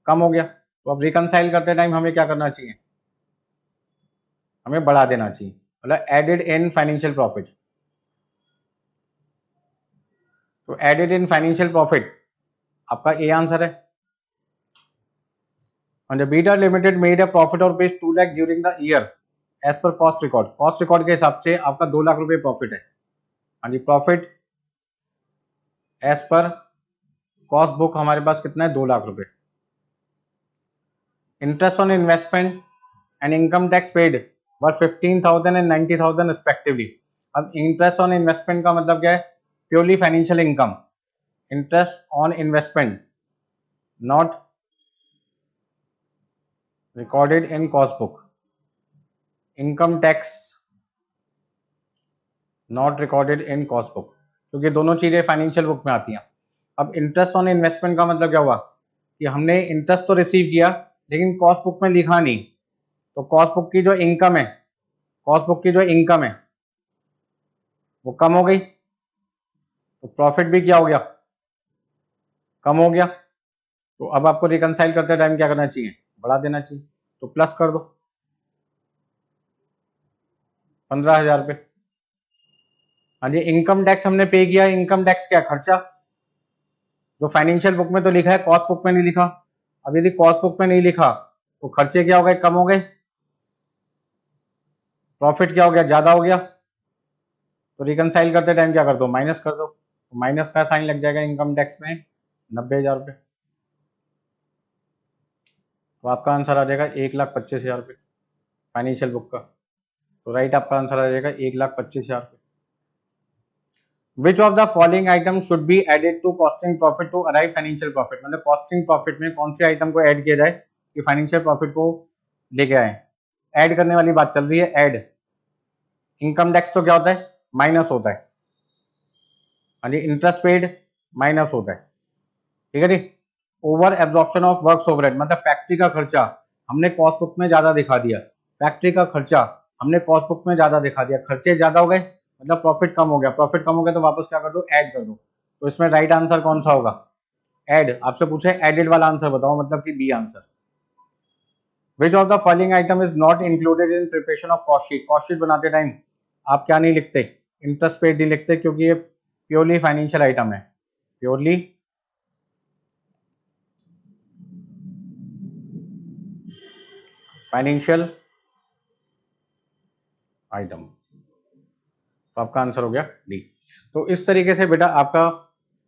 कम हो गया। तो अब रिकंसाइल करते टाइम हमें क्या करना चाहिए, हमें बढ़ा देना चाहिए, मतलब एडेड इन फाइनेंशियल प्रॉफिट। तो एडेड इन फाइनेंशियल प्रॉफिट आपका ए आंसर है। And the Beta Limited made a profit of rupees 2 lakh during the year as per cost record. Cost record के हिसाब से आपका 2 लाख रुपए प्रॉफिट है। हाँ जी, profit as per cost book हमारे पास कितना है, 2 लाख रुपए। Interest on investment and income tax paid were 15,000 and 90,000 respectively. अब इंटरेस्ट ऑन इन्वेस्टमेंट का मतलब क्या है, purely financial income. Interest on investment not recorded in cost book, income tax not recorded in cost book, क्योंकि दोनों चीजें financial book में आती हैं। अब इंटरेस्ट ऑन इन्वेस्टमेंट का मतलब क्या हुआ कि हमने इंटरेस्ट तो रिसीव किया लेकिन कॉस्ट बुक में लिखा नहीं, तो कॉस्ट बुक की जो इनकम है, कॉस्ट बुक की जो इनकम है वो कम हो गई, तो प्रॉफिट भी क्या हो गया, कम हो गया। तो अब आपको रिकंसाइल करते टाइम क्या करना चाहिए, बढ़ा देना चाहिए। तो प्लस कर दो 15,000 रुपये। हाँ जी, इनकम टैक्स हमने पे किया, इनकम टैक्स क्या, खर्चा, जो फाइनेंशियल बुक में तो लिखा है, कॉस्ट बुक में नहीं लिखा। अब यदि कॉस्ट बुक में नहीं लिखा तो खर्चे क्या हो गए, कम हो गए, प्रॉफिट क्या हो गया, ज्यादा हो गया। तो रिकंसाइल करते टाइम क्या कर दो, माइनस कर दो। तो माइनस का साइन लग जाएगा इनकम टैक्स में 90,000 रुपये। तो आपका आंसर आ जाएगा 1,25,000 रुपये फाइनेंशियल बुक का। तो राइट आपका आंसर आ जाएगा 1,25,000 रुपये। Which of the following items should be added to costing profit to arrive financial profit, मतलब costing profit में कौन से आइटम को ऐड किया जाए कि फाइनेंशियल प्रॉफिट को लेके आए। ऐड करने वाली बात चल रही है, ऐड। इनकम टैक्स तो क्या होता है, माइनस होता है। हाँ जी, इंटरेस्ट पेड माइनस होता है, ठीक है जी। Over absorption of works overhead, मतलब फैक्ट्री का खर्चा हमने कॉस्ट बुक में ज्यादा दिखा दिया, फैक्ट्री का खर्चा हमने कॉस्ट बुक में ज्यादा दिखा दिया, खर्चे ज्यादा हो गए मतलब प्रॉफिट कम हो गया। प्रॉफिट कम हो गया तो वापस क्या कर दो, ऐड कर दो। तो इसमें राइट आंसर कौन सा होगा, ऐड। आपसे पूछे एडेड वाला आंसर बताओ, मतलब कि B answer. Which of the following item is not included in preparation of cost sheet, cost sheet बनाते टाइम आप क्या नहीं लिखते, इंटरेस्ट पेड नहीं लिखते, क्योंकि ये प्योरली फाइनेंशियल आइटम है, प्योरली फाइनेंशियल आइटम। तो आपका आंसर हो गया डी। तो इस तरीके से बेटा आपका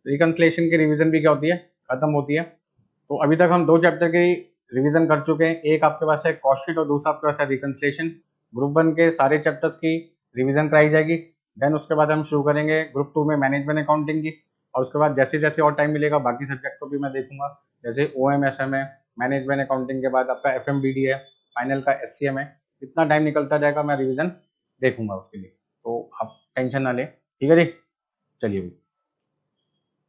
रिकंसिलिएशन की रिवीजन भी क्या होती है, खत्म होती है। तो अभी तक हम 2 चैप्टर की रिवीजन कर चुके हैं, एक आपके पास है कॉस्ट शीट और दूसरा आपके पास है रिकंसिलिएशन। ग्रुप 1 के सारे चैप्टर्स की रिवीजन कराई जाएगी, देन उसके बाद हम शुरू करेंगे ग्रुप 2 में मैनेजमेंट अकाउंटिंग की, और उसके बाद जैसे जैसे और टाइम मिलेगा बाकी सब्जेक्ट को भी मैं देखूंगा, जैसे OM SM है, मैनेजमेंट अकाउंटिंग के बाद आपका FMBD है, फाइनल का SCM है, इतना टाइम निकलता जाएगा, मैं रिवीजन देखूंगा उसके लिए, तो आप टेंशन ना लें, ठीक है जी। चलिए।